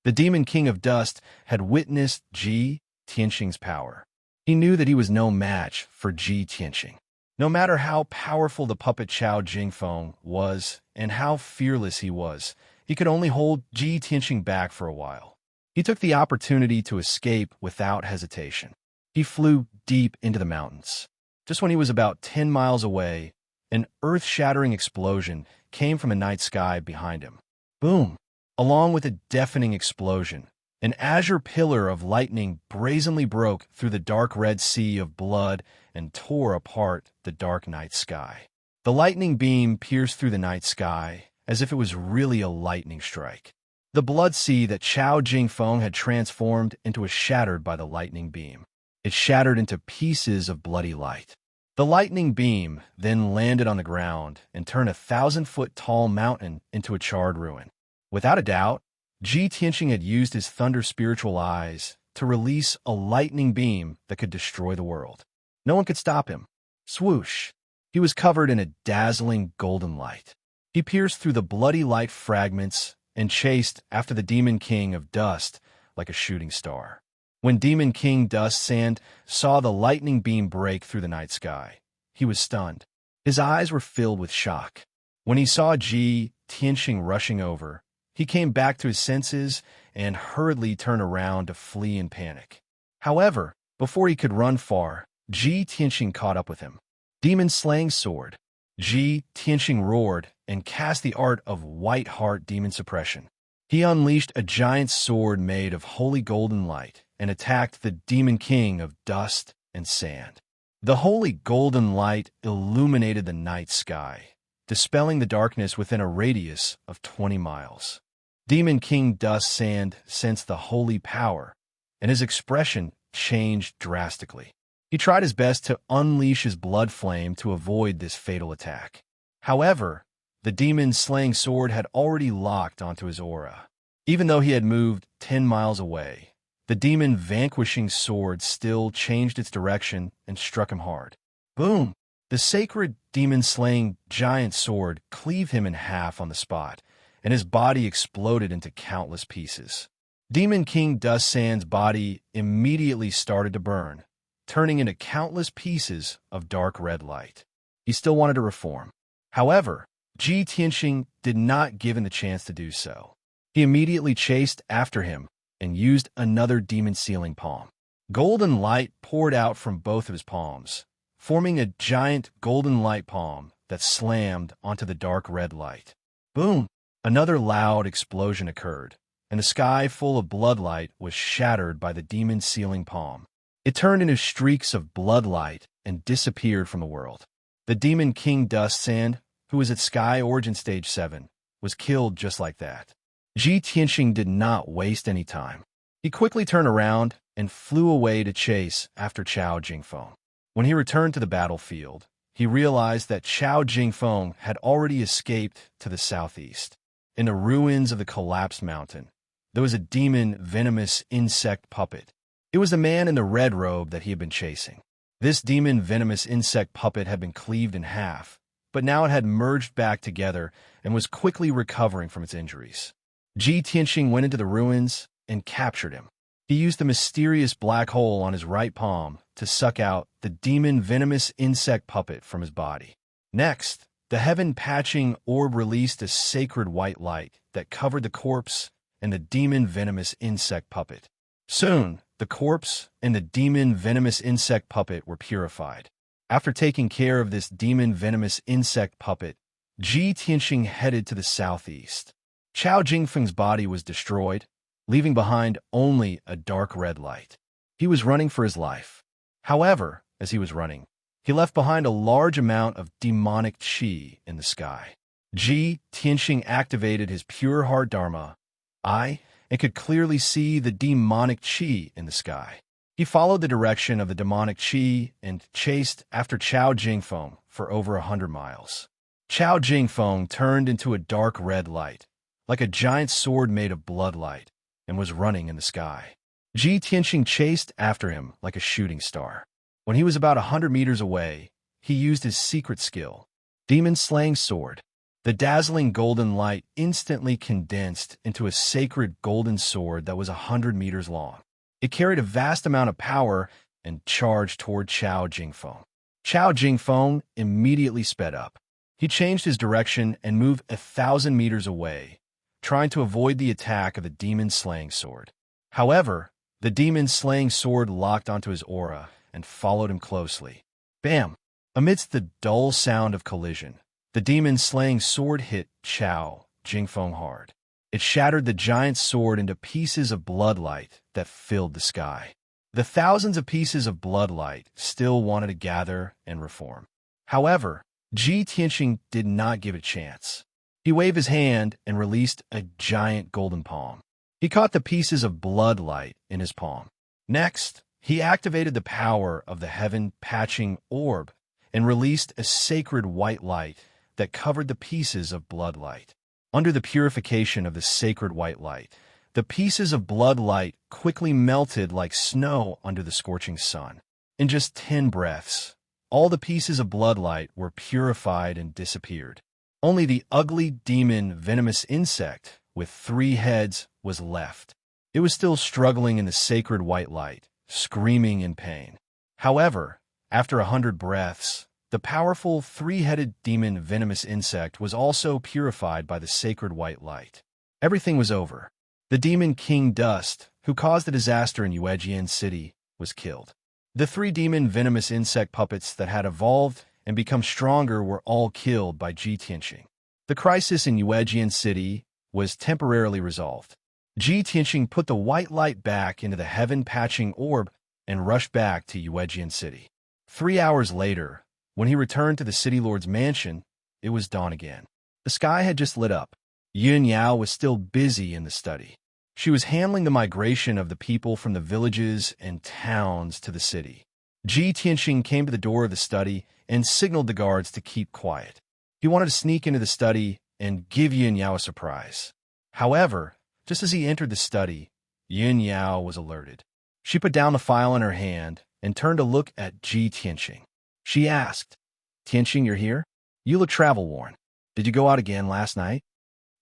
The Demon King of Dust had witnessed Ji Tianxing's power. He knew that he was no match for Ji Tianxing. No matter how powerful the puppet Chao Jingfeng was and how fearless he was, he could only hold Ji Tianxing back for a while. He took the opportunity to escape without hesitation. He flew deep into the mountains. Just when he was about 10 miles away, an earth-shattering explosion came from the night sky behind him. Boom! Along with a deafening explosion, an azure pillar of lightning brazenly broke through the dark red sea of blood and tore apart the dark night sky. The lightning beam pierced through the night sky as if it was really a lightning strike. The blood sea that Chao Jingfeng had transformed into was shattered by the lightning beam. It shattered into pieces of bloody light. The lightning beam then landed on the ground and turned a 1,000-foot-tall mountain into a charred ruin. Without a doubt, Ji Tianxing had used his thunder spiritual eyes to release a lightning beam that could destroy the world. No one could stop him. Swoosh! He was covered in a dazzling golden light. He pierced through the bloody light fragments and chased after the Demon King of Dust like a shooting star. When Demon King Dust Sand saw the lightning beam break through the night sky, he was stunned. His eyes were filled with shock. When he saw Ji Tianxing rushing over, he came back to his senses and hurriedly turned around to flee in panic. However, before he could run far, Ji Tianxing caught up with him. Demon Slaying Sword. Ji Tianxing roared and cast the art of White Heart Demon Suppression. He unleashed a giant sword made of holy golden light and attacked the Demon King of Dust and Sand. The holy golden light illuminated the night sky, dispelling the darkness within a radius of 20 miles. Demon King Dust Sand sensed the holy power, and his expression changed drastically. He tried his best to unleash his blood flame to avoid this fatal attack. However, the demon's slaying sword had already locked onto his aura. Even though he had moved 10 miles away, the demon vanquishing sword still changed its direction and struck him hard. Boom! The sacred demon-slaying giant sword cleaved him in half on the spot, and his body exploded into countless pieces. Demon King Dust Sand's body immediately started to burn, turning into countless pieces of dark red light. He still wanted to reform. However, Ji Tianxing did not give him the chance to do so. He immediately chased after him and used another demon sealing palm. Golden light poured out from both of his palms, forming a giant golden light palm that slammed onto the dark red light. Boom! Another loud explosion occurred, and the sky full of blood light was shattered by the demon sealing palm. It turned into streaks of blood light and disappeared from the world. The Demon King Dust Sand, who was at Sky Origin Stage 7, was killed just like that. Ji Tianxing did not waste any time. He quickly turned around and flew away to chase after Chao Jingfeng. When he returned to the battlefield, he realized that Chao Jingfeng had already escaped to the southeast. In the ruins of the collapsed mountain, there was a demon venomous insect puppet. It was the man in the red robe that he had been chasing. This demon venomous insect puppet had been cleaved in half, but now it had merged back together and was quickly recovering from its injuries. Ji Tianxing went into the ruins and captured him. He used the mysterious black hole on his right palm to suck out the demon venomous insect puppet from his body. Next, the heaven-patching orb released a sacred white light that covered the corpse and the demon venomous insect puppet. Soon, the corpse and the demon venomous insect puppet were purified. After taking care of this demon venomous insect puppet, Ji Tianxing headed to the southeast. Chao Jingfeng's body was destroyed, leaving behind only a dark red light. He was running for his life. However, as he was running, he left behind a large amount of demonic qi in the sky. Ji Tianxing activated his pure heart dharma eye and could clearly see the demonic qi in the sky. He followed the direction of the demonic qi and chased after Chao Jingfeng for over 100 miles. Chao Jingfeng turned into a dark red light, like a giant sword made of blood light, and was running in the sky. Ji Tianxing chased after him like a shooting star. When he was about 100 meters away, he used his secret skill, Demon Slaying Sword. The dazzling golden light instantly condensed into a sacred golden sword that was 100 meters long. It carried a vast amount of power and charged toward Chao Jingfeng. Chao Jingfeng immediately sped up. He changed his direction and moved 1,000 meters away, trying to avoid the attack of the Demon Slaying Sword. However, the Demon Slaying Sword locked onto his aura and followed him closely. Bam! Amidst the dull sound of collision, the Demon Slaying Sword hit Chao Jingfeng hard. It shattered the giant sword into pieces of blood light that filled the sky. The thousands of pieces of blood light still wanted to gather and reform. However, Ji Tianxing did not give it a chance. He waved his hand and released a giant golden palm. He caught the pieces of blood light in his palm. Next, he activated the power of the heaven-patching orb and released a sacred white light that covered the pieces of blood light. Under the purification of the sacred white light, the pieces of blood light quickly melted like snow under the scorching sun. In just 10 breaths, all the pieces of blood light were purified and disappeared. Only the ugly demon venomous insect with 3 heads was left. It was still struggling in the sacred white light, screaming in pain. However, after 100 breaths, the powerful 3-headed demon venomous insect was also purified by the sacred white light. Everything was over. The Demon King Dust, who caused the disaster in Yuejian City, was was killed. The 3 demon venomous insect puppets that had evolved and become stronger were all killed by Ji Tianqing. The crisis in Yuejian City was temporarily resolved. Ji Tianqing put the white light back into the heaven-patching orb and rushed back to Yuejian City. 3 hours later, when he returned to the city lord's mansion, it was dawn again. The sky had just lit up. Yun Yao was still busy in the study. She was handling the migration of the people from the villages and towns to the city. Ji Tianqing came to the door of the study and signaled the guards to keep quiet. He wanted to sneak into the study and give Yun Yao a surprise. However, just as he entered the study, Yun Yao was alerted. She put down the file in her hand and turned to look at Ji Tianqing. She asked, "Tianqing, you're here? You look travel-worn. Did you go out again last night?"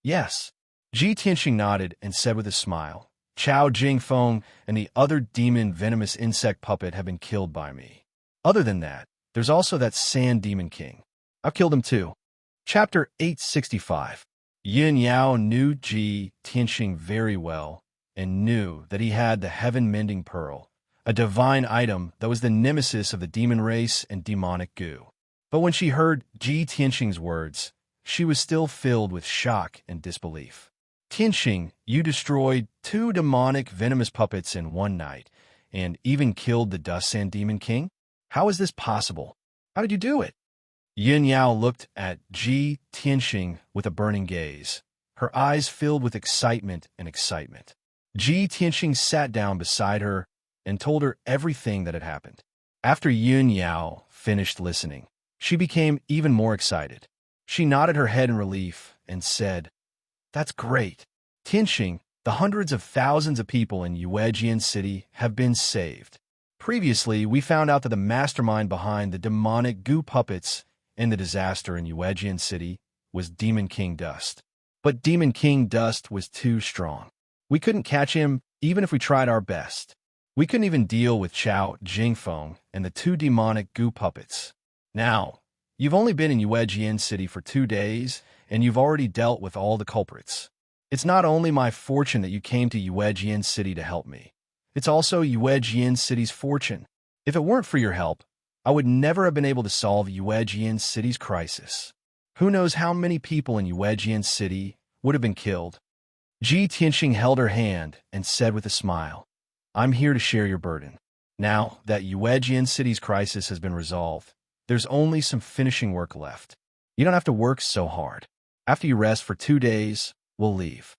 "Yes." Ji Tianqing nodded and said with a smile, "Chao Jingfeng and the other demon venomous insect puppet have been killed by me. Other than that, there's also that Sand Demon King. I've killed him too." Chapter 865. Yin Yao knew Ji Tianqing very well and knew that he had the heaven-mending pearl, a divine item that was the nemesis of the demon race and demonic goo. But when she heard Ji Tianqing's words, she was still filled with shock and disbelief. "Tianqing, you destroyed 2 demonic venomous puppets in one night and even killed the Dust Sand Demon King? How is this possible? How did you do it?" Yin Yao looked at Ji Tianqing with a burning gaze, her eyes filled with excitement. Ji Tianqing sat down beside her and told her everything that had happened. After Yin Yao finished listening, she became even more excited. She nodded her head in relief and said, "That's great. Tianqing, the hundreds of thousands of people in Yuejian City have been saved. Previously, we found out that the mastermind behind the demonic goo puppets and the disaster in Yuejian City was Demon King Dust. But Demon King Dust was too strong. We couldn't catch him even if we tried our best. We couldn't even deal with Chao Jingfeng and the 2 demonic goo puppets. Now, you've only been in Yuejian City for 2 days, and you've already dealt with all the culprits. It's not only my fortune that you came to Yuejian City to help me. It's also Yuejian City's fortune. If it weren't for your help, I would never have been able to solve Yuejian City's crisis. Who knows how many people in Yuejian City would have been killed." Ji Tianqing held her hand and said with a smile, "I'm here to share your burden. Now that Yuejian City's crisis has been resolved, there's only some finishing work left. You don't have to work so hard. After you rest for 2 days, we'll leave."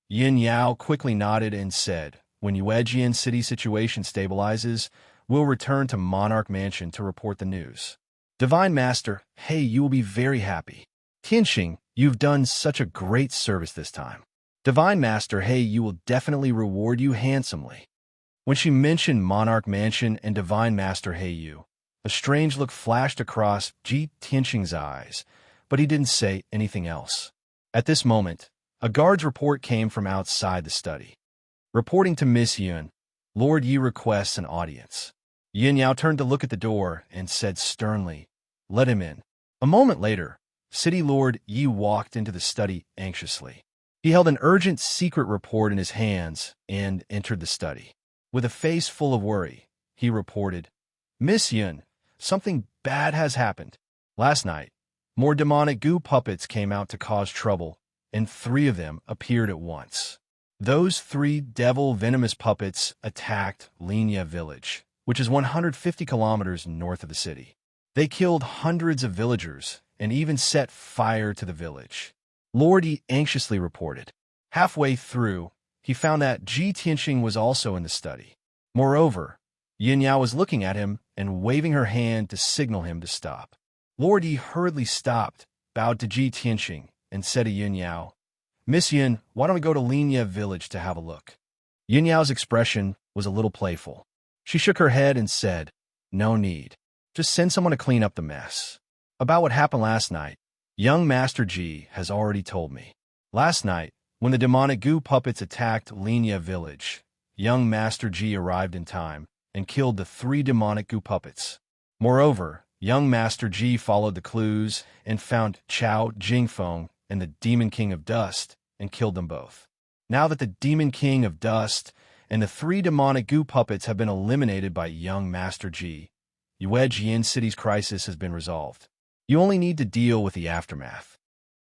Yin Yao quickly nodded and said, "When Yuejian City situation stabilizes, we'll return to Monarch Mansion to report the news. Divine Master, hey, you will be very happy. Tianqing, you've done such a great service this time. Divine Master, hey, you will definitely reward you handsomely." When she mentioned Monarch Mansion and Divine Master Heiyu, a strange look flashed across Ji Tianqing's eyes, but he didn't say anything else. At this moment, a guard's report came from outside the study. Reporting to Miss Yun, "Lord Yi requests an audience." Yin Yao turned to look at the door and said sternly, "Let him in." A moment later, City Lord Yi walked into the study anxiously. He held an urgent secret report in his hands and entered the study. With a face full of worry, he reported, "Miss Yun, something bad has happened. Last night, more demonic goo puppets came out to cause trouble, and 3 of them appeared at once. Those 3 devil venomous puppets attacked Linya Village, which is 150 kilometers north of the city. They killed hundreds of villagers and even set fire to the village." Lord Yi anxiously reported. Halfway through, he found that Ji Tianqing was also in the study. Moreover, Yin Yao was looking at him and waving her hand to signal him to stop. Lord Yi hurriedly stopped, bowed to Ji Tianqing, and said to Yin Yao, "Miss Yin, why don't we go to Linya Village to have a look?" Yin Yao's expression was a little playful. She shook her head and said, "No need. Just send someone to clean up the mess. About what happened last night, young Master Ji has already told me. Last night, when the demonic goo puppets attacked Linya Village, young Master Ji arrived in time and killed the 3 demonic goo puppets. Moreover, young Master Ji followed the clues and found Chao Jingfeng and the Demon King of Dust and killed them both. Now that the Demon King of Dust and the 3 demonic goo puppets have been eliminated by young Master G. Yuejian City's crisis has been resolved. You only need to deal with the aftermath.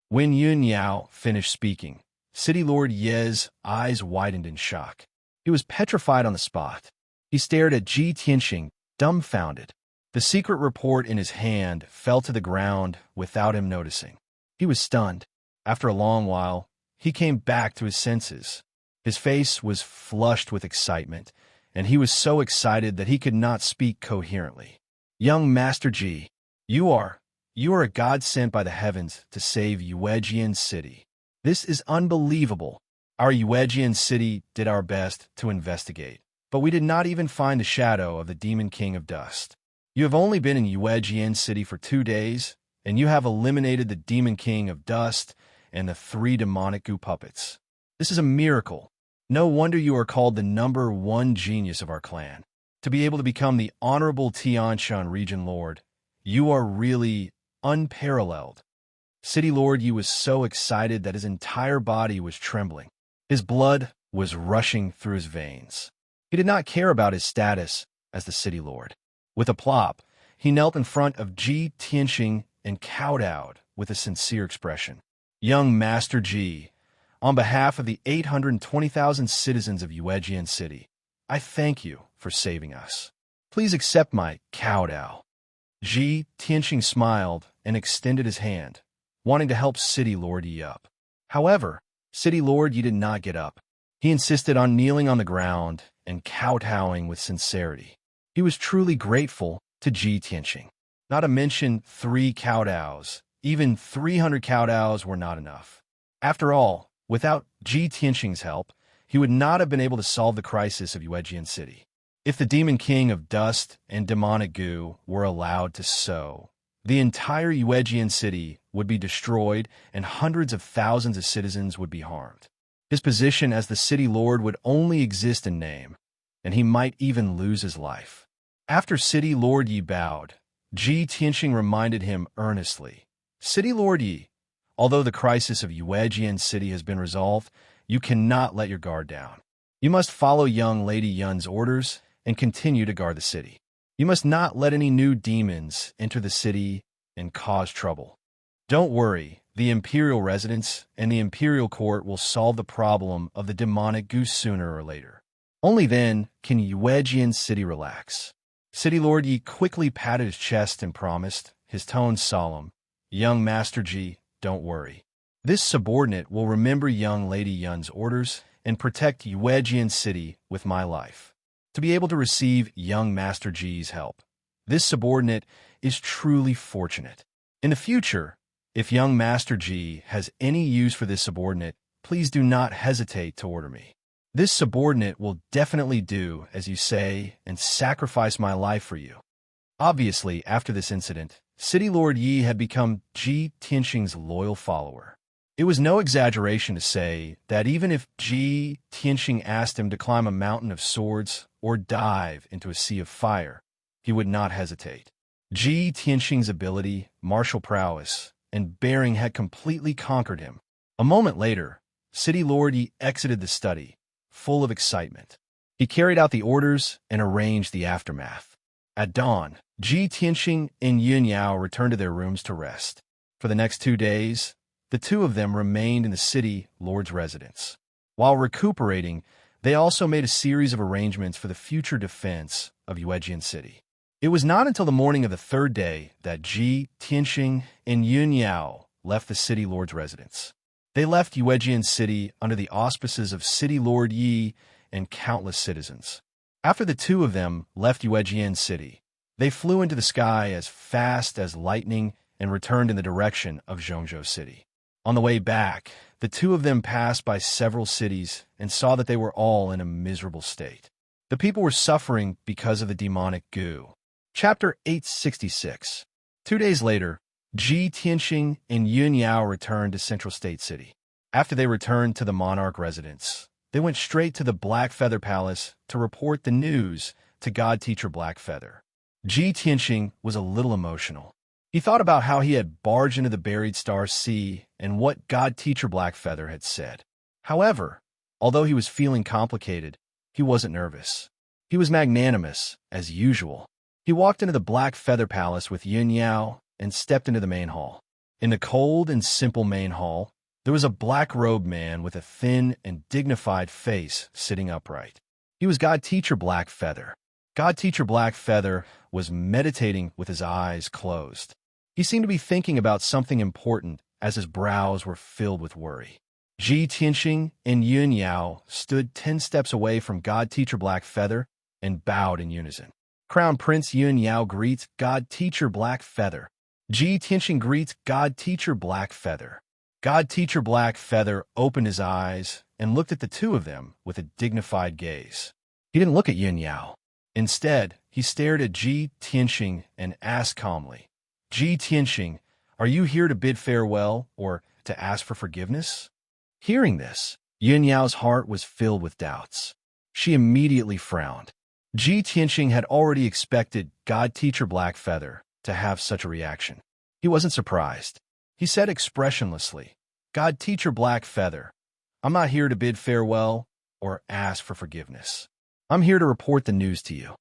When Yun Yao finished speaking, City Lord Ye's eyes widened in shock. He was petrified on the spot. He stared at Ji Tianxing, dumbfounded. The secret report in his hand fell to the ground without him noticing. He was stunned. After a long while, he came back to his senses. His face was flushed with excitement, and he was so excited that he could not speak coherently. Young Master Ji, you are a god sent by the heavens to save Yuejian City. This is unbelievable. Our Yuejian City did our best to investigate, but we did not even find the shadow of the Demon King of Dust. You have only been in Yuejian City for 2 days, and you have eliminated the Demon King of Dust and the 3 demonic goo puppets. This is a miracle. No wonder you are called the #1 genius of our clan. To be able to become the Honorable Tianshan Region Lord, you are really unparalleled. City Lord Yi was so excited that his entire body was trembling. His blood was rushing through his veins. He did not care about his status as the City Lord. With a plop, he knelt in front of Ji Tianxing and kowtowed with a sincere expression. Young Master Ji, on behalf of the 820,000 citizens of Yuejian City, I thank you for saving us. Please accept my kowtow. Ji Tianxing smiled and extended his hand, wanting to help City Lord Yi up. However, City Lord Yi did not get up. He insisted on kneeling on the ground and kowtowing with sincerity. He was truly grateful to Ji Tianxing. Not to mention 3 kowtows. Even 300 kowtows were not enough. After all, without Ji Tianxing's help, he would not have been able to solve the crisis of Yuejian City. If the Demon King of Dust and Demonic Goo were allowed to sow, the entire Yuejian City would be destroyed and hundreds of thousands of citizens would be harmed. His position as the City Lord would only exist in name, and he might even lose his life. After City Lord Yi bowed, Ji Tianxing reminded him earnestly, City Lord Yi, although the crisis of Yuejian City has been resolved, you cannot let your guard down. You must follow young Lady Yun's orders and continue to guard the city. You must not let any new demons enter the city and cause trouble. Don't worry, the Imperial residents and the Imperial Court will solve the problem of the demonic goose sooner or later. Only then can Yuejian City relax. City Lord Yi quickly patted his chest and promised, his tone solemn, Young Master Ji, don't worry. This subordinate will remember young Lady Yun's orders and protect Yuejian City with my life. To be able to receive young Master Ji's help, this subordinate is truly fortunate. In the future, if young Master Ji has any use for this subordinate, please do not hesitate to order me. This subordinate will definitely do as you say and sacrifice my life for you. Obviously, after this incident, City Lord Yi had become Ji Tianxing's loyal follower. It was no exaggeration to say that even if Ji Tianxing asked him to climb a mountain of swords or dive into a sea of fire, he would not hesitate. Ji Tianxing's ability, martial prowess, and bearing had completely conquered him. A moment later, City Lord Yi exited the study, full of excitement. He carried out the orders and arranged the aftermath. At dawn, Ji Tianxing and Yun Yao returned to their rooms to rest. For the next 2 days, the two of them remained in the City Lord's residence. While recuperating, they also made a series of arrangements for the future defense of Yuejian City. It was not until the morning of the 3rd day that Ji Tianxing and Yun Yao left the City Lord's residence. They left Yuejian City under the auspices of City Lord Yi and countless citizens. After the two of them left Yuejian City, they flew into the sky as fast as lightning and returned in the direction of Zhongzhou City. On the way back, the two of them passed by several cities and saw that they were all in a miserable state. The people were suffering because of the demonic goo. Chapter 866. 2 days later, Ji Tianxing and Yun Yao returned to Central State City. After they returned to the monarch residence, they went straight to the Black Feather Palace to report the news to God Teacher Black Feather. Ji Tianxing was a little emotional. He thought about how he had barged into the buried star sea and what God Teacher Black Feather had said. However, although he was feeling complicated, he wasn't nervous. He was magnanimous, as usual. He walked into the Black Feather Palace with Yin Yao and stepped into the main hall. In the cold and simple main hall, there was a black-robed man with a thin and dignified face sitting upright. He was God Teacher Black Feather. God Teacher Black Feather was meditating with his eyes closed. He seemed to be thinking about something important as his brows were filled with worry. Ji Tianxing and Yun Yao stood 10 steps away from God Teacher Black Feather and bowed in unison. Crown Prince Yun Yao greets God Teacher Black Feather. Ji Tianxing greets God Teacher Black Feather. God Teacher Black Feather opened his eyes and looked at the two of them with a dignified gaze. He didn't look at Yun Yao. Instead, he stared at Ji Tianxing and asked calmly, Ji Tianxing, are you here to bid farewell or to ask for forgiveness? Hearing this, Yun Yao's heart was filled with doubts. She immediately frowned. Ji Tianxing had already expected God Teacher Black Feather to have such a reaction. He wasn't surprised. He said expressionlessly, God Teacher Black Feather, I'm not here to bid farewell or ask for forgiveness. I'm here to report the news to you.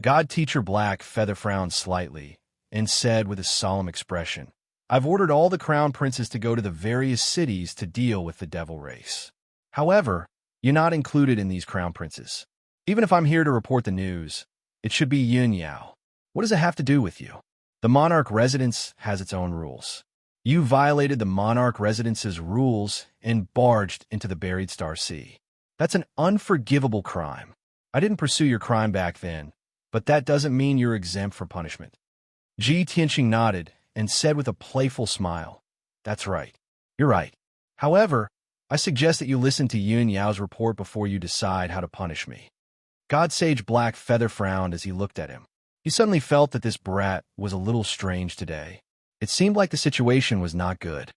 God Teacher Black Feather frowned slightly and said with a solemn expression, I've ordered all the crown princes to go to the various cities to deal with the devil race. However, you're not included in these crown princes. Even if I'm here to report the news, it should be Yun Yao. What does it have to do with you? The monarch residence has its own rules. You violated the monarch residence's rules and barged into the Buried Star Sea. That's an unforgivable crime. I didn't pursue your crime back then, but that doesn't mean you're exempt from punishment. Ji Tianxing nodded and said with a playful smile, That's right. You're right. However, I suggest that you listen to Yun Yao's report before you decide how to punish me. God Sage Black Feather frowned as he looked at him. He suddenly felt that this brat was a little strange today. It seemed like the situation was not good.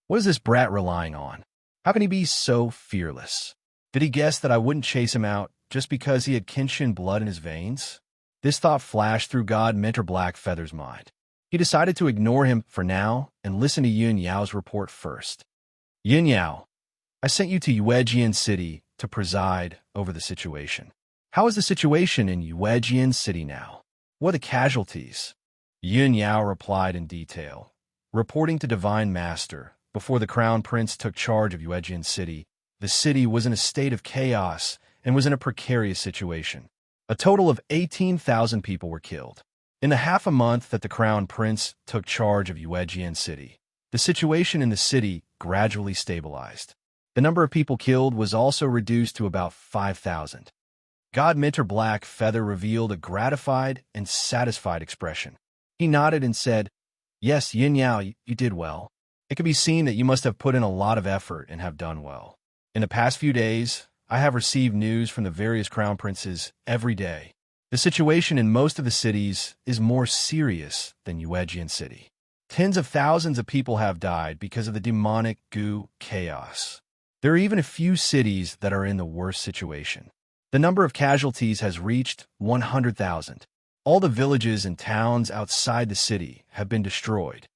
What is this brat relying on? How can he be so fearless? Did he guess that I wouldn't chase him out just because he had Kenshin blood in his veins? This thought flashed through God Mentor Black Feather's mind. He decided to ignore him for now and listen to Yun Yao's report first. Yun Yao, I sent you to Yuejian City to preside over the situation. How is the situation in Yuejian City now? What are the casualties? Yun Yao replied in detail, reporting to Divine Master. Before the Crown Prince took charge of Yuejian City, the city was in a state of chaos and was in a precarious situation. A total of 18,000 people were killed. In the half a month that the Crown Prince took charge of Yuejian City, the situation in the city gradually stabilized. The number of people killed was also reduced to about 5,000. God Mentor Black Feather revealed a gratified and satisfied expression. He nodded and said, Yes, Yin Yao, you did well. It can be seen that you must have put in a lot of effort and have done well. In the past few days, I have received news from the various crown princes every day. The situation in most of the cities is more serious than Yuejian City. Tens of thousands of people have died because of the demonic goo chaos. There are even a few cities that are in the worst situation. The number of casualties has reached 100,000. All the villages and towns outside the city have been destroyed.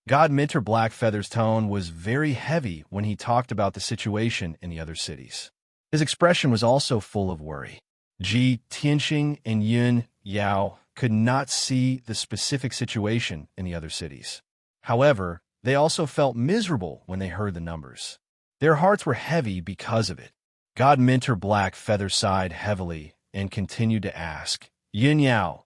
God Mentor Black Feather's tone was very heavy when he talked about the situation in the other cities. His expression was also full of worry. Ji Tianxing and Yun Yao could not see the specific situation in the other cities. However, they also felt miserable when they heard the numbers. Their hearts were heavy because of it. God Mentor Black Feather sighed heavily and continued to ask, Yin Yao,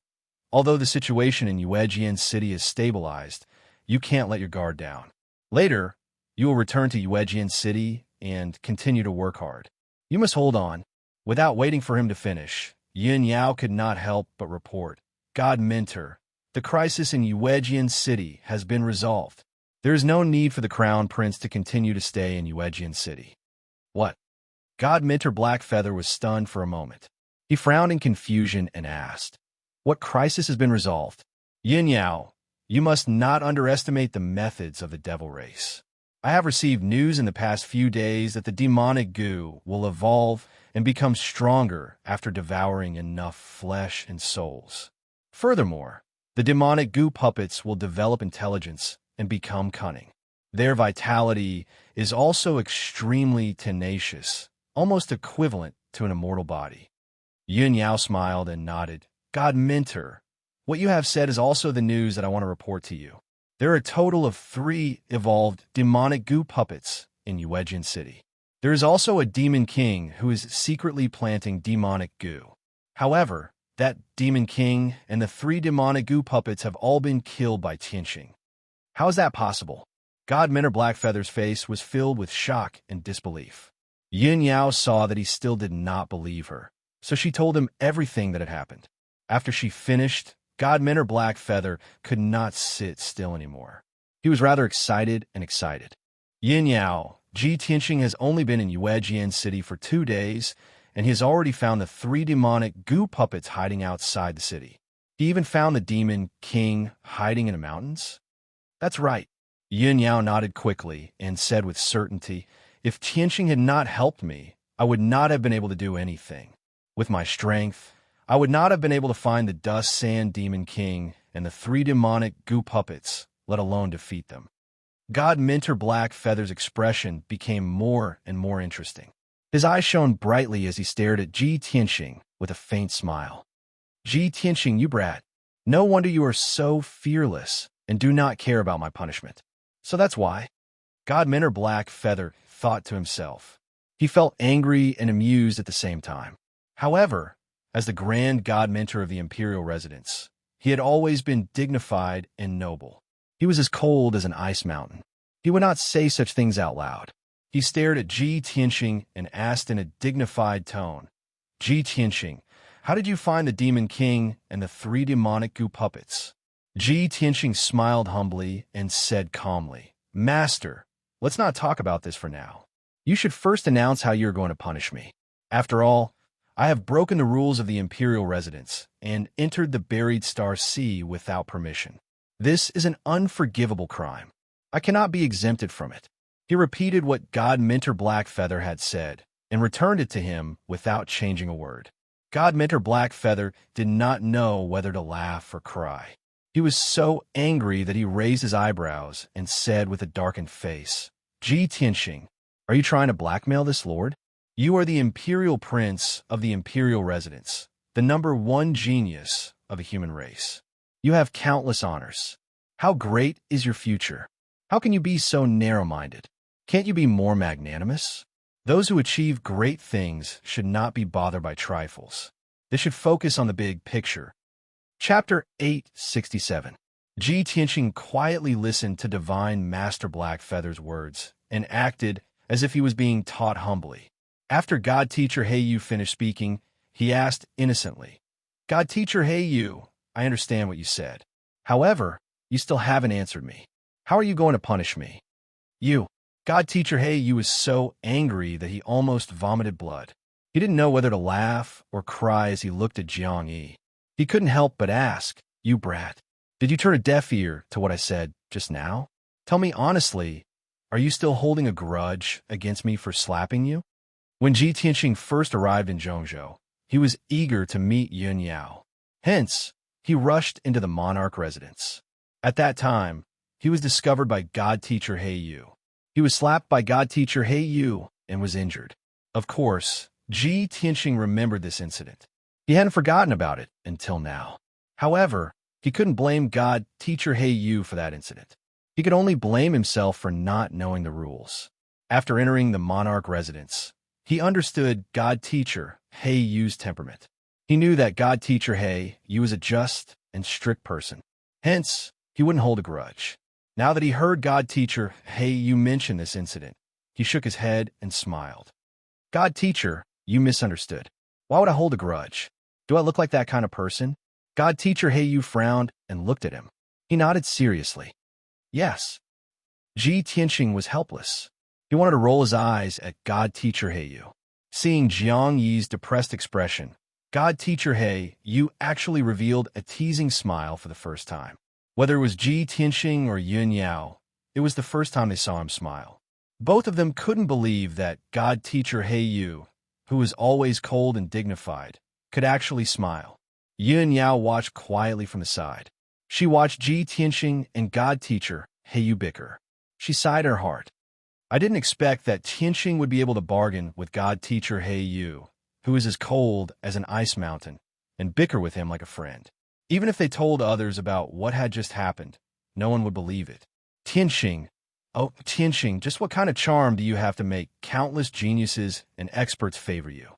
although the situation in Yuejian City is stabilized, you can't let your guard down. Later, you will return to Yuejian City and continue to work hard. You must hold on. Without waiting for him to finish, Yin Yao could not help but report, God Mentor, the crisis in Yuejian City has been resolved. There is no need for the Crown Prince to continue to stay in Yuejian City. What? God Mentor Black Feather was stunned for a moment. He frowned in confusion and asked, What crisis has been resolved? Yin Yao, you must not underestimate the methods of the devil race. I have received news in the past few days that the demonic goo will evolve and become stronger after devouring enough flesh and souls. Furthermore, the demonic goo puppets will develop intelligence and become cunning. Their vitality is also extremely tenacious, almost equivalent to an immortal body. Yun Yao smiled and nodded. God Mentor, what you have said is also the news that I want to report to you. There are a total of 3 evolved demonic goo puppets in Yuejian City. There is also a demon king who is secretly planting demonic goo. However, that demon king and the 3 demonic goo puppets have all been killed by Tianxing. How is that possible? God Mentor Blackfeather's face was filled with shock and disbelief. Yin Yao saw that he still did not believe her, so she told him everything that had happened. After she finished, God Mentor Blackfeather could not sit still anymore. He was rather excited. Yin Yao, Ji Tianxing has only been in Yuejian City for 2 days, and he has already found the 3 demonic goo puppets hiding outside the city. He even found the demon king hiding in the mountains. That's right. Yin Yao nodded quickly and said with certainty, if Tianxing had not helped me, I would not have been able to do anything. With my strength, I would not have been able to find the Dust Sand Demon King and the 3 demonic goo puppets, let alone defeat them. God Mentor Blackfeather's expression became more and more interesting. His eyes shone brightly as he stared at Ji Tianxing with a faint smile. Ji Tianxing, you brat. No wonder you are so fearless and do not care about my punishment. So that's why. God Mentor Blackfeather thought to himself. He felt angry and amused at the same time. However, as the grand God Mentor of the Imperial Residence, he had always been dignified and noble. He was as cold as an ice mountain. He would not say such things out loud. He stared at Ji Tianxing and asked in a dignified tone, Ji Tianxing, how did you find the Demon King and the 3 demonic goo puppets? Ji Tianxing smiled humbly and said calmly, Master, let's not talk about this for now. You should first announce how you're going to punish me. After all, I have broken the rules of the Imperial Residence and entered the Buried Star Sea without permission. This is an unforgivable crime. I cannot be exempted from it. He repeated what God Mentor Blackfeather had said and returned it to him without changing a word. God Mentor Blackfeather did not know whether to laugh or cry. He was so angry that he raised his eyebrows and said with a darkened face, Ji Tianxing, are you trying to blackmail this lord? You are the Imperial Prince of the Imperial Residence, the #1 genius of a human race. You have countless honors. How great is your future? How can you be so narrow-minded? Can't you be more magnanimous? Those who achieve great things should not be bothered by trifles. They should focus on the big picture. Chapter 867. Ji Tianxing quietly listened to Divine Master Blackfeather's words and acted as if he was being taught humbly. After God Teacher Heiyu finished speaking, he asked innocently, God Teacher Heiyu, I understand what you said. However, you still haven't answered me. How are you going to punish me? God Teacher Heiyu was so angry that he almost vomited blood. He didn't know whether to laugh or cry as he looked at Jiang Yi. He couldn't help but ask, you brat, did you turn a deaf ear to what I said just now? Tell me honestly, are you still holding a grudge against me for slapping you? When Ji Tianxing first arrived in Zhongzhou, he was eager to meet Yun Yao. Hence, he rushed into the monarch residence. At that time, he was discovered by God Teacher Heiyu. He was slapped by God Teacher Heiyu and was injured. Of course, Ji Tianxing remembered this incident. He hadn't forgotten about it until now. However, he couldn't blame God Teacher Heiyu for that incident. He could only blame himself for not knowing the rules. After entering the monarch residence, he understood God Teacher Heiyu's temperament. He knew that God Teacher Heiyu was a just and strict person. Hence, he wouldn't hold a grudge. Now that he heard God Teacher Heiyu mention this incident, he shook his head and smiled. God Teacher, you misunderstood. Why would I hold a grudge? Do I look like that kind of person? God Teacher Heiyu frowned and looked at him. He nodded seriously. Yes. Ji Tianxing was helpless. He wanted to roll his eyes at God Teacher Heiyu. Seeing Jiang Yi's depressed expression, God Teacher Heiyu actually revealed a teasing smile for the first time. Whether it was Ji Tianxing or Yun Yao, it was the first time they saw him smile. Both of them couldn't believe that God Teacher Heiyu, who was always cold and dignified, could actually smile. Yun Yao watched quietly from the side. She watched Ji Tianxing and God Teacher Heiyu bicker. She sighed in her heart. I didn't expect that Tianxing would be able to bargain with God Teacher Heiyu, who is as cold as an ice mountain, and bicker with him like a friend. Even if they told others about what had just happened, no one would believe it. Tianxing, oh, Tianxing, just what kind of charm do you have to make countless geniuses and experts favor you?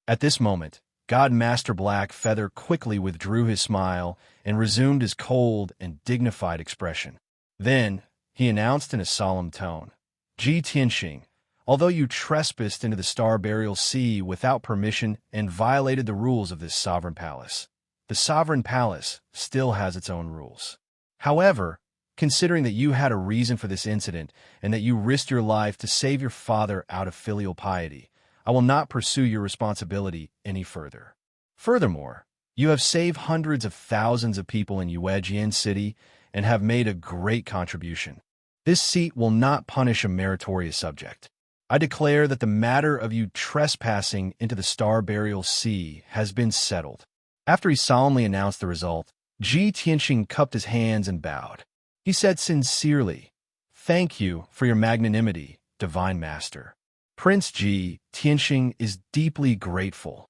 At this moment, God Master Black Feather quickly withdrew his smile and resumed his cold and dignified expression. Then, he announced in a solemn tone, Ji Tianxing, although you trespassed into the Star Burial Sea without permission and violated the rules of this sovereign palace, the sovereign palace still has its own rules. However, considering that you had a reason for this incident and that you risked your life to save your father out of filial piety, I will not pursue your responsibility any further. Furthermore, you have saved hundreds of thousands of people in Yuejian City and have made a great contribution. This seat will not punish a meritorious subject. I declare that the matter of you trespassing into the Star Burial Sea has been settled. After he solemnly announced the result, Ji Tianxing cupped his hands and bowed. He said sincerely, "Thank you for your magnanimity, Divine Master. Prince Ji Tianxing is deeply grateful."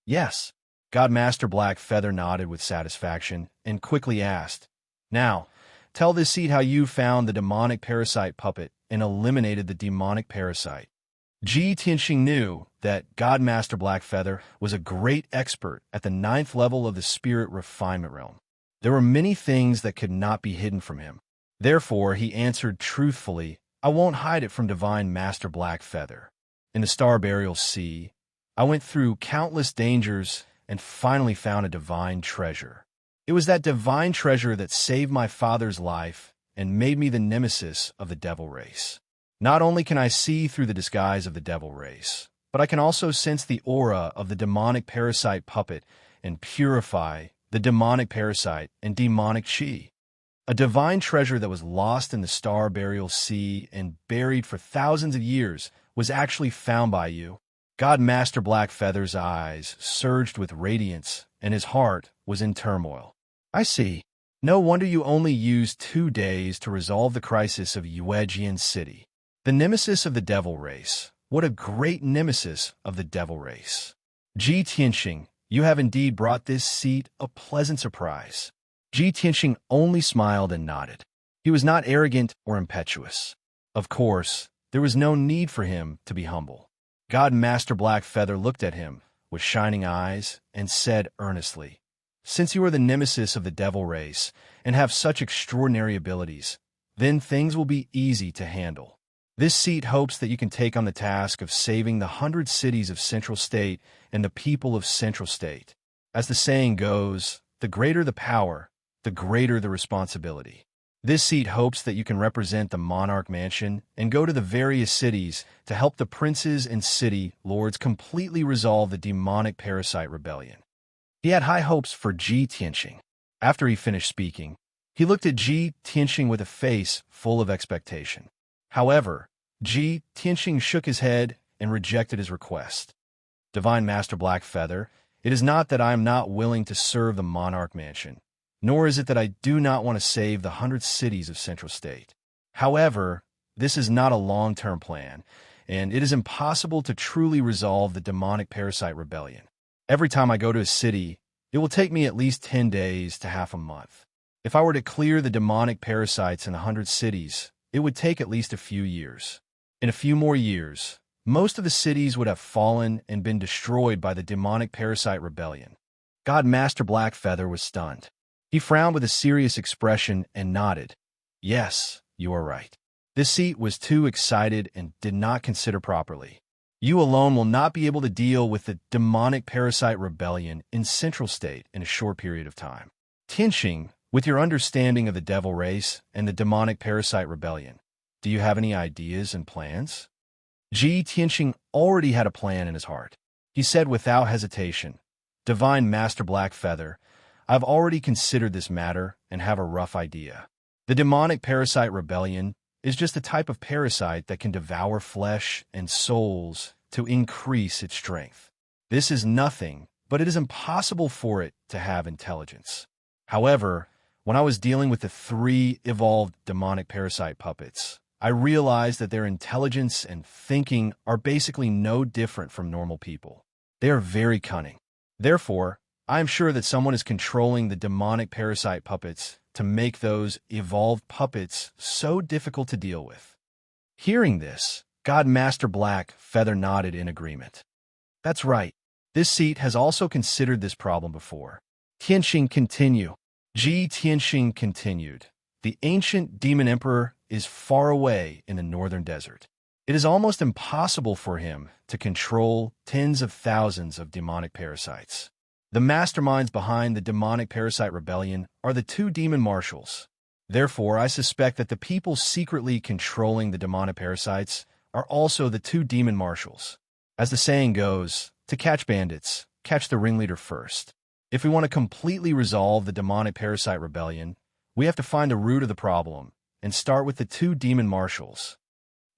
"Yes." God Master Black Feather nodded with satisfaction and quickly asked, "Now, tell this seat how you found the demonic parasite puppet and eliminated the demonic parasite." Ji Tianxing knew that God Master Black Feather was a great expert at the 9th level of the spirit refinement realm. There were many things that could not be hidden from him. Therefore, he answered truthfully, "I won't hide it from Divine Master Black Feather. In the Star Burial Sea, I went through countless dangers and finally found a divine treasure. It was that divine treasure that saved my father's life and made me the nemesis of the devil race. Not only can I see through the disguise of the devil race, but I can also sense the aura of the demonic parasite puppet and purify the demonic parasite and demonic chi. A divine treasure that was lost in the Star Burial Sea and buried for thousands of years was actually found by you." God Master Black Feather's eyes surged with radiance, and his heart was in turmoil. "I see. No wonder you only used 2 days to resolve the crisis of Yuejian City. The nemesis of the devil race. What a great nemesis of the devil race. Ji Tianxing, you have indeed brought this seat a pleasant surprise." Ji Tianxing only smiled and nodded. He was not arrogant or impetuous. Of course, there was no need for him to be humble. God Master Black Feather looked at him with shining eyes and said earnestly, "Since you are the nemesis of the devil race and have such extraordinary abilities, then things will be easy to handle. This seat hopes that you can take on the task of saving the 100 cities of Central State and the people of Central State. As the saying goes, the greater the power, the greater the responsibility. This seat hopes that you can represent the Monarch Mansion and go to the various cities to help the princes and city lords completely resolve the demonic parasite rebellion." He had high hopes for Ji Tianxing. After he finished speaking, he looked at Ji Tianxing with a face full of expectation. However, Ji Tianxing shook his head and rejected his request. "Divine Master Black Feather, it is not that I am not willing to serve the Monarch Mansion, nor is it that I do not want to save the 100 cities of Central State. However, this is not a long-term plan, and it is impossible to truly resolve the demonic parasite rebellion. Every time I go to a city, it will take me at least 10 days to half a month. If I were to clear the demonic parasites in 100 cities, it would take at least a few years. In a few more years, most of the cities would have fallen and been destroyed by the demonic parasite rebellion." God Master Black Feather was stunned. He frowned with a serious expression and nodded. "Yes, you are right. This seat was too excited and did not consider properly. You alone will not be able to deal with the demonic parasite rebellion in Central State in a short period of time. Tianxing, with your understanding of the devil race and the demonic parasite rebellion, do you have any ideas and plans?" Ji Tianxing already had a plan in his heart. He said without hesitation, "Divine Master Black Feather, I've already considered this matter and have a rough idea. The demonic parasite rebellion is just a type of parasite that can devour flesh and souls to increase its strength. This is nothing, but it is impossible for it to have intelligence. However, when I was dealing with the 3 evolved demonic parasite puppets, I realized that their intelligence and thinking are basically no different from normal people. They are very cunning. Therefore, I am sure that someone is controlling the demonic parasite puppets to make those evolved puppets so difficult to deal with. Hearing this, God Master Black Feather nodded in agreement. That's right. This seat has also considered this problem before. Tianxing continue. Tianxing continued. The ancient demon emperor is far away in the northern desert. It is almost impossible for him to control tens of thousands of demonic parasites. The masterminds behind the demonic parasite rebellion are the two demon marshals. Therefore, I suspect that the people secretly controlling the demonic parasites are also the two demon marshals. As the saying goes, to catch bandits, catch the ringleader first. If we want to completely resolve the demonic parasite rebellion, we have to find the root of the problem and start with the two demon marshals.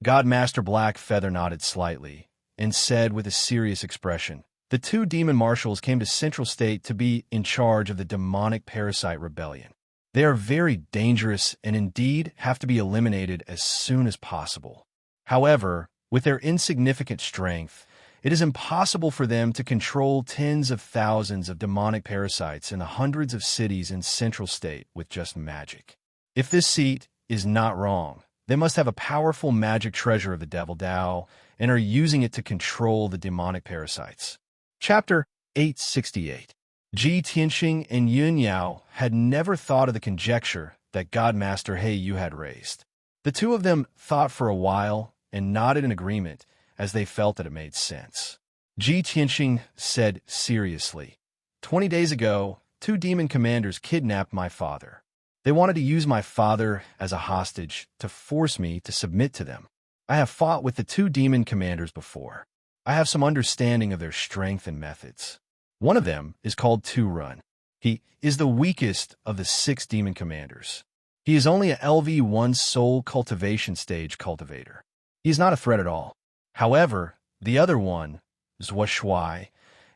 God Master Black Feather nodded slightly and said with a serious expression, the two demon marshals came to Central State to be in charge of the demonic parasite rebellion. They are very dangerous and indeed have to be eliminated as soon as possible. However, with their insignificant strength, it is impossible for them to control tens of thousands of demonic parasites in the hundreds of cities in Central State with just magic. If this seat is not wrong, they must have a powerful magic treasure of the Devil Dao and are using it to control the demonic parasites. Chapter 868. Tianxing and Yun Yao had never thought of the conjecture that God Master He Yu had raised. The two of them thought for a while and nodded in agreement as they felt that it made sense. Tianxing said seriously, 20 days ago, two demon commanders kidnapped my father. They wanted to use my father as a hostage to force me to submit to them. I have fought with the two demon commanders before. I have some understanding of their strength and methods. One of them is called Two Run. He is the weakest of the 6 demon commanders. He is only a LV1 soul cultivation stage cultivator. He is not a threat at all. However, the other one, Zhua Shuai,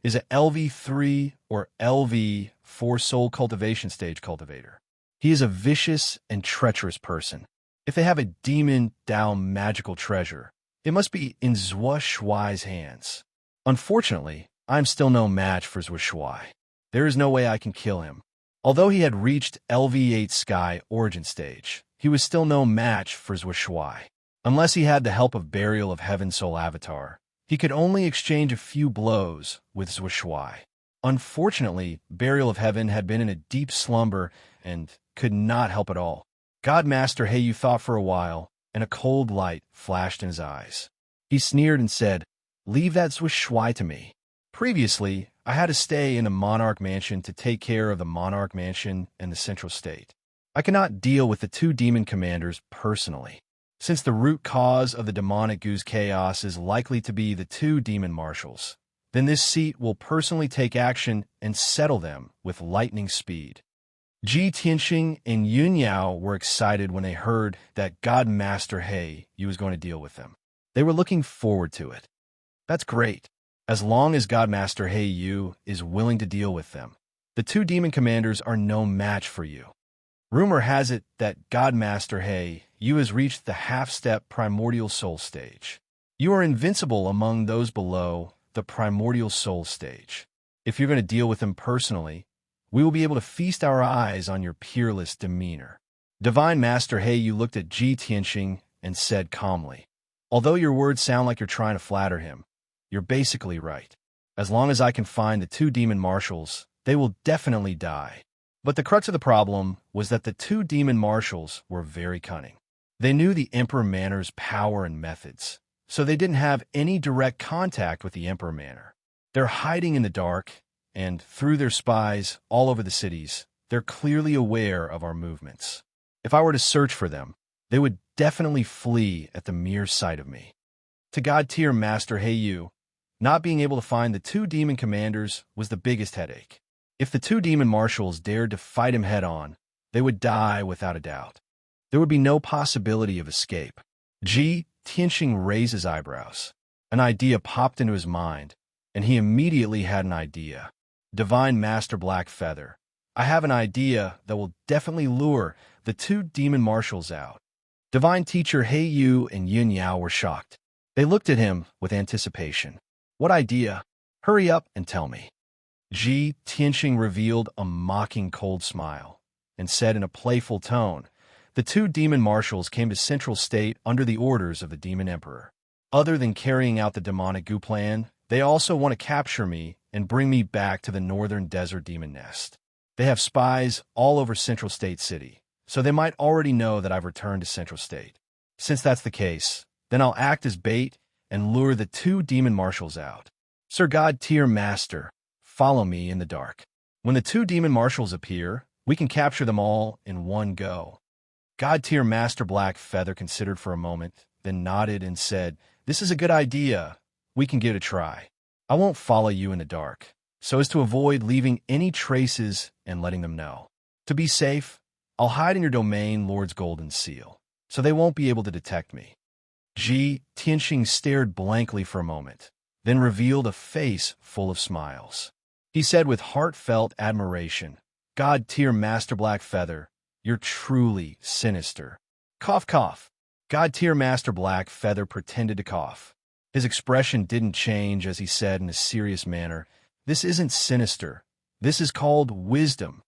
is a LV3 or LV4 soul cultivation stage cultivator. He is a vicious and treacherous person. If they have a demon Dao magical treasure, it must be in Zhua Shuai's hands. Unfortunately, I am still no match for Zhua Shuai. There is no way I can kill him. Although he had reached LV8 Sky Origin Stage, he was still no match for Zhua Shuai. Unless he had the help of Burial of Heaven Soul Avatar, he could only exchange a few blows with Zhua Shuai. Unfortunately, Burial of Heaven had been in a deep slumber and could not help at all. God Master He Yu thought for a while, and a cold light flashed in his eyes. He sneered and said, "Leave that Zhua Shuai to me." Previously, I had to stay in the Monarch Mansion to take care of the Monarch Mansion and the Central State. I cannot deal with the two demon commanders personally. Since the root cause of the demonic goose chaos is likely to be the two demon marshals, then this seat will personally take action and settle them with lightning speed. Tianxing and Yun Yao were excited when they heard that God Master He Yu was going to deal with them. They were looking forward to it. That's great. As long as God Master He Yu is willing to deal with them, the two demon commanders are no match for you. Rumor has it that God Master He Yu has reached the half-step primordial soul stage. You are invincible among those below the primordial soul stage. If you're going to deal with him personally, we will be able to feast our eyes on your peerless demeanor. Divine Master He Yu looked at Tianxing and said calmly, although your words sound like you're trying to flatter him, you're basically right. As long as I can find the two demon marshals, they will definitely die. But the crux of the problem was that the two demon marshals were very cunning. They knew the Emperor Manor's power and methods, so they didn't have any direct contact with the Emperor Manor. They're hiding in the dark, and through their spies all over the cities, they're clearly aware of our movements. If I were to search for them, they would definitely flee at the mere sight of me. To God-tier Master He Yu, not being able to find the two demon commanders was the biggest headache. If the two demon marshals dared to fight him head-on, they would die without a doubt. There would be no possibility of escape. Tianxing raised his eyebrows. An idea popped into his mind, and he immediately had an idea. Divine Master Black Feather, I have an idea that will definitely lure the two demon marshals out. Divine Teacher He Yu and Yun Yao were shocked. They looked at him with anticipation. What idea? Hurry up and tell me. Ji Tianxing revealed a mocking cold smile and said in a playful tone, the two demon marshals came to Central State under the orders of the demon emperor. Other than carrying out the demonic goo plan, they also want to capture me and bring me back to the northern desert demon nest. They have spies all over Central State City, so they might already know that I've returned to Central State. Since that's the case, then I'll act as bait and lure the two demon marshals out. Sir God Tier Master, follow me in the dark. When the two demon marshals appear, we can capture them all in one go. God Tier Master Black Feather considered for a moment, then nodded and said, this is a good idea. We can give it a try. I won't follow you in the dark, so as to avoid leaving any traces and letting them know. To be safe, I'll hide in your domain Lord's Golden Seal, so they won't be able to detect me. Ji Tianxing stared blankly for a moment, then revealed a face full of smiles. He said with heartfelt admiration, God Tier Master Black Feather, you're truly sinister. Cough, cough. God Tier Master Black Feather pretended to cough. His expression didn't change as he said in a serious manner, this isn't sinister. This is called wisdom.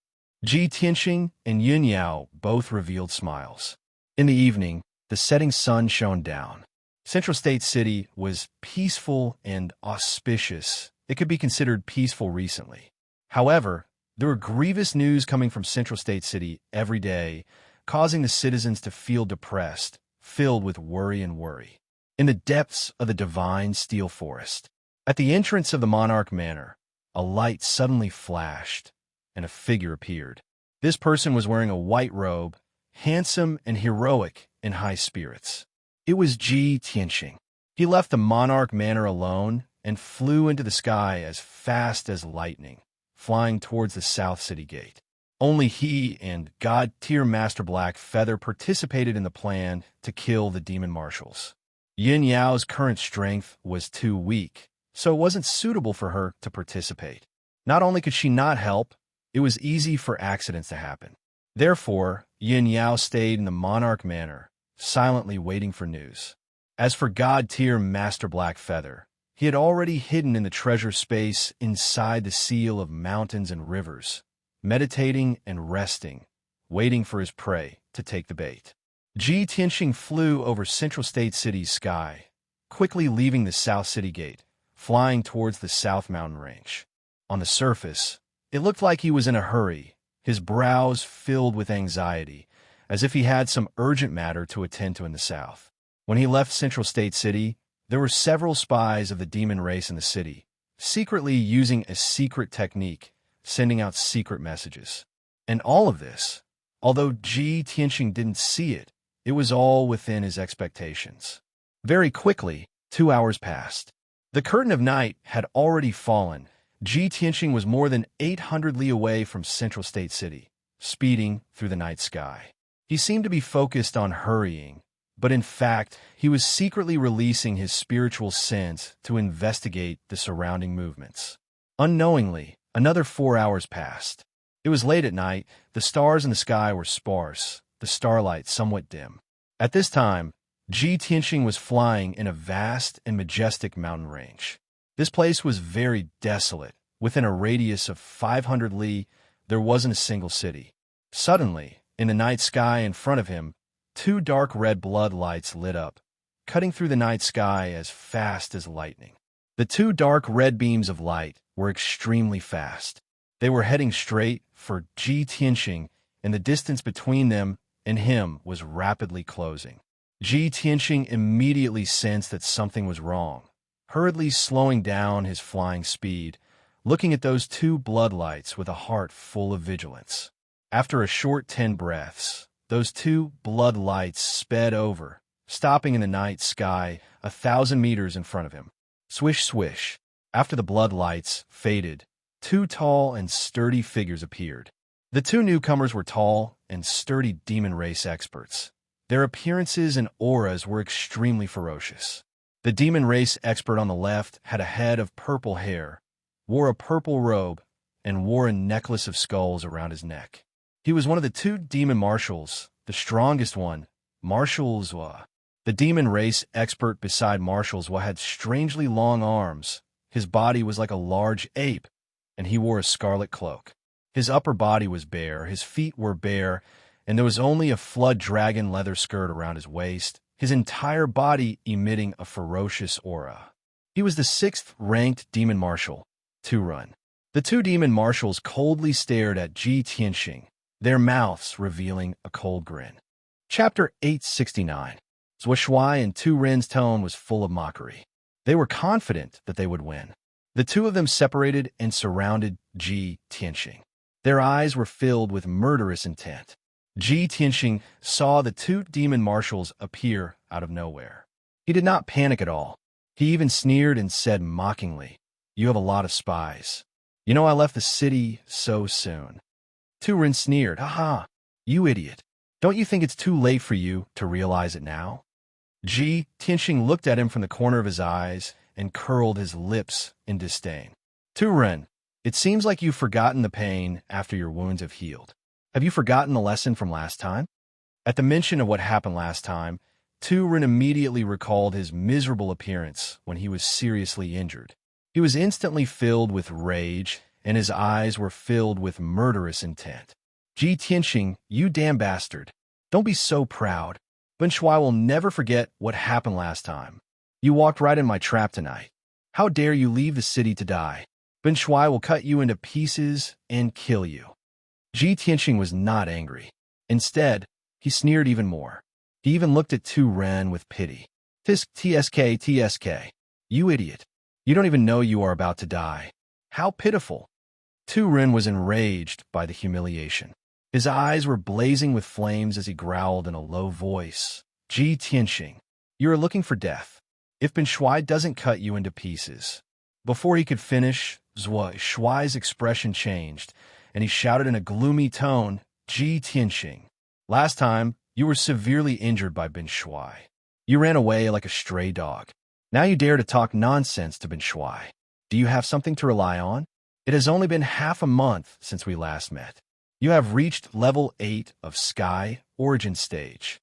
Ji Tianxing and Yun Yao both revealed smiles. In the evening, the setting sun shone down. Central State City was peaceful and auspicious. It could be considered peaceful recently. However, there were grievous news coming from Central State City every day, causing the citizens to feel depressed, filled with worry. In the depths of the divine steel forest, at the entrance of the Monarch Manor, a light suddenly flashed, and a figure appeared. This person was wearing a white robe, handsome and heroic in high spirits. It was Ji Tianxing. He left the Monarch Manor alone and flew into the sky as fast as lightning, flying towards the South City Gate. Only he and God Tier Master Black Feather participated in the plan to kill the demon marshals. Yin Yao's current strength was too weak, so it wasn't suitable for her to participate. Not only could she not help, it was easy for accidents to happen. Therefore, Yin Yao stayed in the Monarch Manor, silently waiting for news. As for God Tier Master Black Feather, he had already hidden in the treasure space inside the seal of mountains and rivers, meditating and resting, waiting for his prey to take the bait. Ji Tianxing flew over Central State City's sky, quickly leaving the South City Gate, flying towards the South Mountain Range. On the surface, it looked like he was in a hurry, his brows filled with anxiety, as if he had some urgent matter to attend to in the south. When he left Central State City, there were several spies of the demon race in the city, secretly using a secret technique, sending out secret messages. And all of this, although Ji Tianxing didn't see it, it was all within his expectations. Very quickly, 2 hours passed. The curtain of night had already fallen. Ji Tianxing was more than 800 li away from Central State City, speeding through the night sky. He seemed to be focused on hurrying, but in fact, he was secretly releasing his spiritual sense to investigate the surrounding movements. Unknowingly, another 4 hours passed. It was late at night, the stars in the sky were sparse, the starlight somewhat dim. At this time, Ji Tianxing was flying in a vast and majestic mountain range. This place was very desolate. Within a radius of 500 li, there wasn't a single city. Suddenly, in the night sky in front of him, 2 dark red blood lights lit up, cutting through the night sky as fast as lightning. The 2 dark red beams of light were extremely fast. They were heading straight for Ji Tianxing, and the distance between them and him was rapidly closing. Ji Tianxing immediately sensed that something was wrong, hurriedly slowing down his flying speed, looking at those 2 blood lights with a heart full of vigilance. After a short 10 breaths, those 2 blood lights sped over, stopping in the night sky 1,000 meters in front of him. Swish, swish. After the blood lights faded, 2 tall and sturdy figures appeared. The 2 newcomers were tall and sturdy demon race experts. Their appearances and auras were extremely ferocious. The demon race expert on the left had a head of purple hair, wore a purple robe, and wore a necklace of skulls around his neck. He was one of the 2 demon marshals, the strongest one, Marshal Zhua. The demon race expert beside Marshal Zhua had strangely long arms, His body was like a large ape, and he wore a scarlet cloak. His upper body was bare, his feet were bare, and there was only a flood dragon leather skirt around his waist, his entire body emitting a ferocious aura. He was the 6th-ranked demon marshal, Turun. The two demon marshals coldly stared at Ji Tianxing, their mouths revealing a cold grin. Chapter 869. Zhou Shuai and Turun's tone was full of mockery. They were confident that they would win. The two of them separated and surrounded Ji Tianxing. Their eyes were filled with murderous intent. Ji Tianxing saw the two demon marshals appear out of nowhere. He did not panic at all. He even sneered and said mockingly, "You have a lot of spies. You know I left the city so soon." Turun sneered, "Aha, you idiot. Don't you think it's too late for you to realize it now?" Ji Tianxing looked at him from the corner of his eyes and curled his lips in disdain. "Turun, it seems like you've forgotten the pain after your wounds have healed. Have you forgotten the lesson from last time?" At the mention of what happened last time, Turun immediately recalled his miserable appearance when he was seriously injured. He was instantly filled with rage, and his eyes were filled with murderous intent. "Ji Tianxing, you damn bastard. Don't be so proud. Ben Shuai will never forget what happened last time. You walked right in my trap tonight. How dare you leave the city to die? Ben Shuai will cut you into pieces and kill you." Ji Tianxing was not angry. Instead, he sneered even more. He even looked at Tu Ren with pity. "Tsk, you idiot. You don't even know you are about to die. How pitiful." Tu Ren was enraged by the humiliation. His eyes were blazing with flames as he growled in a low voice, "Ji Tianxing, you are looking for death. If Ben Shuai doesn't cut you into pieces." Before he could finish, Zhou Shuai's expression changed, and he shouted in a gloomy tone, "Ji Tianxing, last time you were severely injured by Ben Shuai. You ran away like a stray dog. Now you dare to talk nonsense to Ben Shuai. Do you have something to rely on? It has only been half a month since we last met. You have reached level 8 of Sky Origin Stage.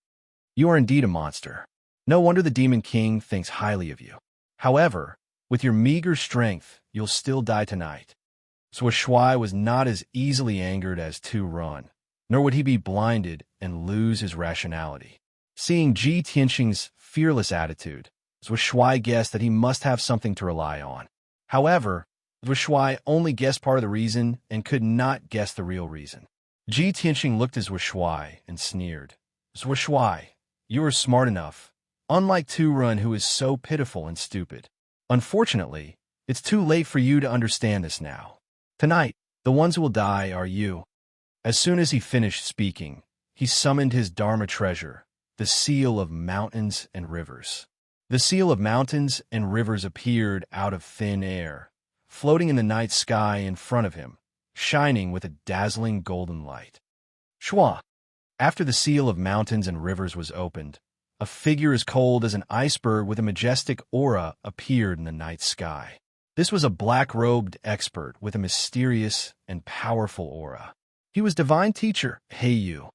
You are indeed a monster. No wonder the Demon King thinks highly of you. However, with your meager strength, you'll still die tonight." Zhou Shuai was not as easily angered as Turun, nor would he be blinded and lose his rationality. Seeing Ji Tianxing's fearless attitude, Zhou Shuai guessed that he must have something to rely on. However, Zhou Shuai only guessed part of the reason and could not guess the real reason. Ji Tianxing looked at Zhou Shuai and sneered. "Zhou Shuai, you are smart enough, unlike Turun, who is so pitiful and stupid. Unfortunately, it's too late for you to understand this now. Tonight, the ones who will die are you." As soon as he finished speaking, he summoned his Dharma treasure, the Seal of Mountains and Rivers. The Seal of Mountains and Rivers appeared out of thin air, floating in the night sky in front of him, shining with a dazzling golden light. Shua! After the Seal of Mountains and Rivers was opened, a figure as cold as an iceberg with a majestic aura appeared in the night sky. This was a black-robed expert with a mysterious and powerful aura. He was Divine Teacher Heiyu.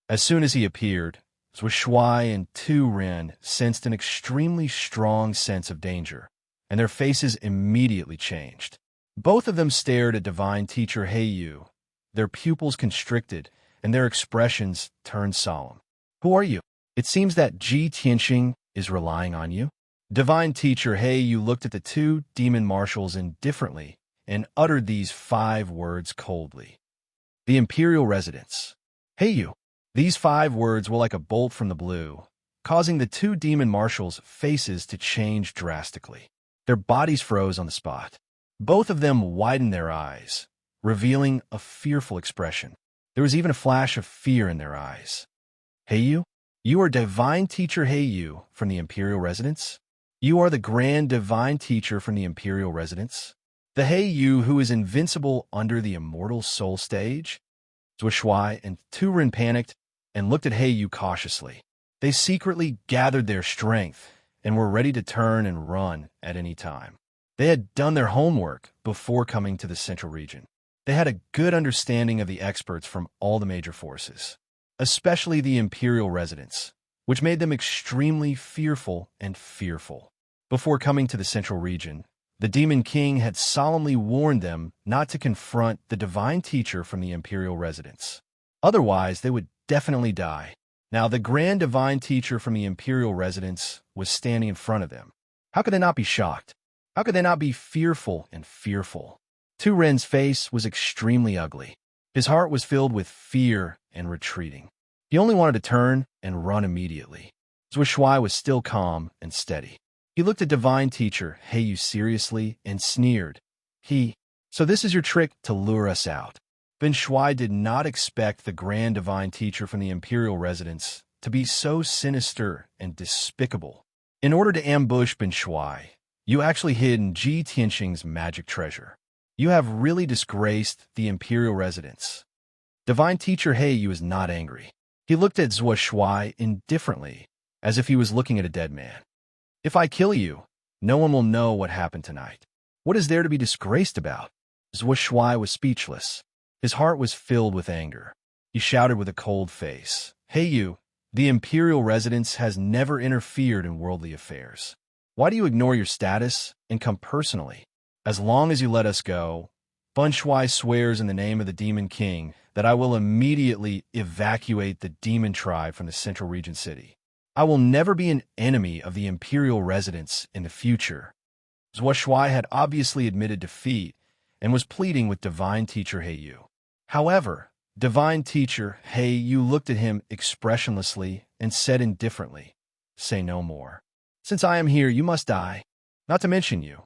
As soon as he appeared, Zhou Shuai and Tu Ren sensed an extremely strong sense of danger, and their faces immediately changed. Both of them stared at Divine Teacher Heiyu, their pupils constricted, and their expressions turned solemn. "Who are you? It seems that Ji Tianxing is relying on you." Divine Teacher Heiyu looked at the two demon marshals indifferently and uttered these 5 words coldly. "The Imperial Residence. Heiyu." These 5 words were like a bolt from the blue, causing the two demon marshals' faces to change drastically. Their bodies froze on the spot. Both of them widened their eyes, revealing a fearful expression. There was even a flash of fear in their eyes. "Heiyu? You are Divine Teacher Heiyu from the Imperial Residence? You are the Grand Divine Teacher from the Imperial Residence? The Heiyu who is invincible under the Immortal Soul Stage?" Zhou Shuai and Turun panicked and looked at Heiyu cautiously. They secretly gathered their strength and were ready to turn and run at any time. They had done their homework before coming to the Central Region. They had a good understanding of the experts from all the major forces, especially the Imperial Residence, which made them extremely fearful and fearful. Before coming to the Central Region, The Demon King had solemnly warned them not to confront the divine teacher from the imperial residence. Otherwise, they would definitely die. Now, the grand divine teacher from the imperial residence was standing in front of them. How could they not be shocked? How could they not be fearful and fearful? Tu Ren's face was extremely ugly. His heart was filled with fear and retreating. He only wanted to turn and run immediately. Zhuo Shuai was still calm and steady. He looked at divine teacher Heiyu seriously and sneered. So this is your trick to lure us out. Ben Shuai did not expect the grand divine teacher from the imperial residence to be so sinister and despicable. In order to ambush Ben Shuai, you actually hid in Ji Tianxing's magic treasure. You have really disgraced the imperial residence. Divine teacher Heiyu was not angry. He looked at Zhuo Shuai indifferently, as if he was looking at a dead man. If I kill you, no one will know what happened tonight. What is there to be disgraced about? Zhuo Shuai was speechless. His heart was filled with anger. He shouted with a cold face, Heiyu, the imperial residence has never interfered in worldly affairs. Why do you ignore your status and come personally? As long as you let us go, Ben Shuai swears in the name of the Demon King that I will immediately evacuate the demon tribe from the central region city. I will never be an enemy of the imperial residence in the future. Zhuo Shuai had obviously admitted defeat and was pleading with divine teacher Heiyu. However, divine teacher Heiyu looked at him expressionlessly and said indifferently, Say no more. Since I am here, you must die. Not to mention you.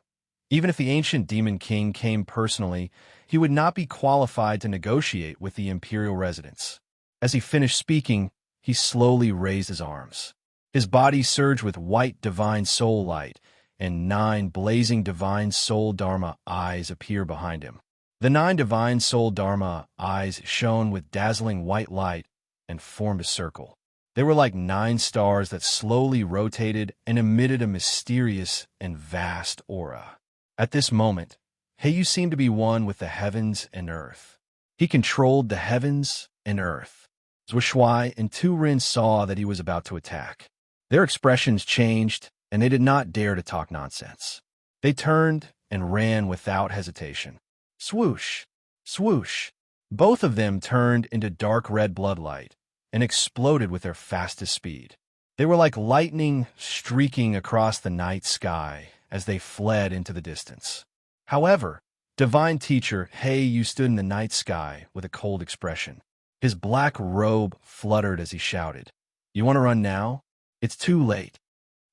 Even if the ancient Demon King came personally, he would not be qualified to negotiate with the imperial residence. As he finished speaking, he slowly raised his arms. His body surged with white divine soul light, and 9 blazing divine soul dharma eyes appear behind him. The 9 divine soul dharma eyes shone with dazzling white light and formed a circle. They were like 9 stars that slowly rotated and emitted a mysterious and vast aura. At this moment, Heiyu seemed to be one with the heavens and earth. He controlled the heavens and earth. Zhuo Shuai and Tu Ren saw that he was about to attack. Their expressions changed, and they did not dare to talk nonsense. They turned and ran without hesitation. Swoosh! Swoosh! Both of them turned into dark red bloodlight and exploded with their fastest speed. They were like lightning streaking across the night sky as they fled into the distance. However, divine teacher Heiyu stood in the night sky with a cold expression. His black robe fluttered as he shouted, You want to run now? It's too late.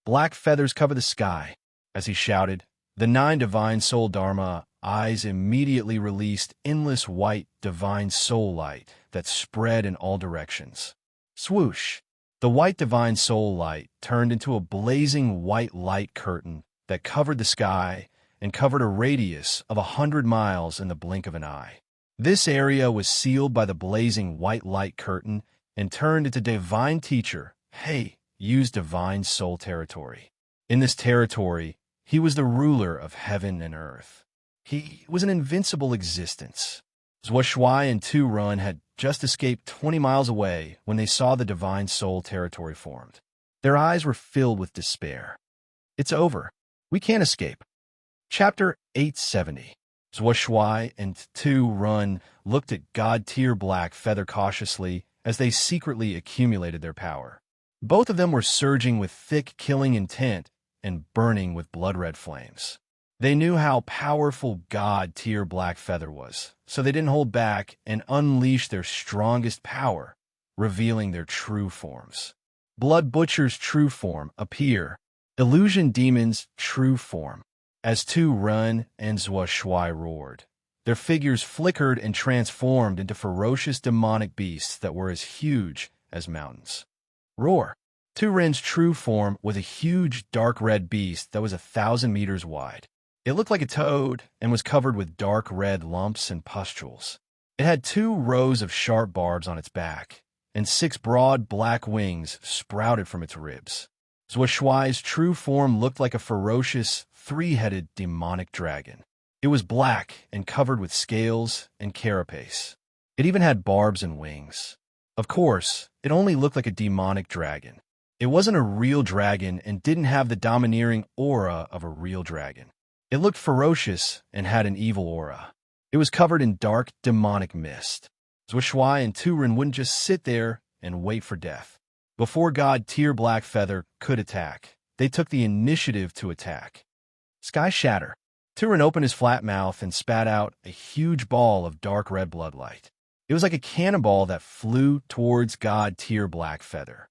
Black feathers cover the sky. As he shouted, the 9 divine soul dharma eyes immediately released endless white divine soul light that spread in all directions. Swoosh! The white divine soul light turned into a blazing white light curtain that covered the sky and covered a radius of 100 miles in the blink of an eye. This area was sealed by the blazing white light curtain and turned into divine teacher Heiyu's divine soul territory. In this territory, he was the ruler of heaven and earth. He was an invincible existence. Zhuo Shuai and Tu Ren had just escaped 20 miles away when they saw the divine soul territory formed. Their eyes were filled with despair. It's over. We can't escape. Chapter 870. Zhuo Shuai and Tu Ren looked at God-tier Black Feather cautiously as they secretly accumulated their power. Both of them were surging with thick killing intent and burning with blood-red flames. They knew how powerful God-tier Black Feather was, so they didn't hold back and unleashed their strongest power, revealing their true forms. Blood Butcher's true form appear. Illusion Demon's true form. As Tu Ren and Zhuo Shuai roared, their figures flickered and transformed into ferocious demonic beasts that were as huge as mountains. Roar! Tu Ren's true form was a huge dark red beast that was 1,000 meters wide. It looked like a toad and was covered with dark red lumps and pustules. It had 2 rows of sharp barbs on its back, and 6 broad black wings sprouted from its ribs. Zhuo Shuai's true form looked like a ferocious, 3-headed demonic dragon. It was black and covered with scales and carapace. It even had barbs and wings. Of course, it only looked like a demonic dragon. It wasn't a real dragon and didn't have the domineering aura of a real dragon. It looked ferocious and had an evil aura. It was covered in dark, demonic mist. Zhuoshuai and Turin wouldn't just sit there and wait for death. Before God Tyr Blackfeather could attack, they took the initiative to attack. Sky Shatter. Turin opened his flat mouth and spat out a huge ball of dark red bloodlight. It was like a cannonball that flew towards God Tyr Blackfeather.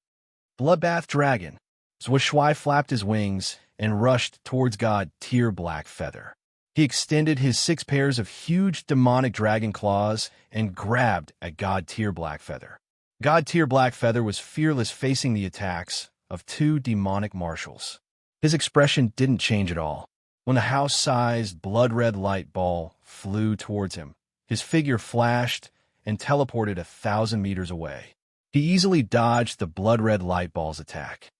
Bloodbath Dragon. Zhuoshuai flapped his wings and rushed towards God Tyr Blackfeather. He extended his 6 pairs of huge demonic dragon claws and grabbed at God Tyr Blackfeather. God Tyr Blackfeather was fearless facing the attacks of 2 demonic marshals. His expression didn't change at all. When the house-sized blood-red light ball flew towards him, his figure flashed and teleported 1,000 meters away. He easily dodged the blood-red light ball's attack.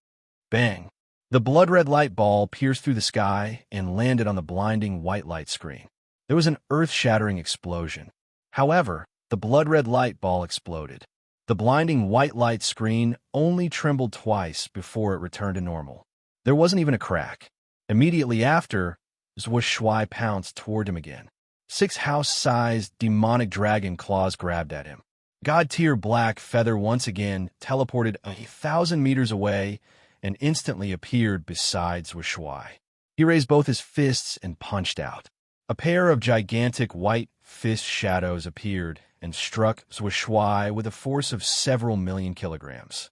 Bang! The blood-red light ball pierced through the sky and landed on the blinding white light screen. There was an earth-shattering explosion. However, the blood-red light ball exploded. The blinding white light screen only trembled twice before it returned to normal. There wasn't even a crack. Immediately after, Zhuoshuai pounced toward him again. 6 house-sized demonic dragon claws grabbed at him. God Tyr Blackfeather once again teleported 1,000 meters away and instantly appeared beside Zhuoshuai. He raised both his fists and punched out. A pair of gigantic white fist shadows appeared and struck Zhuoshuai with a force of several million kilograms.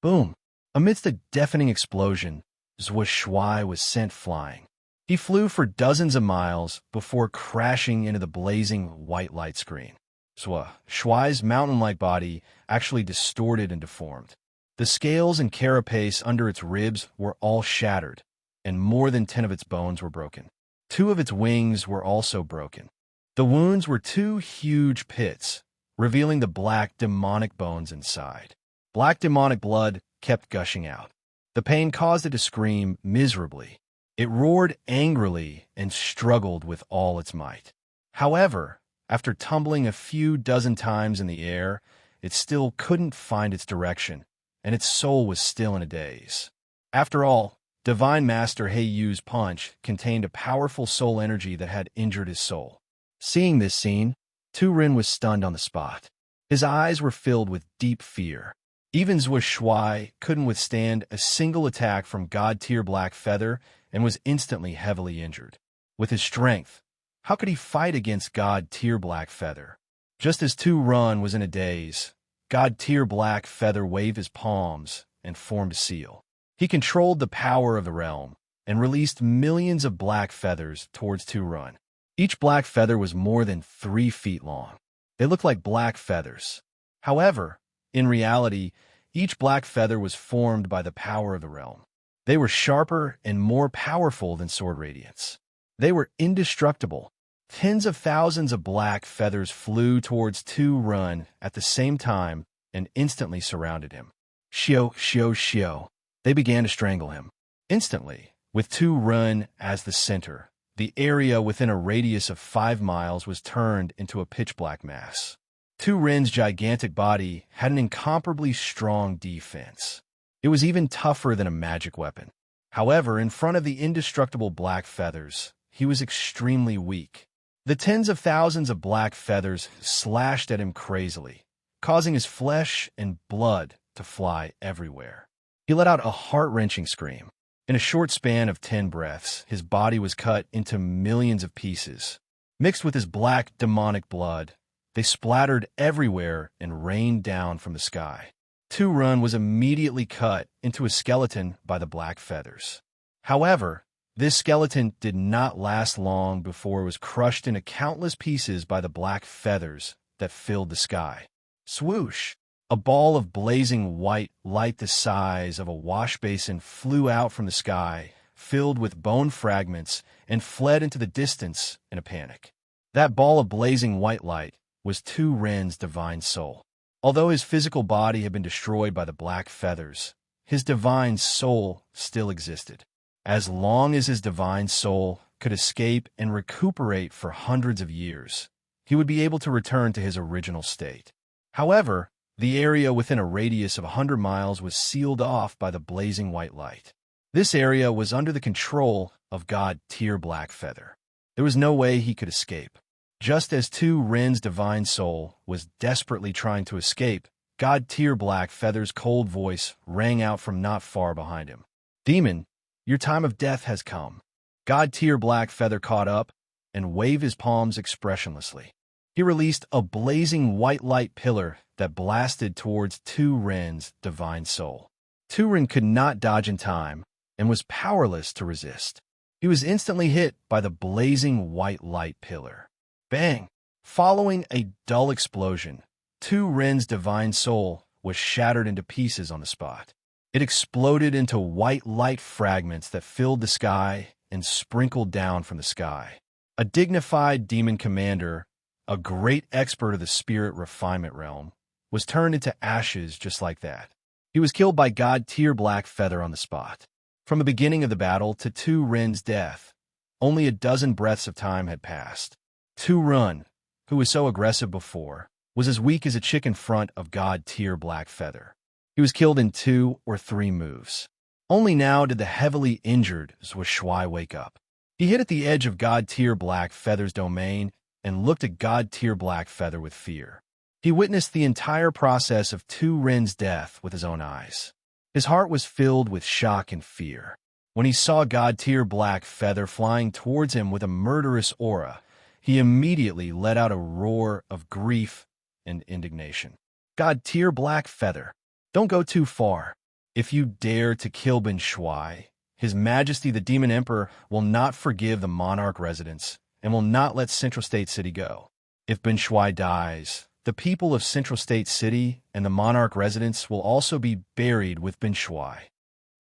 Boom! Amidst a deafening explosion, Zhuoshuai was sent flying. He flew for dozens of miles before crashing into the blazing white light screen. Zhuoshuai's mountain-like body actually distorted and deformed. The scales and carapace under its ribs were all shattered, and more than 10 of its bones were broken. 2 of its wings were also broken. The wounds were 2 huge pits, revealing the black demonic bones inside. Black demonic blood kept gushing out. The pain caused it to scream miserably. It roared angrily and struggled with all its might. However, after tumbling a few dozen times in the air, it still couldn't find its direction, and its soul was still in a daze. After all, Divine Master Heiyu's punch contained a powerful soul energy that had injured his soul. Seeing this scene, Turin was stunned on the spot. His eyes were filled with deep fear. Even Zhuoshuai couldn't withstand a single attack from God Tyr Blackfeather and was instantly heavily injured. With his strength, how could he fight against God Tyr Blackfeather? Just as Turin was in a daze, God Tyr Blackfeather waved his palms and formed a seal. He controlled the power of the realm and released millions of black feathers towards Turin. Each black feather was more than 3 feet long. They looked like black feathers. However, in reality, each black feather was formed by the power of the realm. They were sharper and more powerful than sword radiance. They were indestructible. Tens of thousands of black feathers flew towards Turin at the same time and instantly surrounded him. Shio, shio, shio. They began to strangle him. Instantly, with Turin as the center, the area within a radius of 5 miles was turned into a pitch-black mass. Turin's gigantic body had an incomparably strong defense. It was even tougher than a magic weapon. However, in front of the indestructible black feathers, he was extremely weak. The tens of thousands of black feathers slashed at him crazily, causing his flesh and blood to fly everywhere. He let out a heart-wrenching scream. In a short span of 10 breaths, his body was cut into millions of pieces. Mixed with his black demonic blood, they splattered everywhere and rained down from the sky. Turin was immediately cut into a skeleton by the black feathers. However, this skeleton did not last long before it was crushed into countless pieces by the black feathers that filled the sky. Swoosh! A ball of blazing white light the size of a wash basin flew out from the sky, filled with bone fragments, and fled into the distance in a panic. That ball of blazing white light was Turin's divine soul. Although his physical body had been destroyed by the black feathers, his divine soul still existed. As long as his divine soul could escape and recuperate for hundreds of years, he would be able to return to his original state. However, the area within a radius of 100 miles was sealed off by the blazing white light. This area was under the control of God Tyr Blackfeather. There was no way he could escape. Just as Tu Rin's divine soul was desperately trying to escape, God Tyr Blackfeather's cold voice rang out from not far behind him. "Demon, your time of death has come." God Tyr Blackfeather caught up and waved his palms expressionlessly. He released a blazing white light pillar that blasted towards Tu Rin's divine soul. Tu Rin could not dodge in time and was powerless to resist. He was instantly hit by the blazing white light pillar. Bang! Following a dull explosion, Tu Rin's divine soul was shattered into pieces on the spot. It exploded into white light fragments that filled the sky and sprinkled down from the sky. A dignified demon commander, a great expert of the spirit refinement realm, was turned into ashes just like that. He was killed by God Tyr Blackfeather on the spot. From the beginning of the battle to Tu Rin's death, only a dozen breaths of time had passed. Tu Rin, who was so aggressive before, was as weak as a chick in front of God Tyr Blackfeather. He was killed in 2 or 3 moves. Only now did the heavily injured Zhua Shuai wake up. He hid at the edge of God Tyr Blackfeather's domain and looked at God Tyr Blackfeather with fear. He witnessed the entire process of Tu Rin's death with his own eyes. His heart was filled with shock and fear. When he saw God Tyr Blackfeather flying towards him with a murderous aura, he immediately let out a roar of grief and indignation. God Tyr Blackfeather, don't go too far. If you dare to kill Ben Shuai, His Majesty the Demon Emperor will not forgive the monarch residents and will not let Central State City go. If Ben Shuai dies, the people of Central State City and the monarch residents will also be buried with Ben Shuai.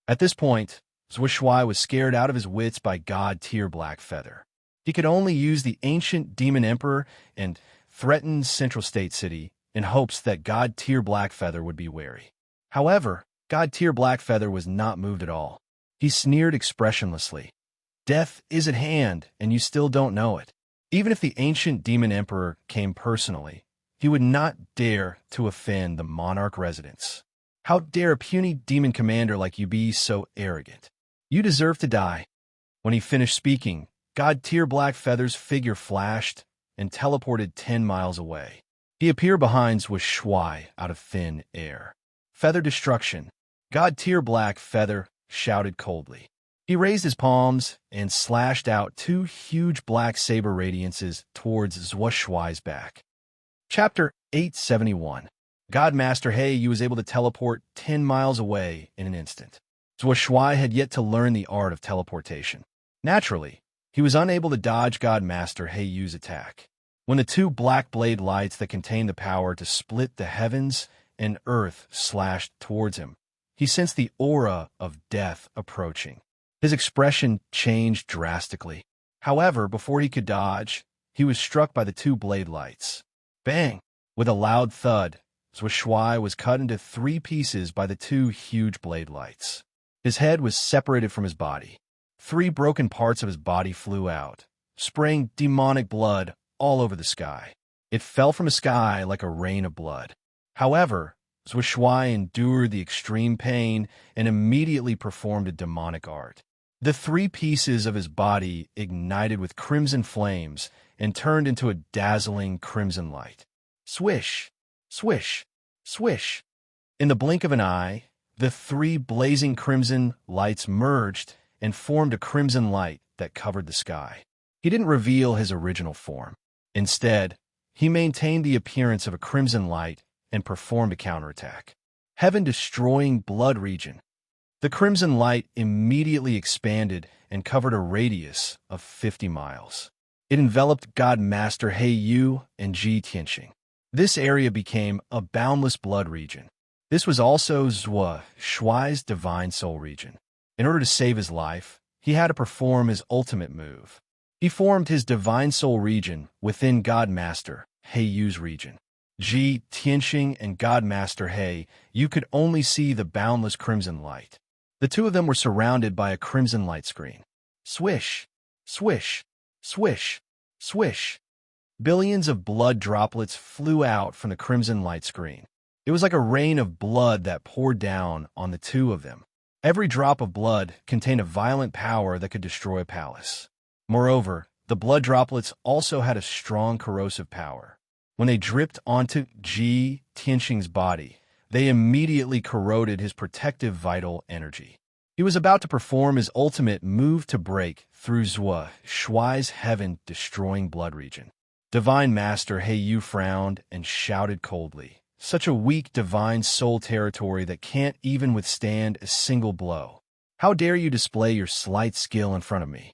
At this point, Zhua Shuai was scared out of his wits by God Tyr Blackfeather. He could only use the ancient Demon Emperor and threaten Central State City in hopes that God Tyr Blackfeather would be wary. However, God Tyr Blackfeather was not moved at all. He sneered expressionlessly. "Death is at hand, and you still don't know it." Even if the ancient Demon Emperor came personally, he would not dare to offend the monarch residents. How dare a puny demon commander like you be so arrogant? You deserve to die. When he finished speaking, God Tyr Blackfeather's figure flashed and teleported 10 miles away. He appeared behind Zhua Shuai out of thin air. "Feather destruction," God Tyr Blackfeather shouted coldly. He raised his palms and slashed out 2 huge black saber radiances towards Zhua Shuai's back. Chapter 871. God Master He was able to teleport 10 miles away in an instant. Zhua Shuai had yet to learn the art of teleportation. Naturally, he was unable to dodge God Master He's attack. When the 2 black blade lights that contained the power to split the heavens and earth slashed towards him, he sensed the aura of death approaching. His expression changed drastically. However, before he could dodge, he was struck by the 2 blade lights. Bang! With a loud thud, Zhua Shuai was cut into 3 pieces by the 2 huge blade lights. His head was separated from his body. 3 broken parts of his body flew out, spraying demonic blood all over the sky. It fell from the sky like a rain of blood. However, Zhua Shuai endured the extreme pain and immediately performed a demonic art. The 3 pieces of his body ignited with crimson flames and turned into a dazzling crimson light. Swish, swish, swish. In the blink of an eye, the 3 blazing crimson lights merged and formed a crimson light that covered the sky. He didn't reveal his original form. Instead, he maintained the appearance of a crimson light and performed a counterattack. Heaven-destroying blood region. The crimson light immediately expanded and covered a radius of 50 miles. It enveloped God Master He and Ji Tianxing. This area became a boundless blood region. This was also Zhua Shuai's divine soul region. In order to save his life, he had to perform his ultimate move. He formed his divine soul region within God Master He's region. Ji Tianxing and God Master He, you could only see the boundless crimson light. The 2 of them were surrounded by a crimson light screen. Swish, swish, swish, swish. Billions of blood droplets flew out from the crimson light screen. It was like a rain of blood that poured down on the 2 of them. Every drop of blood contained a violent power that could destroy a palace. Moreover, the blood droplets also had a strong corrosive power. When they dripped onto Ji Tianxing's body, they immediately corroded his protective vital energy. He was about to perform his ultimate move to break through Zhou Shuai's heaven-destroying blood region. Divine Master He Yu frowned and shouted coldly, "Such a weak divine soul territory that can't even withstand a single blow. How dare you display your slight skill in front of me?"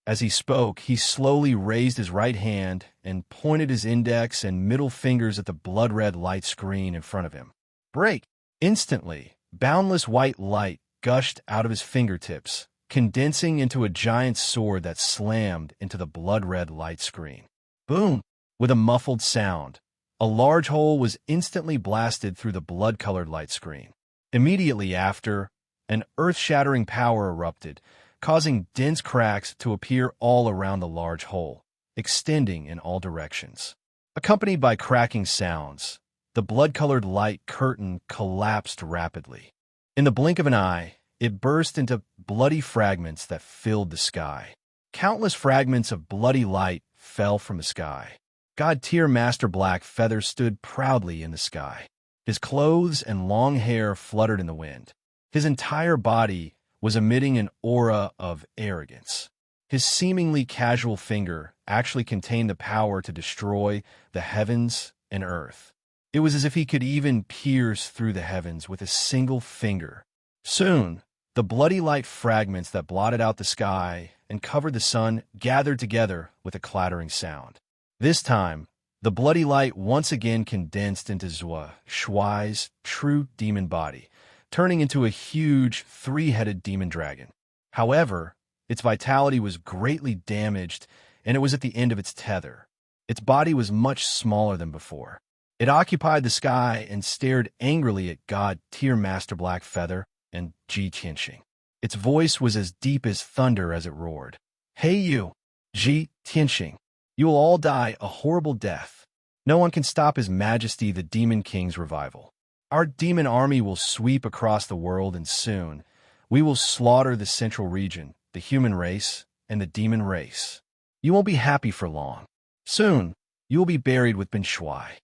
As he spoke, he slowly raised his right hand and pointed his index and middle fingers at the blood-red light screen in front of him. Break! Instantly, boundless white light gushed out of his fingertips, condensing into a giant sword that slammed into the blood-red light screen. Boom! With a muffled sound, a large hole was instantly blasted through the blood-colored light screen. Immediately after, an earth-shattering power erupted, causing dense cracks to appear all around the large hole, extending in all directions. Accompanied by cracking sounds, the blood-colored light curtain collapsed rapidly. In the blink of an eye, it burst into bloody fragments that filled the sky. Countless fragments of bloody light fell from the sky. God-tier Master Black Feather stood proudly in the sky. His clothes and long hair fluttered in the wind. His entire body was emitting an aura of arrogance. His seemingly casual finger actually contained the power to destroy the heavens and earth. It was as if he could even pierce through the heavens with a single finger. Soon, the bloody light fragments that blotted out the sky and covered the sun gathered together with a clattering sound. This time, the bloody light once again condensed into Zhou Shuai's true demon body, turning into a huge three-headed demon dragon. However, its vitality was greatly damaged, and it was at the end of its tether. Its body was much smaller than before. It occupied the sky and stared angrily at God-tier Master Black Feather and Ji Tianxing. Its voice was as deep as thunder as it roared. "Hey you, Ji Tianxing, you will all die a horrible death. No one can stop His Majesty the Demon King's revival. Our demon army will sweep across the world, and soon we will slaughter the central region, the human race, and the demon race. You won't be happy for long. Soon, you will be buried with Ben Shuai."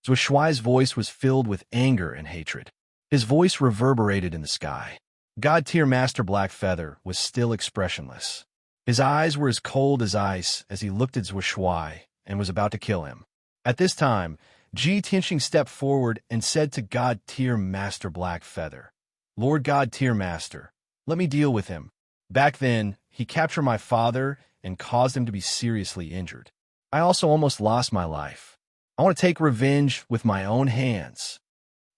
Zhou Shuai's voice was filled with anger and hatred. His voice reverberated in the sky. God-tier Master Black Feather was still expressionless. His eyes were as cold as ice as he looked at Zhou Shuai and was about to kill him. At this time, Ji Tianxing stepped forward and said to God-tier Master Black Feather, "Lord God-tier Master, let me deal with him. Back then, he captured my father and caused him to be seriously injured. I also almost lost my life. I want to take revenge with my own hands."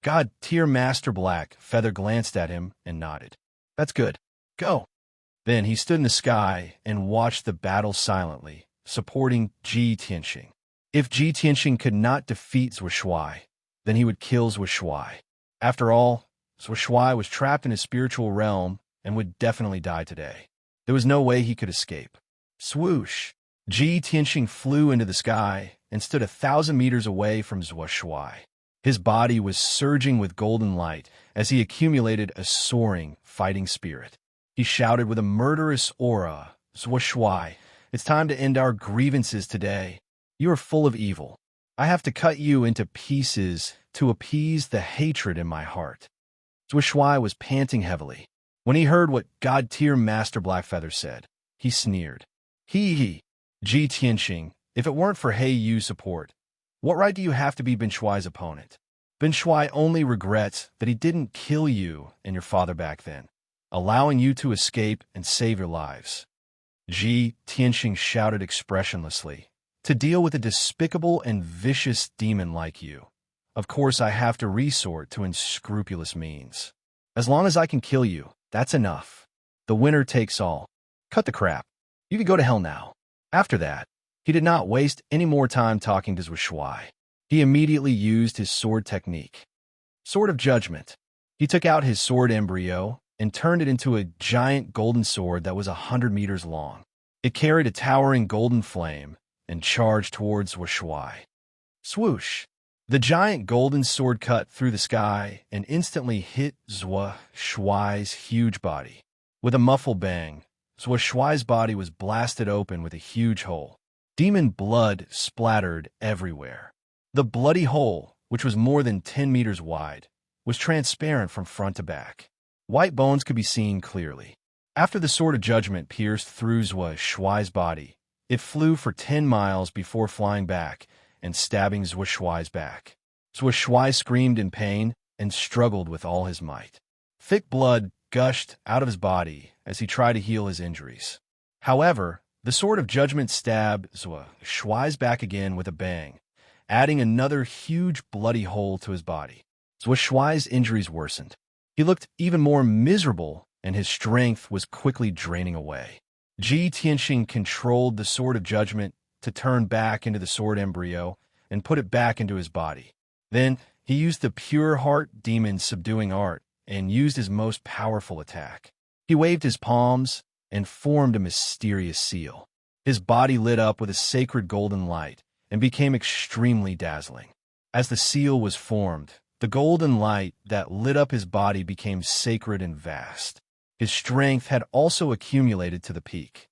God-tier Master Black Feather glanced at him and nodded. "That's good. Go." Then he stood in the sky and watched the battle silently, supporting Ji Tianxing. If Ji Tianxing could not defeat Zhou Shuai, then he would kill Zhou Shuai. After all, Zhou Shuai was trapped in his spiritual realm and would definitely die today. There was no way he could escape. Swoosh! Ji Tianxing flew into the sky and stood 1,000 meters away from Zhou Shuai. His body was surging with golden light as he accumulated a soaring, fighting spirit. He shouted with a murderous aura, "Zhou Shuai, it's time to end our grievances today. You are full of evil. I have to cut you into pieces to appease the hatred in my heart." Zhou Shuai was panting heavily. When he heard what God-tier Master Blackfeather said, he sneered. Hee, Ji Tianxing, if it weren't for He Yu's support, what right do you have to be Ben Shuai's opponent? Ben Shuai only regrets that he didn't kill you and your father back then, allowing you to escape and save your lives. Ji Tianxing shouted expressionlessly. To deal with a despicable and vicious demon like you, of course I have to resort to unscrupulous means. As long as I can kill you, that's enough. The winner takes all. Cut the crap. You can go to hell now. After that, he did not waste any more time talking to Zhou Shuai. He immediately used his sword technique. Sword of Judgment. He took out his sword embryo and turned it into a giant golden sword that was 100 meters long. It carried a towering golden flame and charged towards Zhou Shuai. Swoosh! The giant golden sword cut through the sky and instantly hit Zhua Shuai's huge body. With a muffled bang, Zhua Shuai's body was blasted open with a huge hole. Demon blood splattered everywhere. The bloody hole, which was more than 10 meters wide, was transparent from front to back. White bones could be seen clearly. After the sword of judgment pierced through Zhua Shuai's body, it flew for 10 miles before flying back and stabbing Zhua Shuai's back. Zhua Shuai screamed in pain and struggled with all his might. Thick blood gushed out of his body as he tried to heal his injuries. However, the sword of judgment stabbed Zhua Shuai's back again with a bang, adding another huge bloody hole to his body. Zhua Shuai's injuries worsened. He looked even more miserable, and his strength was quickly draining away. Ji Tianxing controlled the sword of judgment to turn back into the sword embryo and put it back into his body. Then he used the pure heart demon's subduing art and used his most powerful attack. He waved his palms and formed a mysterious seal. His body lit up with a sacred golden light and became extremely dazzling. As the seal was formed, the golden light that lit up his body became sacred and vast. His strength had also accumulated to the peak.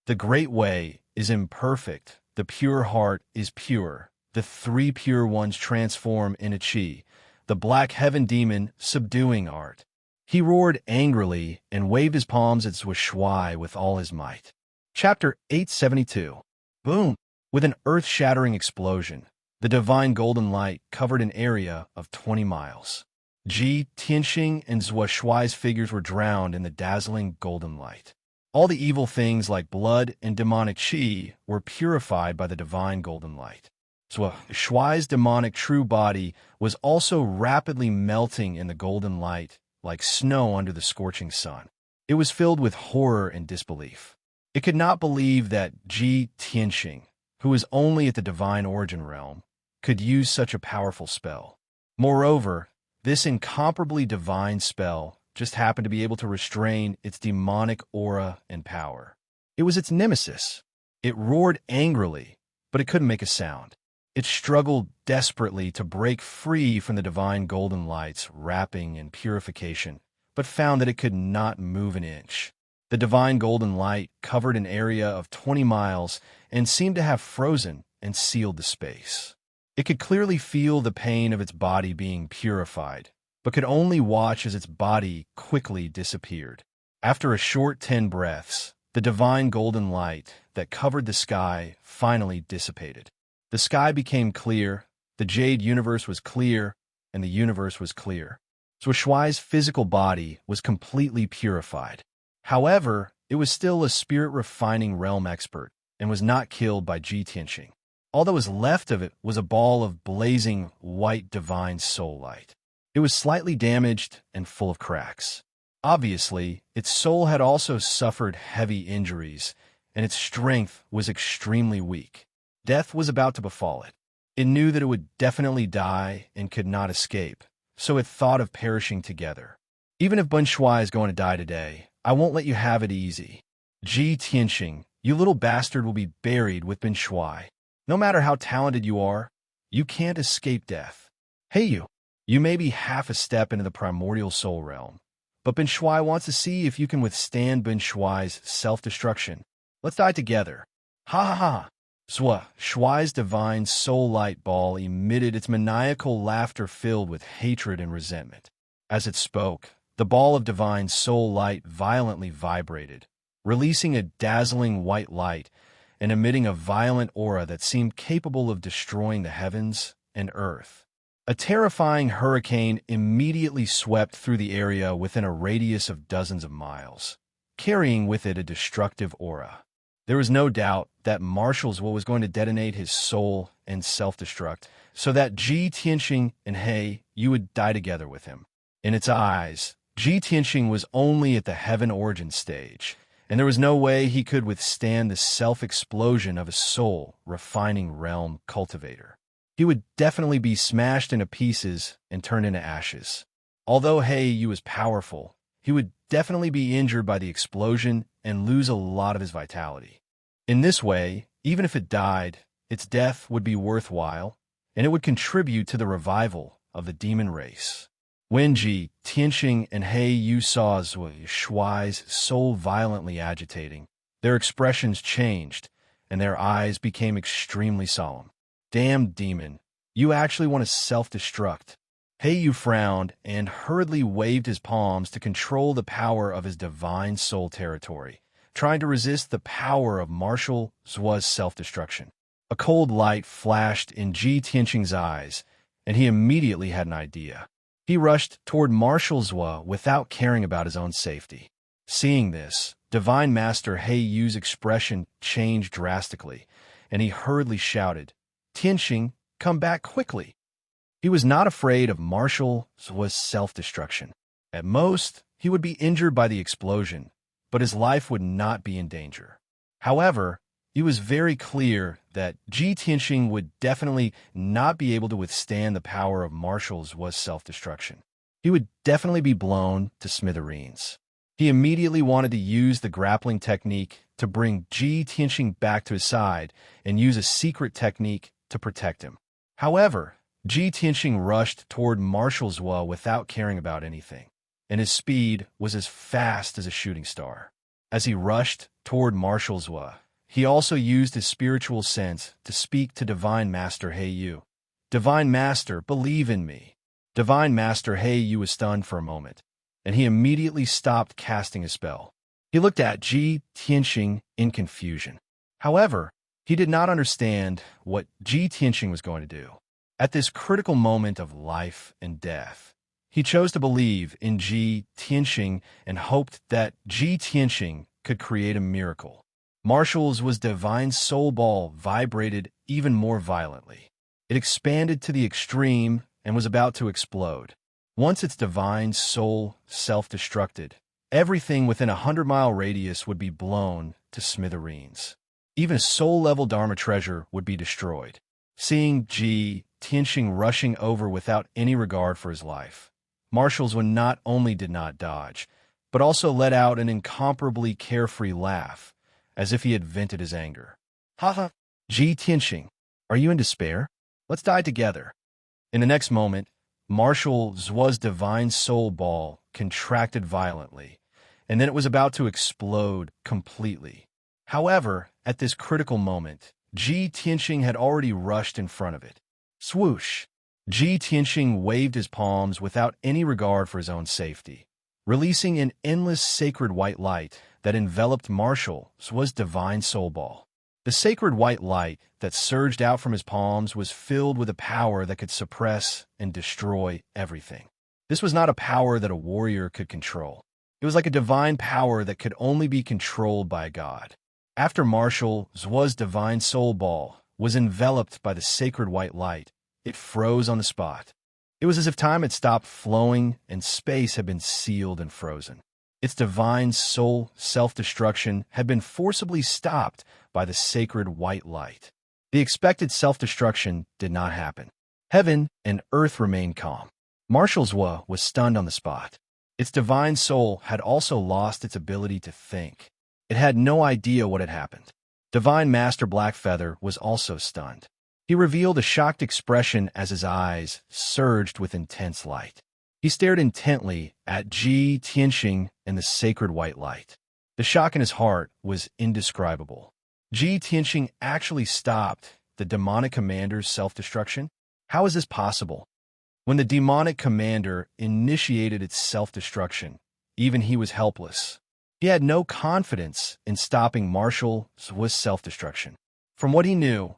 The great way is imperfect, the pure heart is pure, the three pure ones transform into Qi, the black heaven demon subduing art. He roared angrily and waved his palms at Zhua Shuai with all his might. Chapter 872. Boom! With an earth-shattering explosion, the divine golden light covered an area of 20 miles. Ji Tianxing and Zhua Shuai's figures were drowned in the dazzling golden light. All the evil things like blood and demonic qi were purified by the divine golden light. Zhua Shuai's demonic true body was also rapidly melting in the golden light like snow under the scorching sun. It was filled with horror and disbelief. It could not believe that Ji Tianxing, who was only at the divine origin realm, could use such a powerful spell. Moreover, this incomparably divine spell just happened to be able to restrain its demonic aura and power. It was its nemesis. It roared angrily, but it couldn't make a sound. It struggled desperately to break free from the divine golden light's wrapping and purification, but found that it could not move an inch. The divine golden light covered an area of 20 miles and seemed to have frozen and sealed the space. It could clearly feel the pain of its body being purified, but could only watch as its body quickly disappeared. After a short 10 breaths, the divine golden light that covered the sky finally dissipated. The sky became clear, the jade universe was clear, and the universe was clear. Zhua Shuai's physical body was completely purified. However, it was still a spirit-refining realm expert and was not killed by Ji Tianxing. All that was left of it was a ball of blazing white divine soul light. It was slightly damaged and full of cracks. Obviously, its soul had also suffered heavy injuries, and its strength was extremely weak. Death was about to befall it. It knew that it would definitely die and could not escape, so it thought of perishing together. Even if Bun Shuai is going to die today, I won't let you have it easy. Ji Tianxing, you little bastard will be buried with Bun Shuai. No matter how talented you are, you can't escape death. Hey you! You may be half a step into the primordial soul realm, but Bun Shuai wants to see if you can withstand Bun Shuai's self-destruction. Let's die together. Ha ha ha! Zhua Shuai's divine soul light ball emitted its maniacal laughter filled with hatred and resentment. As it spoke, the ball of divine soul light violently vibrated, releasing a dazzling white light and emitting a violent aura that seemed capable of destroying the heavens and earth. A terrifying hurricane immediately swept through the area within a radius of dozens of miles, carrying with it a destructive aura. There was no doubt that Marshall's was going to detonate his soul and self-destruct, so that Ji Tianxing and He, you would die together with him. In its eyes, Ji Tianxing was only at the heaven origin stage, and there was no way he could withstand the self-explosion of a soul-refining realm cultivator. He would definitely be smashed into pieces and turned into ashes. Although He Yu was powerful, he would definitely be injured by the explosion and lose a lot of his vitality. In this way, even if it died, its death would be worthwhile, and it would contribute to the revival of the demon race. When Ji, Tianxing, and He Yu saw Shuai's soul violently agitating, their expressions changed, and their eyes became extremely solemn. Damn demon, you actually want to self-destruct. He Yu frowned and hurriedly waved his palms to control the power of his divine soul territory, trying to resist the power of martial Zuo's self-destruction. A cold light flashed in Ji Tianxing's eyes, and he immediately had an idea. He rushed toward Martial Zuo without caring about his own safety. Seeing this, Divine Master He Yu's expression changed drastically, and he hurriedly shouted, "Tianxing, come back quickly!" He was not afraid of Martial Zuo's self-destruction. At most, he would be injured by the explosion, but his life would not be in danger. However, he was very clear that Ji Tianxing would definitely not be able to withstand the power of Martial Zuo's self-destruction. He would definitely be blown to smithereens. He immediately wanted to use the grappling technique to bring Ji Tianxing back to his side and use a secret technique to protect him. However, Ji Tianxing rushed toward Martial Zuo without caring about anything, and his speed was as fast as a shooting star. As he rushed toward Martial Zuo, he also used his spiritual sense to speak to Divine Master He Yu. "Divine Master, believe in me." Divine Master He Yu was stunned for a moment, and he immediately stopped casting a spell. He looked at Ji Tianxing in confusion. However, he did not understand what Ji Tianxing was going to do. At this critical moment of life and death, he chose to believe in Ji Tianxing and hoped that Ji Tianxing could create a miracle. Martial's divine soul ball vibrated even more violently. It expanded to the extreme and was about to explode. Once its divine soul self-destructed, everything within a 100-mile radius would be blown to smithereens. Even a soul-level Dharma treasure would be destroyed. Seeing Ji Tianxing rushing over without any regard for his life, Martial's not only did not dodge, but also let out an incomparably carefree laugh, as if he had vented his anger. "Ha! Ji Tianxing, are you in despair? Let's die together." In the next moment, Martial Zuo's divine soul ball contracted violently, and then it was about to explode completely. However, at this critical moment, Ji Tianxing had already rushed in front of it. Swoosh! Ji Tianxing waved his palms without any regard for his own safety, releasing an endless sacred white light that enveloped Martial Zuo's divine soul ball. The sacred white light that surged out from his palms was filled with a power that could suppress and destroy everything. This was not a power that a warrior could control. It was like a divine power that could only be controlled by a god. After Martial Zuo's divine soul ball was enveloped by the sacred white light, it froze on the spot. It was as if time had stopped flowing and space had been sealed and frozen. Its divine soul self-destruction had been forcibly stopped by the sacred white light. The expected self-destruction did not happen. Heaven and earth remained calm. Martial Zuo was stunned on the spot. Its divine soul had also lost its ability to think. It had no idea what had happened. Divine Master Blackfeather was also stunned. He revealed a shocked expression as his eyes surged with intense light. He stared intently at Ji Tianxing and the sacred white light. The shock in his heart was indescribable. Ji Tianxing actually stopped the demonic commander's self-destruction? How is this possible? When the demonic commander initiated its self-destruction, even he was helpless. He had no confidence in stopping Martial Zuo's self-destruction. From what he knew,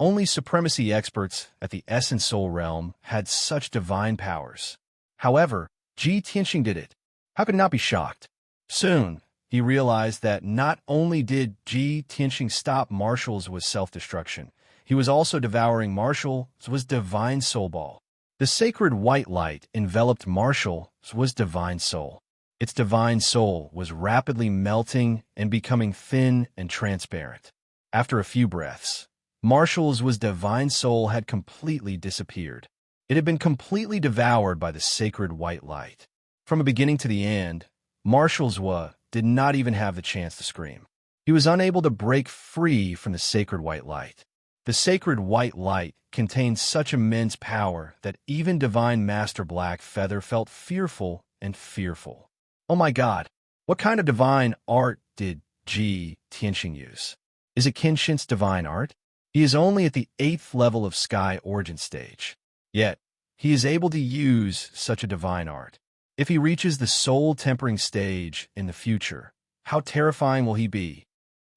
only supremacy experts at the Essence Soul realm had such divine powers. However, Ji Tianxing did it. How could he not be shocked? Soon, he realized that not only did Ji Tianxing stop Martial Zuo's self-destruction, he was also devouring Martial Zuo's divine soul ball. The sacred white light enveloped Martial Zuo's divine soul. Its divine soul was rapidly melting and becoming thin and transparent. After a few breaths, Martial Zuo's divine soul had completely disappeared. It had been completely devoured by the sacred white light. From the beginning to the end, Martial Zuo did not even have the chance to scream. He was unable to break free from the sacred white light. The sacred white light contained such immense power that even Divine Master Black Feather felt fearful and fearful. Oh my God, what kind of divine art did Ji Tianxing use? Is it Kenshin's divine art? He is only at the 8th level of Sky Origin Stage. Yet, he is able to use such a divine art. If he reaches the soul tempering stage in the future, how terrifying will he be?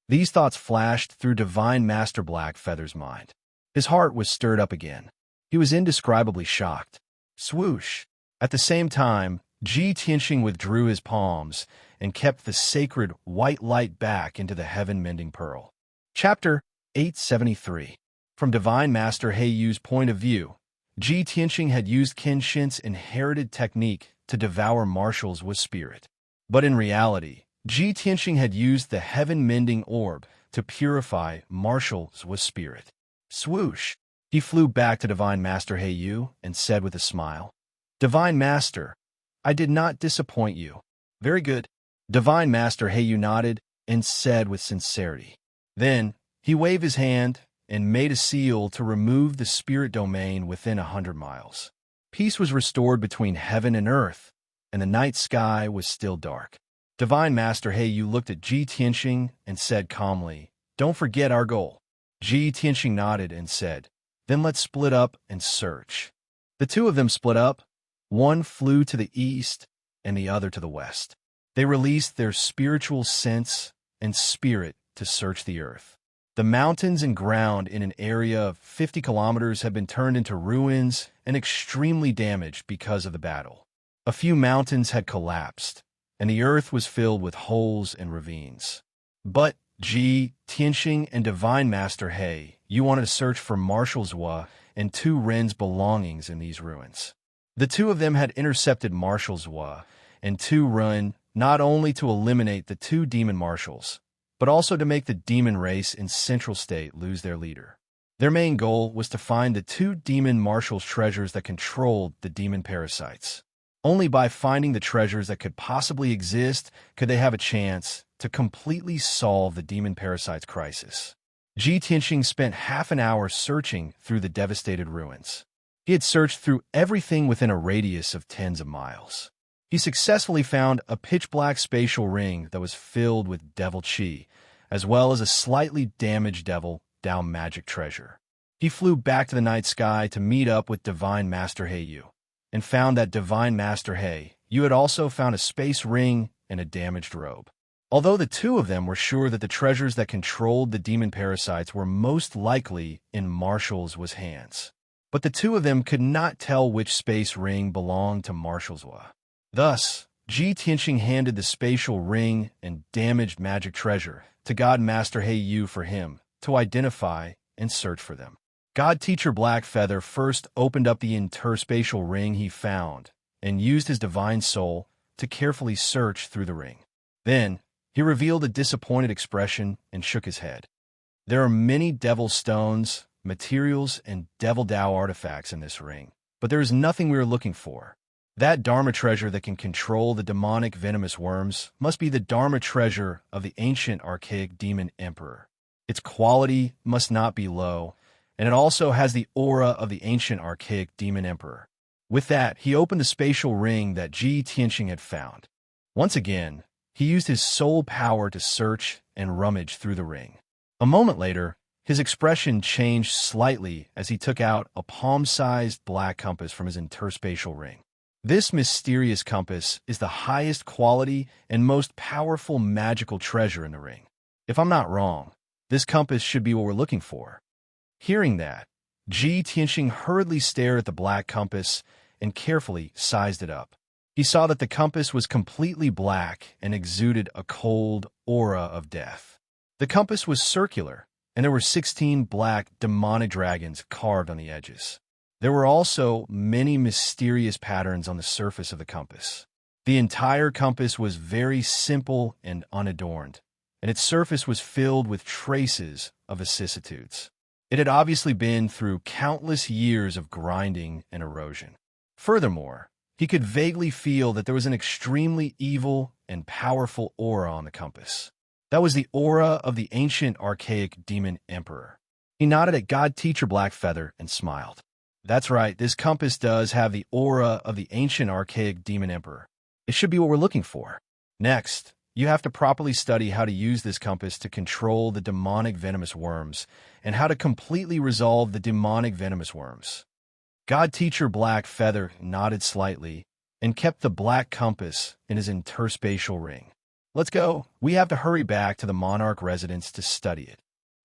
These thoughts flashed through Divine Master Black Feather's mind. His heart was stirred up again. He was indescribably shocked. Swoosh! At the same time, Ji Tianxing withdrew his palms and kept the sacred white light back into the heaven-mending pearl. Chapter 873. From Divine Master Heiyu's point of view, Ji Tianxing had used Kenshin's inherited technique to devour Marshall's with spirit. But in reality, Ji Tianxing had used the heaven-mending orb to purify Marshall's with spirit. Swoosh! He flew back to Divine Master Heiyu and said with a smile, "Divine Master, I did not disappoint you." "Very good." Divine Master Heiyu nodded and said with sincerity. Then, he waved his hand and made a seal to remove the spirit domain within 100 miles. Peace was restored between heaven and earth, and the night sky was still dark. Divine Master Heiyu looked at Ji Tianxing and said calmly, "Don't forget our goal." Ji Tianxing nodded and said, "Then let's split up and search." The two of them split up. One flew to the east and the other to the west. They released their spiritual sense and spirit to search the earth. The mountains and ground in an area of 50 kilometers had been turned into ruins and extremely damaged because of the battle. A few mountains had collapsed, and the earth was filled with holes and ravines. But Ji Tianxing and Divine Master Hei, you wanted to search for Marshall's Wa and two Ren's belongings in these ruins. The two of them had intercepted Marshall's Wa and two Ren not only to eliminate the two demon marshals, but also to make the demon race in Central State lose their leader. Their main goal was to find the two demon marshals' treasures that controlled the demon parasites. Only by finding the treasures that could possibly exist could they have a chance to completely solve the demon parasites crisis. Ji Tianxing spent half an hour searching through the devastated ruins. He had searched through everything within a radius of tens of miles. He successfully found a pitch-black spatial ring that was filled with devil chi, as well as a slightly damaged devil down magic treasure. He flew back to the night sky to meet up with Divine Master Heiyu, and found that Divine Master Heiyu had also found a space ring and a damaged robe. Although the two of them were sure that the treasures that controlled the demon parasites were most likely in Marshall's Wa's hands. But the two of them could not tell which space ring belonged to Marshall's Wa. Thus, Ji Tianxing handed the spatial ring and damaged magic treasure to God Master Heiyu for him to identify and search for them. God Teacher Black Feather first opened up the interspatial ring he found and used his divine soul to carefully search through the ring. Then, he revealed a disappointed expression and shook his head. There are many devil stones, materials, and devil Dao artifacts in this ring, but there is nothing we are looking for. That Dharma treasure that can control the demonic venomous worms must be the Dharma treasure of the ancient archaic demon emperor. Its quality must not be low, and it also has the aura of the ancient archaic demon emperor. With that, he opened the spatial ring that Ji Tianxing had found. Once again, he used his soul power to search and rummage through the ring. A moment later, his expression changed slightly as he took out a palm-sized black compass from his interspatial ring. This mysterious compass is the highest quality and most powerful magical treasure in the ring. If I'm not wrong, this compass should be what we're looking for. Hearing that, Ji Tianxing hurriedly stared at the black compass and carefully sized it up. He saw that the compass was completely black and exuded a cold aura of death. The compass was circular, and there were 16 black demonic dragons carved on the edges. There were also many mysterious patterns on the surface of the compass. The entire compass was very simple and unadorned, and its surface was filled with traces of vicissitudes. It had obviously been through countless years of grinding and erosion. Furthermore, he could vaguely feel that there was an extremely evil and powerful aura on the compass. That was the aura of the ancient archaic demon emperor. He nodded at God Teacher Blackfeather and smiled. That's right, this compass does have the aura of the ancient archaic demon emperor. It should be what we're looking for. Next, you have to properly study how to use this compass to control the demonic venomous worms and how to completely resolve the demonic venomous worms. God Teacher Blackfeather nodded slightly and kept the black compass in his interspatial ring. Let's go. We have to hurry back to the monarch residence to study it.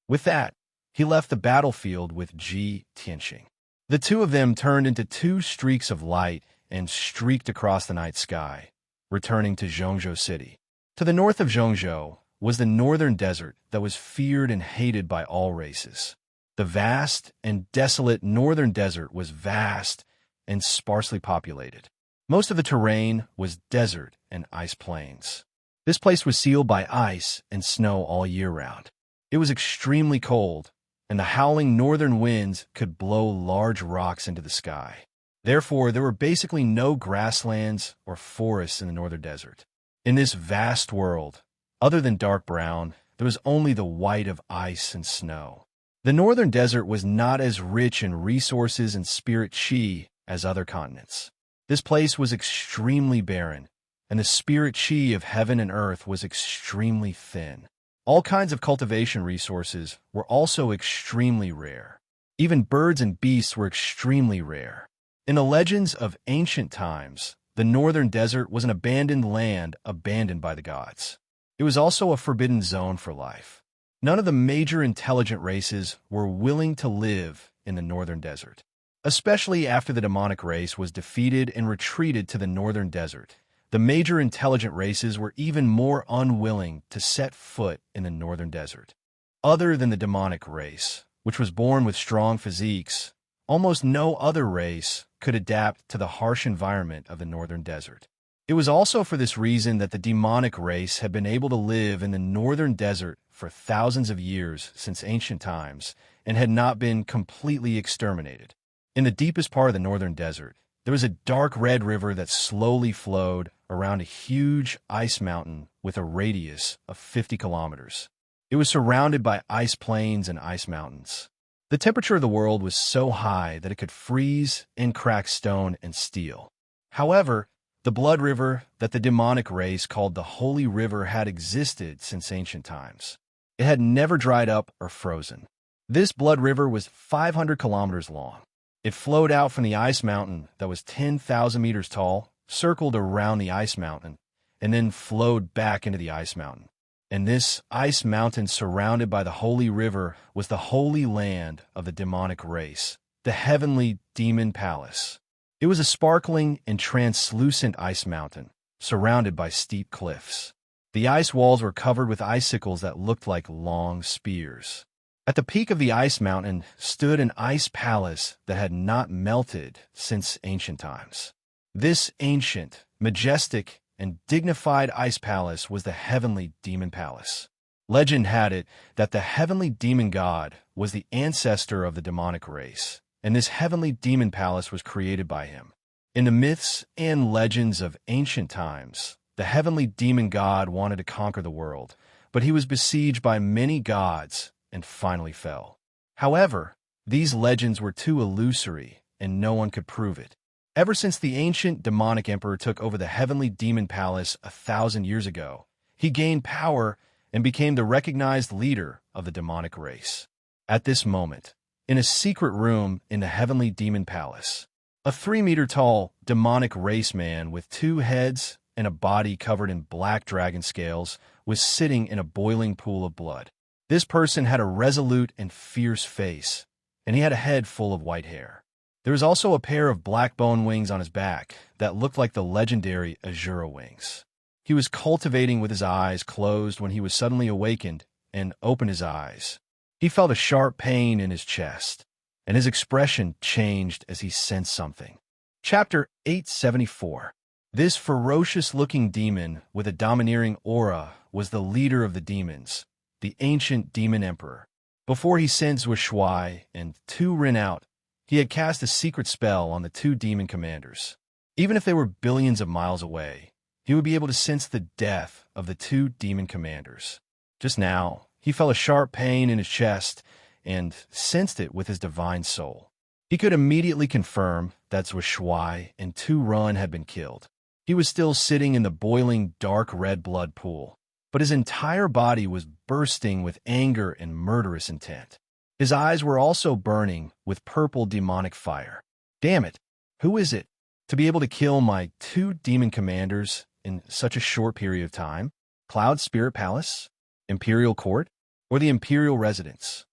With that, he left the battlefield with Ji Tianxing. The two of them turned into two streaks of light and streaked across the night sky, returning to Zhongzhou City. To the north of Zhongzhou was the northern desert that was feared and hated by all races. The vast and desolate northern desert was vast and sparsely populated. Most of the terrain was desert and ice plains. This place was sealed by ice and snow all year round. It was extremely cold, and the howling northern winds could blow large rocks into the sky. Therefore, there were basically no grasslands or forests in the northern desert. In this vast world, other than dark brown, there was only the white of ice and snow. The northern desert was not as rich in resources and spirit chi as other continents. This place was extremely barren, and the spirit chi of heaven and earth was extremely thin. All kinds of cultivation resources were also extremely rare. Even birds and beasts were extremely rare. In the legends of ancient times, the northern desert was an abandoned land abandoned by the gods. It was also a forbidden zone for life. None of the major intelligent races were willing to live in the northern desert, especially after the demonic race was defeated and retreated to the northern desert. The major intelligent races were even more unwilling to set foot in the northern desert. Other than the demonic race, which was born with strong physiques, almost no other race could adapt to the harsh environment of the northern desert. It was also for this reason that the demonic race had been able to live in the northern desert for thousands of years since ancient times and had not been completely exterminated. In the deepest part of the northern desert, there was a dark red river that slowly flowed around a huge ice mountain with a radius of 50 kilometers. It was surrounded by ice plains and ice mountains. The temperature of the world was so high that it could freeze and crack stone and steel. However, the blood river that the demonic race called the Holy River had existed since ancient times. It had never dried up or frozen. This blood river was 500 kilometers long. It flowed out from the ice mountain that was 10,000 meters tall, circled around the ice mountain, and then flowed back into the ice mountain. And this ice mountain surrounded by the Holy River was the holy land of the demonic race, the heavenly demon palace. It was a sparkling and translucent ice mountain, surrounded by steep cliffs. The ice walls were covered with icicles that looked like long spears. At the peak of the ice mountain stood an ice palace that had not melted since ancient times. This ancient, majestic, and dignified ice palace was the heavenly demon palace. Legend had it that the heavenly demon god was the ancestor of the demonic race, and this heavenly demon palace was created by him. In the myths and legends of ancient times, the heavenly demon god wanted to conquer the world, but he was besieged by many gods and finally fell. However, these legends were too illusory, and no one could prove it. Ever since the ancient demonic emperor took over the heavenly demon palace 1,000 years ago, he gained power and became the recognized leader of the demonic race. At this moment, in a secret room in the heavenly demon palace, a 3-meter-tall demonic race man with 2 heads and a body covered in black dragon scales was sitting in a boiling pool of blood. This person had a resolute and fierce face, and he had a head full of white hair. There was also a pair of black bone wings on his back that looked like the legendary Azura wings. He was cultivating with his eyes closed when he was suddenly awakened and opened his eyes. He felt a sharp pain in his chest, and his expression changed as he sensed something. Chapter 874. This ferocious-looking demon with a domineering aura was the leader of the demons, the ancient demon emperor. Before he sends with Shuai and 2 Rin out, he had cast a secret spell on the 2 demon commanders. Even if they were billions of miles away, he would be able to sense the death of the 2 demon commanders. Just now, he felt a sharp pain in his chest, and sensed it with his divine soul. He could immediately confirm that Zhuo Shuai and Tu Run had been killed. He was still sitting in the boiling dark red blood pool, but his entire body was bursting with anger and murderous intent. His eyes were also burning with purple demonic fire. Damn it! Who is it? To be able to kill my 2 demon commanders in such a short period of time? Cloud Spirit Palace? Imperial Court? Or the Imperial Residence?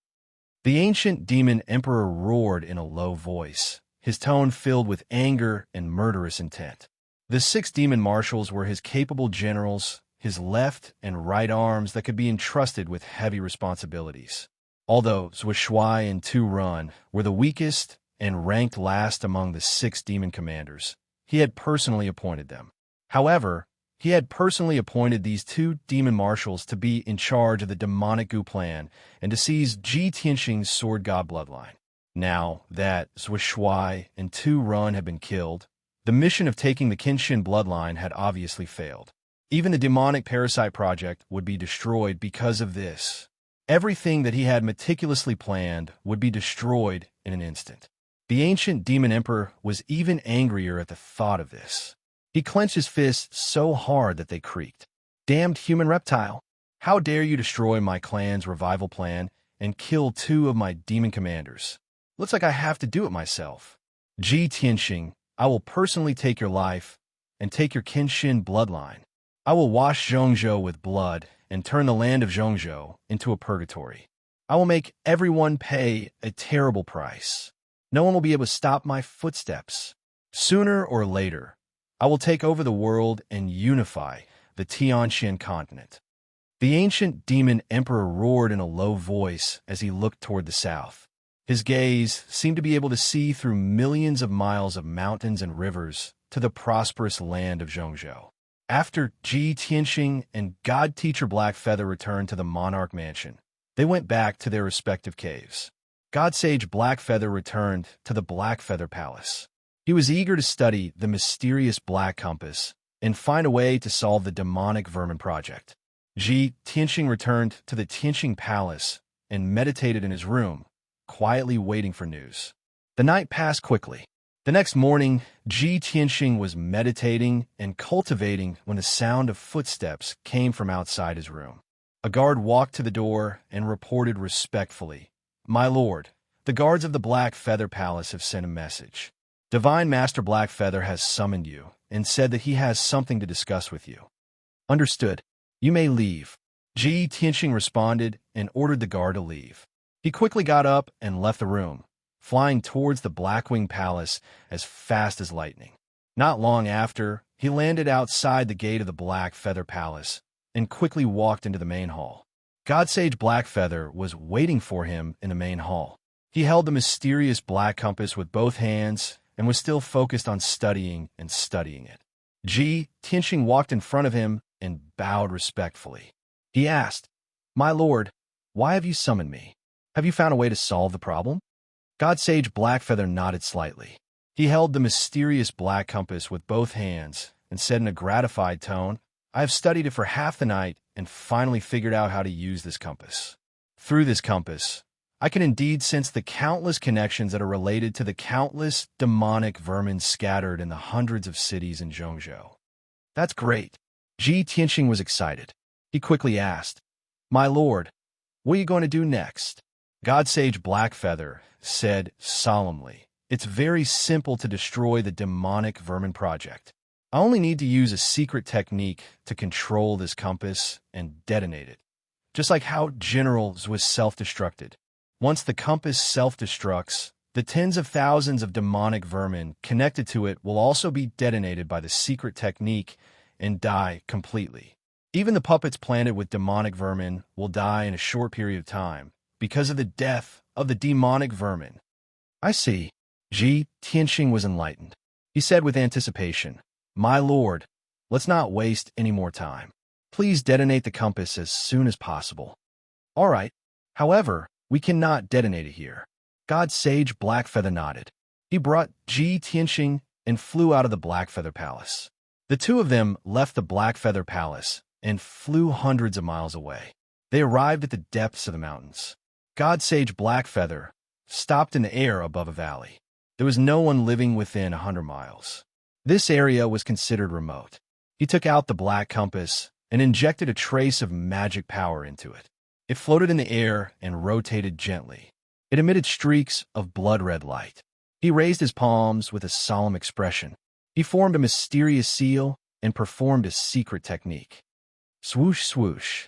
The ancient demon emperor roared in a low voice, his tone filled with anger and murderous intent. The 6 demon marshals were his capable generals, his left and right arms that could be entrusted with heavy responsibilities. Although Zhuo Shuai and Tu Run were the weakest and ranked last among the 6 demon commanders, he had personally appointed them. However, he had personally appointed these 2 demon marshals to be in charge of the demonic Gu plan and to seize Ji Tianxing's sword god bloodline. Now that Zhuo Shuai and Tu Run had been killed, the mission of taking the Qinxin bloodline had obviously failed. Even the demonic parasite project would be destroyed because of this. Everything that he had meticulously planned would be destroyed in an instant. The ancient demon emperor was even angrier at the thought of this. He clenched his fists so hard that they creaked. Damned human reptile! How dare you destroy my clan's revival plan and kill 2 of my demon commanders? Looks like I have to do it myself. Ji Tianxing, I will personally take your life and take your Qinxin bloodline. I will wash Zhongzhou with blood and turn the land of Zhongzhou into a purgatory. I will make everyone pay a terrible price. No one will be able to stop my footsteps. Sooner or later, I will take over the world and unify the Tianxin continent. The ancient demon emperor roared in a low voice as he looked toward the south. His gaze seemed to be able to see through millions of miles of mountains and rivers to the prosperous land of Zhongzhou. After Ji Tianxing and God Teacher Blackfeather returned to the Monarch Mansion, they went back to their respective caves. God Sage Blackfeather returned to the Blackfeather Palace. He was eager to study the mysterious Black Compass and find a way to solve the demonic vermin project. Ji Tianxing returned to the Tianxing Palace and meditated in his room, quietly waiting for news. The night passed quickly. The next morning, Ji Tianxing was meditating and cultivating when the sound of footsteps came from outside his room. A guard walked to the door and reported respectfully, "My lord, the guards of the Black Feather Palace have sent a message. Divine Master Blackfeather has summoned you and said that he has something to discuss with you." "Understood. You may leave." Ji Tianxing responded and ordered the guard to leave. He quickly got up and left the room, flying towards the Blackwing Palace as fast as lightning. Not long after, he landed outside the gate of the Black Feather Palace and quickly walked into the main hall. God Sage Blackfeather was waiting for him in the main hall. He held the mysterious black compass with both hands and was still focused on studying it. Ji Tianxing walked in front of him and bowed respectfully. He asked, "My lord, why have you summoned me? Have you found a way to solve the problem?" God Sage Blackfeather nodded slightly. He held the mysterious black compass with both hands and said in a gratified tone, "I have studied it for half the night and finally figured out how to use this compass. Through this compass, I can indeed sense the countless connections that are related to the countless demonic vermin scattered in the hundreds of cities in Zhongzhou." "That's great." Ji Tianxing was excited. He quickly asked, "My lord, what are you going to do next?" God Sage Blackfeather said solemnly, "It's very simple to destroy the demonic vermin project. I only need to use a secret technique to control this compass and detonate it, just like how Generals was self-destructed. Once the compass self-destructs, the tens of thousands of demonic vermin connected to it will also be detonated by the secret technique and die completely. Even the puppets planted with demonic vermin will die in a short period of time because of the death of the demonic vermin." "I see." Ji Tianxing was enlightened. He said with anticipation, "My lord, let's not waste any more time. Please detonate the compass as soon as possible." "All right. However, we cannot detonate it here." God Sage Blackfeather nodded. He brought Ji Tianxing and flew out of the Blackfeather Palace. The two of them left the Blackfeather Palace and flew hundreds of miles away. They arrived at the depths of the mountains. God Sage Blackfeather stopped in the air above a valley. There was no one living within 100 miles. This area was considered remote. He took out the black compass and injected a trace of magic power into it. It floated in the air and rotated gently. It emitted streaks of blood-red light. He raised his palms with a solemn expression. He formed a mysterious seal and performed a secret technique. Swoosh, swoosh.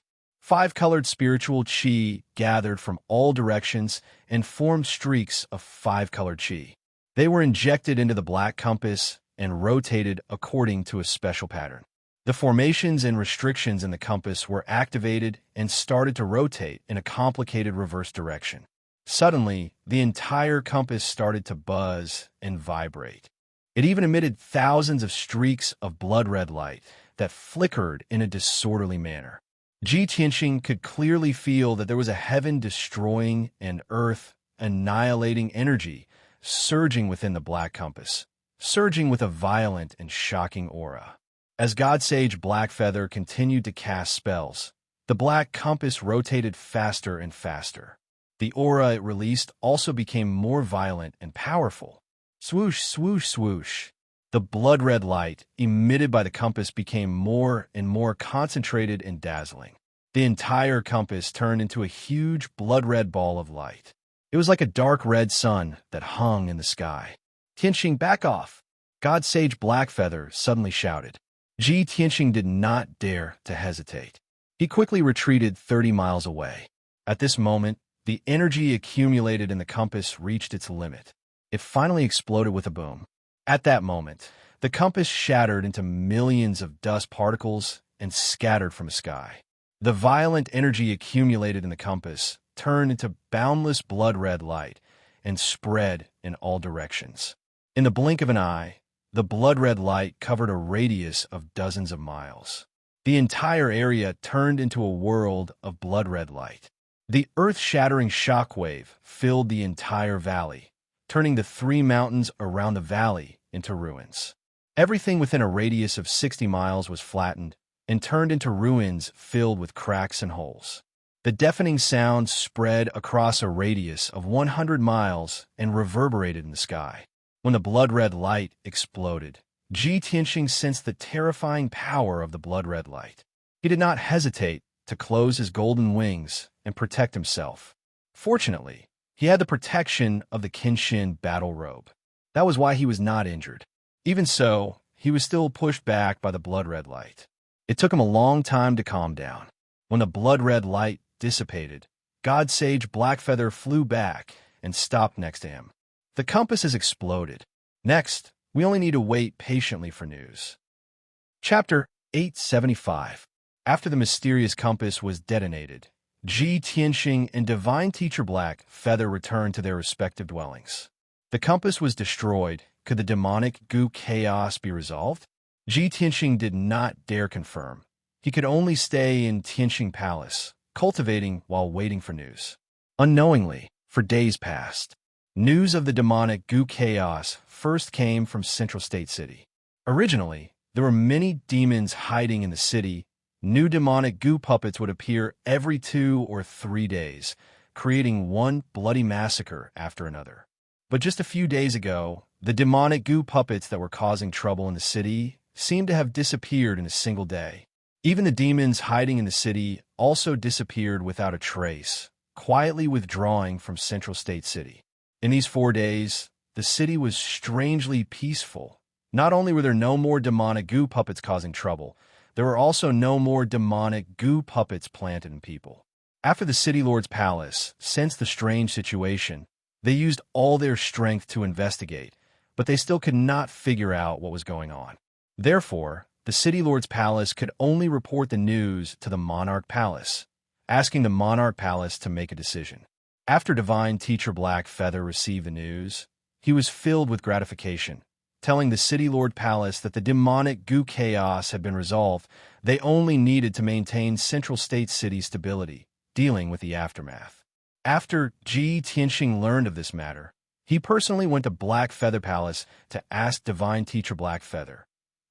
5-colored spiritual chi gathered from all directions and formed streaks of 5-colored chi. They were injected into the black compass and rotated according to a special pattern. The formations and restrictions in the compass were activated and started to rotate in a complicated reverse direction. Suddenly, the entire compass started to buzz and vibrate. It even emitted thousands of streaks of blood-red light that flickered in a disorderly manner. Ji Tianxing could clearly feel that there was a heaven-destroying and earth-annihilating energy surging within the black compass, surging with a violent and shocking aura. As God Sage Blackfeather continued to cast spells, the black compass rotated faster and faster. The aura it released also became more violent and powerful. Swoosh, swoosh, swoosh. The blood-red light emitted by the compass became more and more concentrated and dazzling. The entire compass turned into a huge blood-red ball of light. It was like a dark red sun that hung in the sky. Tianxing, back off! God Sage Blackfeather suddenly shouted. Ji Tianxing did not dare to hesitate. He quickly retreated 30 miles away. At this moment, the energy accumulated in the compass reached its limit. It finally exploded with a boom. At that moment, the compass shattered into millions of dust particles and scattered from the sky. The violent energy accumulated in the compass turned into boundless blood-red light and spread in all directions. In the blink of an eye, the blood-red light covered a radius of dozens of miles. The entire area turned into a world of blood-red light. The earth-shattering shockwave filled the entire valley, turning the 3 mountains around the valley into ruins. Everything within a radius of 60 miles was flattened and turned into ruins filled with cracks and holes. The deafening sound spread across a radius of 100 miles and reverberated in the sky. When the blood-red light exploded, Ji Tianxing sensed the terrifying power of the blood-red light. He did not hesitate to close his golden wings and protect himself. Fortunately, he had the protection of the Kenshin battle robe. That was why he was not injured. Even so, he was still pushed back by the blood-red light. It took him a long time to calm down. When the blood-red light dissipated, God Sage Blackfeather flew back and stopped next to him. The compass has exploded. Next, we only need to wait patiently for news. Chapter 875. After the mysterious compass was detonated, Ji Tianxing and Divine Teacher Blackfeather returned to their respective dwellings. The compass was destroyed. Could the demonic goo chaos be resolved? Ji Tianxing did not dare confirm. He could only stay in Tianxing Palace, cultivating while waiting for news. Unknowingly, for days passed. News of the demonic goo chaos first came from Central State City. Originally, there were many demons hiding in the city. New demonic goo puppets would appear every 2 or 3 days, creating one bloody massacre after another. But just a few days ago, the demonic goo puppets that were causing trouble in the city seemed to have disappeared in a single day. Even the demons hiding in the city also disappeared without a trace, quietly withdrawing from Central State City. In these 4 days, the city was strangely peaceful. Not only were there no more demonic goo puppets causing trouble, there were also no more demonic goo puppets planted in people. After the city lord's palace sensed the strange situation, they used all their strength to investigate, but they still could not figure out what was going on. Therefore, the city lord's palace could only report the news to the monarch palace, asking the monarch palace to make a decision. After Divine Teacher Blackfeather received the news, he was filled with gratification, telling the City Lord Palace that the demonic goo chaos had been resolved. They only needed to maintain Central State City stability, dealing with the aftermath. After Ji Tianxing learned of this matter, he personally went to Blackfeather Palace to ask Divine Teacher Blackfeather.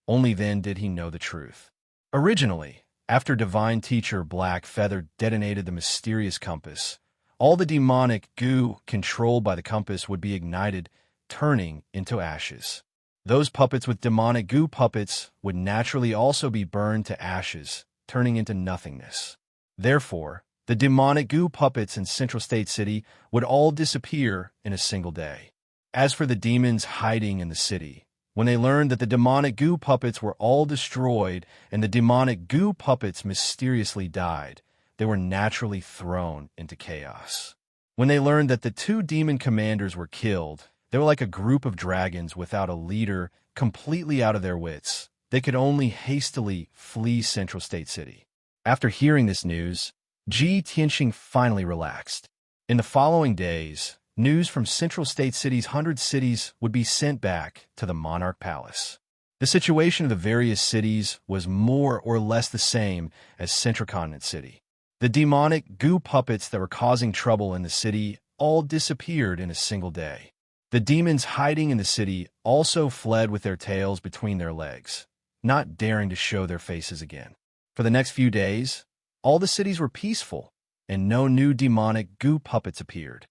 Only then did he know the truth. Originally, after Divine Teacher Blackfeather detonated the mysterious compass, all the demonic goo controlled by the compass would be ignited, turning into ashes. Those puppets with demonic goo puppets would naturally also be burned to ashes, turning into nothingness. Therefore, the demonic goo puppets in Central State City would all disappear in a single day. As for the demons hiding in the city, when they learned that the demonic goo puppets were all destroyed and the demonic goo puppets mysteriously died, they were naturally thrown into chaos. When they learned that the two demon commanders were killed, they were like a group of dragons without a leader, completely out of their wits. They could only hastily flee Central State City. After hearing this news, Ji Tianxing finally relaxed. In the following days, news from Central State City's 100 cities would be sent back to the Monarch Palace. The situation of the various cities was more or less the same as Central Continent City. The demonic goo puppets that were causing trouble in the city all disappeared in a single day. The demons hiding in the city also fled with their tails between their legs, not daring to show their faces again. For the next few days, all the cities were peaceful, and no new demonic goo puppets appeared.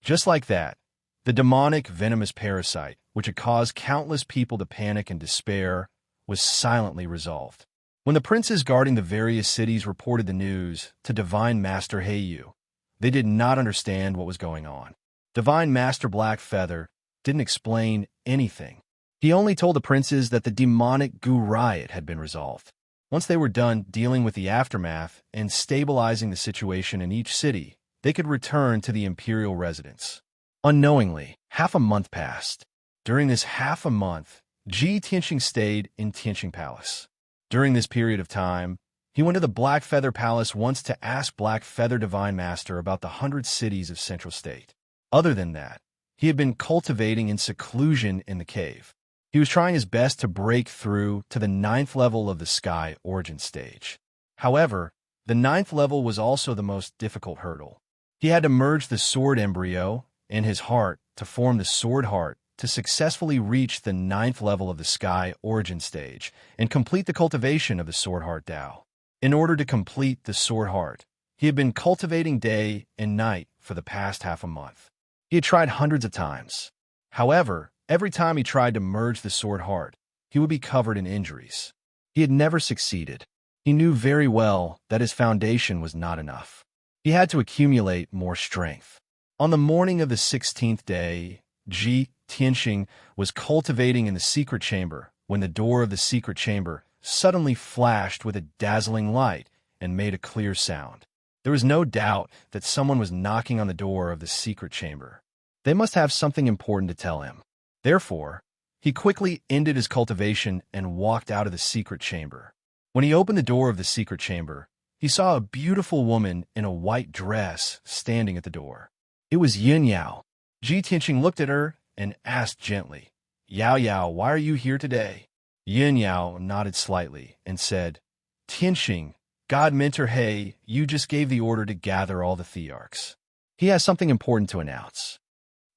Just like that, the demonic venomous parasite, which had caused countless people to panic and despair, was silently resolved. When the princes guarding the various cities reported the news to Divine Master Heiyu, they did not understand what was going on. Divine Master Blackfeather didn't explain anything. He only told the princes that the demonic goo riot had been resolved. Once they were done dealing with the aftermath and stabilizing the situation in each city, they could return to the imperial residence. Unknowingly, half a month passed. During this half a month, Ji Tianxing stayed in Tianxing Palace. During this period of time, he went to the Black Feather Palace once to ask Black Feather Divine Master about the 100 cities of Central State. Other than that, he had been cultivating in seclusion in the cave. He was trying his best to break through to the 9th level of the Sky Origin stage. However, the 9th level was also the most difficult hurdle. He had to merge the sword embryo and his heart to form the sword heart to successfully reach the 9th level of the Sky Origin stage and complete the cultivation of the sword heart Tao. In order to complete the sword heart, he had been cultivating day and night for the past half a month. He had tried hundreds of times. However, every time he tried to merge the sword heart, he would be covered in injuries. He had never succeeded. He knew very well that his foundation was not enough. He had to accumulate more strength. On the morning of the 16th day, Ji Tianxing was cultivating in the secret chamber when the door of the secret chamber suddenly flashed with a dazzling light and made a clear sound. There was no doubt that someone was knocking on the door of the secret chamber. They must have something important to tell him. Therefore, he quickly ended his cultivation and walked out of the secret chamber. When he opened the door of the secret chamber, he saw a beautiful woman in a white dress standing at the door. It was Yin Yao. Ji Tianxing looked at her and asked gently, "Yao Yao, why are you here today?" Yin Yao nodded slightly and said, "Tianxing, God Mentor He, you just gave the order to gather all the Thearchs. He has something important to announce."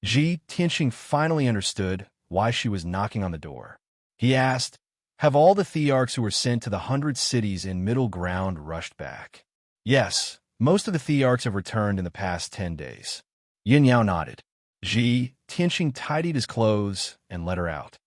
Ji Tianxing finally understood why she was knocking on the door. He asked, "Have all the Thearchs who were sent to the 100 cities in Middle Ground rushed back?" "Yes, most of the Thearchs have returned in the past 10 days. Yin Yao nodded. Ji Tianxing tidied his clothes and let her out.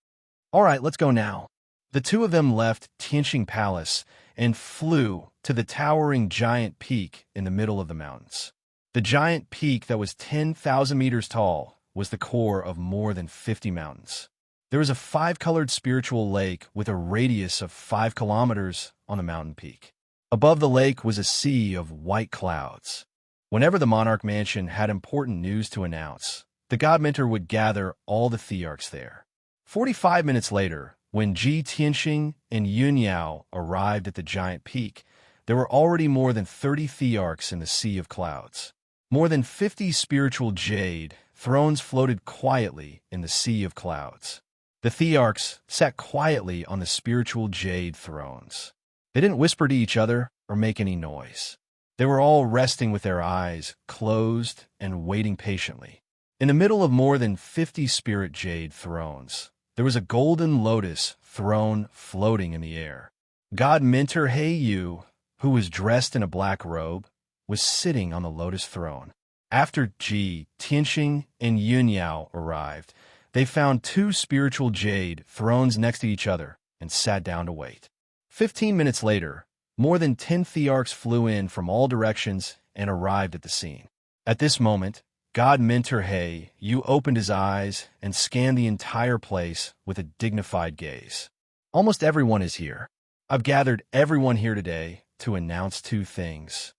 "All right, let's go now." The two of them left Tianxing Palace and flew to the towering giant peak in the middle of the mountains. The giant peak that was 10,000 meters tall was the core of more than 50 mountains. There was a 5-colored spiritual lake with a radius of 5 kilometers on the mountain peak. Above the lake was a sea of white clouds. Whenever the Monarch Mansion had important news to announce, the God Mentor would gather all the Thearchs there. 45 minutes later, when Ji Tianxing and Yun Yao arrived at the giant peak, there were already more than 30 Thearchs in the sea of clouds. More than 50 spiritual jade thrones floated quietly in the sea of clouds. The Thearchs sat quietly on the spiritual jade thrones. They didn't whisper to each other or make any noise. They were all resting with their eyes closed and waiting patiently. In the middle of more than 50 spirit jade thrones, there was a golden lotus throne floating in the air. God Mentor Heiyu, who was dressed in a black robe, was sitting on the lotus throne. After Ji, Tianxing, and Yunyao arrived, they found two spiritual jade thrones next to each other and sat down to wait. 15 minutes later, more than 10 thearchs flew in from all directions and arrived at the scene. At this moment, God Mentor He Yu opened his eyes and scanned the entire place with a dignified gaze. Almost everyone is here. I've gathered everyone here today to announce two things.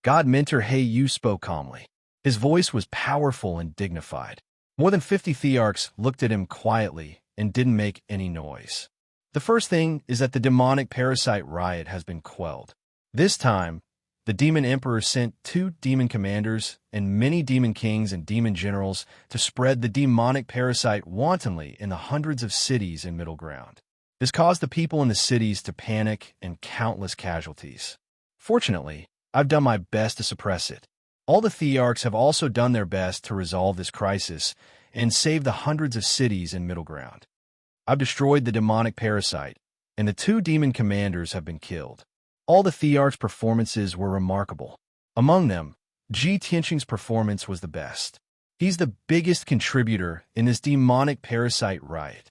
God Mentor He Yu spoke calmly. His voice was powerful and dignified. More than 50 thearchs looked at him quietly and didn't make any noise. The first thing is that the demonic parasite riot has been quelled. This time, the demon emperor sent 2 demon commanders and many demon kings and demon generals to spread the demonic parasite wantonly in the hundreds of cities in Middle Ground. This caused the people in the cities to panic and countless casualties. Fortunately, I've done my best to suppress it. All the thearchs have also done their best to resolve this crisis and save the hundreds of cities in Middle Ground. I've destroyed the demonic parasite, and the 2 demon commanders have been killed. All the thearchs' performances were remarkable. Among them, Ji Tianxing's performance was the best. He's the biggest contributor in this demonic parasite riot.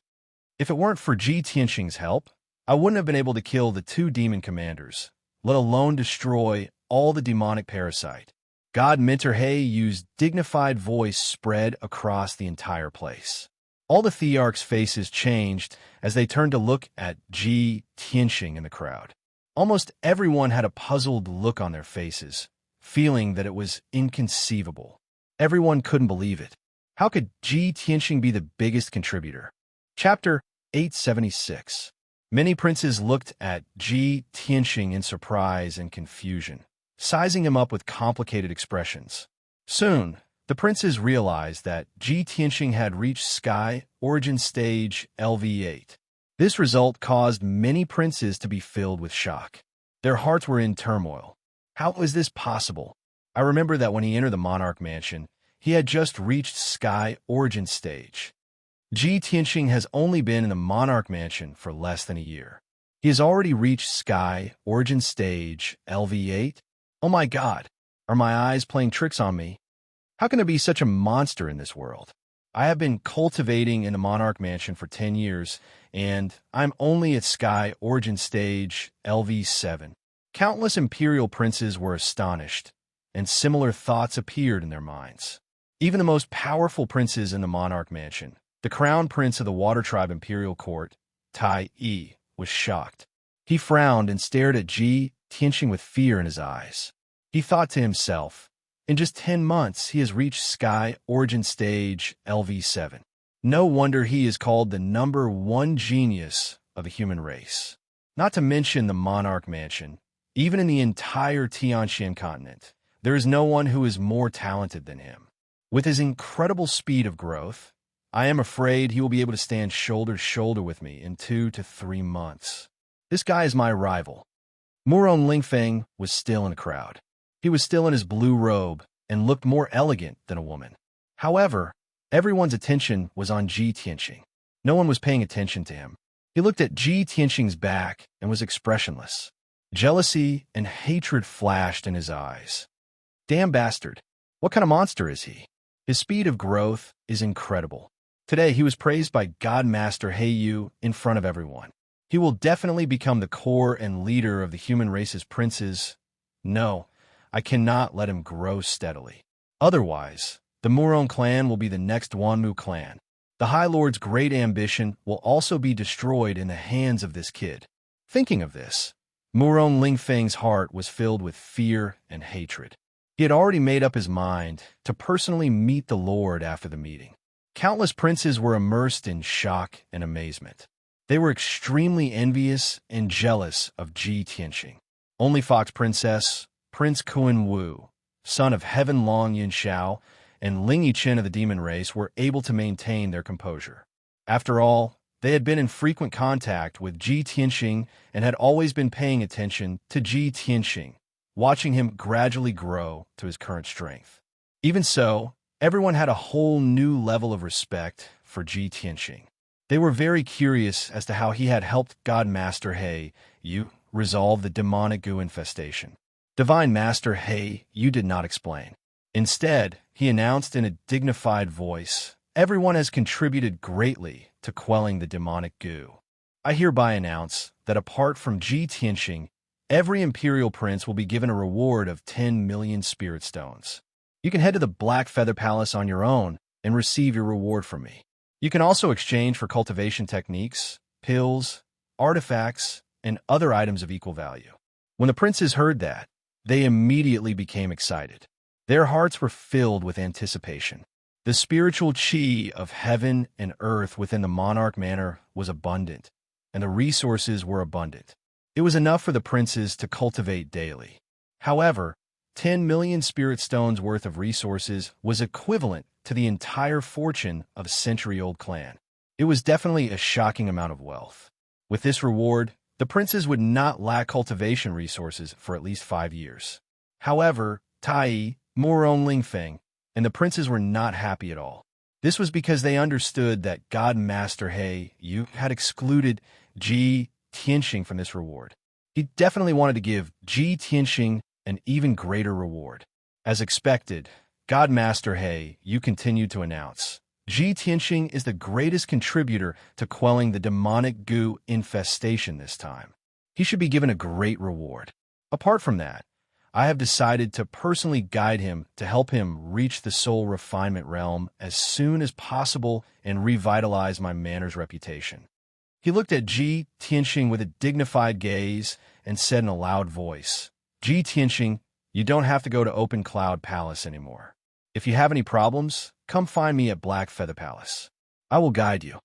If it weren't for Ji Tianxing's help, I wouldn't have been able to kill the 2 demon commanders, let alone destroy all the demonic parasite. God Mentor He Yu's dignified voice spread across the entire place. All the thearchs' faces changed as they turned to look at Ji Tianxing in the crowd. Almost everyone had a puzzled look on their faces, feeling that it was inconceivable. Everyone couldn't believe it. How could Ji Tianxing be the biggest contributor? Chapter 876. Many princes looked at Ji Tianxing in surprise and confusion, sizing him up with complicated expressions. Soon, the princes realized that Ji Tianxing had reached Sky Origin Stage LV8. This result caused many princes to be filled with shock. Their hearts were in turmoil. How was this possible? I remember that when he entered the Monarch Mansion, he had just reached Sky Origin Stage. Ji Tianxing has only been in the Monarch Mansion for less than a year. He has already reached Sky Origin Stage LV8? Oh my God, are my eyes playing tricks on me? How can there be such a monster in this world? I have been cultivating in the Monarch Mansion for 10 years, and I'm only at Sky Origin Stage LV7. Countless imperial princes were astonished, and similar thoughts appeared in their minds. Even the most powerful princes in the Monarch Mansion, the crown prince of the Water Tribe Imperial Court, Tai Yi, was shocked. He frowned and stared at Ji Tianxing with fear in his eyes. He thought to himself, in just 10 months, he has reached Sky Origin Stage LV7. No wonder he is called the #1 genius of the human race. Not to mention the Monarch Mansion. Even in the entire Tianxian continent, there is no one who is more talented than him. With his incredible speed of growth, I am afraid he will be able to stand shoulder to shoulder with me in 2 to 3 months. This guy is my rival. Muron Lingfeng was still in the crowd. He was still in his blue robe and looked more elegant than a woman. However, everyone's attention was on Ji Tianxing. No one was paying attention to him. He looked at Ji Tianxing's back and was expressionless. Jealousy and hatred flashed in his eyes. Damn bastard. What kind of monster is he? His speed of growth is incredible. Today, he was praised by God Master He Yu in front of everyone. He will definitely become the core and leader of the human race's princes. No, I cannot let him grow steadily. Otherwise, the Muron clan will be the next Wanmu clan. The High Lord's great ambition will also be destroyed in the hands of this kid. Thinking of this, Muron Lingfeng's heart was filled with fear and hatred. He had already made up his mind to personally meet the Lord after the meeting. Countless princes were immersed in shock and amazement. They were extremely envious and jealous of Ji Tianxing. Only Fox Princess, Prince Kun Wu, son of Heaven Long Yin Xiao, and Ling Yichen of the demon race were able to maintain their composure. After all, they had been in frequent contact with Ji Tianxing and had always been paying attention to Ji Tianxing, watching him gradually grow to his current strength. Even so, everyone had a whole new level of respect for Ji Tianxing. They were very curious as to how he had helped God Master He Yu resolve the demonic goo infestation. Divine Master He Yu did not explain. Instead, he announced in a dignified voice, "Everyone has contributed greatly to quelling the demonic goo. I hereby announce that apart from Ji Tianxing, every imperial prince will be given a reward of 10 million spirit stones. You can head to the Black Feather Palace on your own and receive your reward from me. You can also exchange for cultivation techniques, pills, artifacts, and other items of equal value." When the princes heard that, they immediately became excited. Their hearts were filled with anticipation. The spiritual chi of heaven and earth within the monarch manor was abundant, and the resources were abundant. It was enough for the princes to cultivate daily. However, 10 million spirit stones worth of resources was equivalent to the entire fortune of a century-old clan. It was definitely a shocking amount of wealth. With this reward, the princes would not lack cultivation resources for at least 5 years. However, Tai, Murong Lingfeng, and the princes were not happy at all. This was because they understood that God Master He Yu had excluded Ji Tianxing from this reward. He definitely wanted to give Ji Tianxing an even greater reward. As expected, God Master He Yu continued to announce, "Ji Tianxing is the greatest contributor to quelling the demonic goo infestation this time. He should be given a great reward. Apart from that, I have decided to personally guide him to help him reach the soul refinement realm as soon as possible and revitalize my manor's reputation." He looked at Ji Tianxing with a dignified gaze and said in a loud voice, "Ji Tianxing, you don't have to go to Open Cloud Palace anymore. If you have any problems, come find me at Black Feather Palace. I will guide you."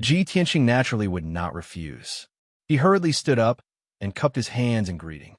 Ji Tianxing naturally would not refuse. He hurriedly stood up and cupped his hands in greeting.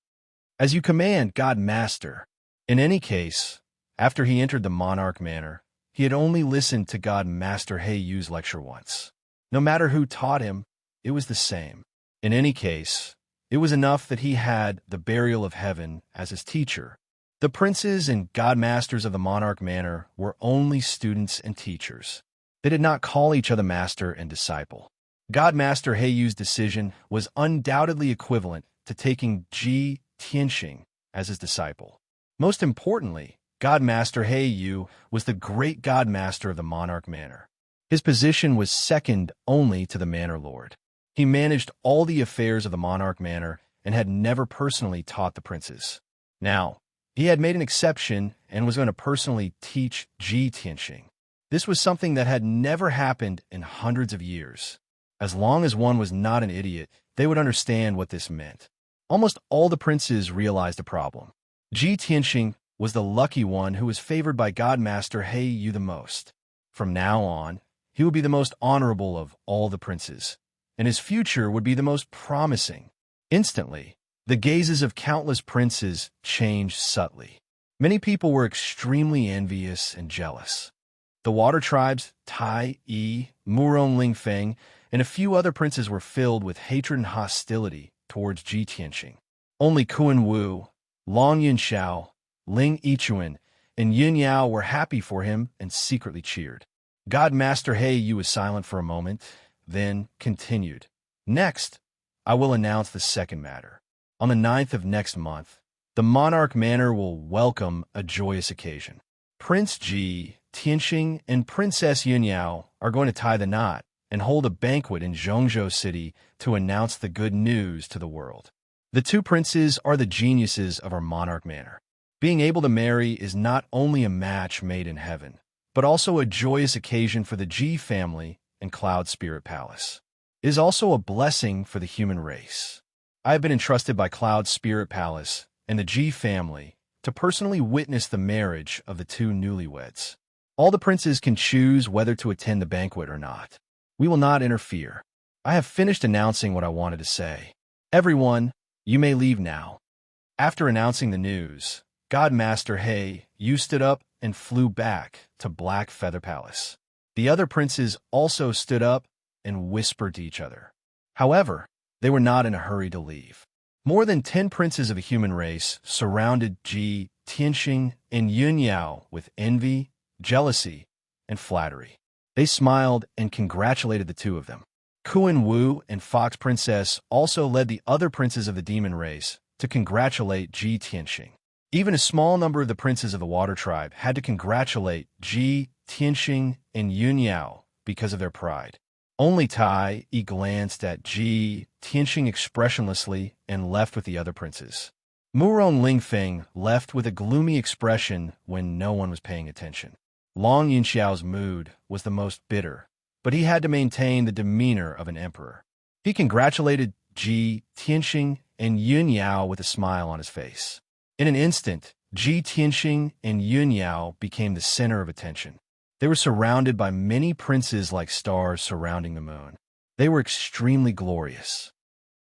"As you command, God Master." In any case, after he entered the monarch manor, he had only listened to God Master He Yu's lecture once. No matter who taught him, it was the same. In any case, it was enough that he had the burial of heaven as his teacher. The princes and godmasters of the monarch manor were only students and teachers. They did not call each other master and disciple. Godmaster He Yu's decision was undoubtedly equivalent to taking Ji Tianxing as his disciple. Most importantly, Godmaster He Yu was the great godmaster of the monarch manor. His position was second only to the manor lord. He managed all the affairs of the monarch manor and had never personally taught the princes. Now, he had made an exception and was going to personally teach Ji Tianxing. This was something that had never happened in hundreds of years. As long as one was not an idiot, they would understand what this meant. Almost all the princes realized the problem. Ji Tianxing was the lucky one who was favored by Godmaster He Yu the most. From now on, he would be the most honorable of all the princes, and his future would be the most promising. Instantly, the gazes of countless princes changed subtly. Many people were extremely envious and jealous. The water tribes, Tai, Yi, Murong Lingfeng, and a few other princes were filled with hatred and hostility towards Ji Tianxing. Only Kuan Wu, Long Yunxiao, Ling Yichuan, and Yin Yao were happy for him and secretly cheered. Godmaster He Yu was silent for a moment, then continued. "Next, I will announce the second matter. On the 9th of next month, the monarch manor will welcome a joyous occasion. Prince Ji Tianxing and Princess Yin Yao are going to tie the knot and hold a banquet in Zhongzhou City to announce the good news to the world. The two princes are the geniuses of our monarch manor. Being able to marry is not only a match made in heaven, but also a joyous occasion for the Ji family and Cloud Spirit Palace. It is also a blessing for the human race. I have been entrusted by Cloud Spirit Palace and the Ji family to personally witness the marriage of the two newlyweds. All the princes can choose whether to attend the banquet or not. We will not interfere. I have finished announcing what I wanted to say. Everyone, you may leave now." After announcing the news, Godmaster He Yu stood up and flew back to Black Feather Palace. The other princes also stood up and whispered to each other. However, they were not in a hurry to leave. More than 10 princes of the human race surrounded Ji Tianxing and Yun Yao with envy, jealousy, and flattery. They smiled and congratulated the two of them. Kuan Wu and Fox Princess also led the other princes of the demon race to congratulate Ji Tianxing. Even a small number of the princes of the water tribe had to congratulate Ji, Tianxing, and Yunyao because of their pride. Only Tai Yi glanced at Ji, Tianxing expressionlessly and left with the other princes. Murong Lingfeng left with a gloomy expression when no one was paying attention. Long Yunxiao's mood was the most bitter, but he had to maintain the demeanor of an emperor. He congratulated Ji, Tianxing, and Yunyao with a smile on his face. In an instant, Ji, Tianxing, and Yunyao became the center of attention. They were surrounded by many princes like stars surrounding the moon. They were extremely glorious.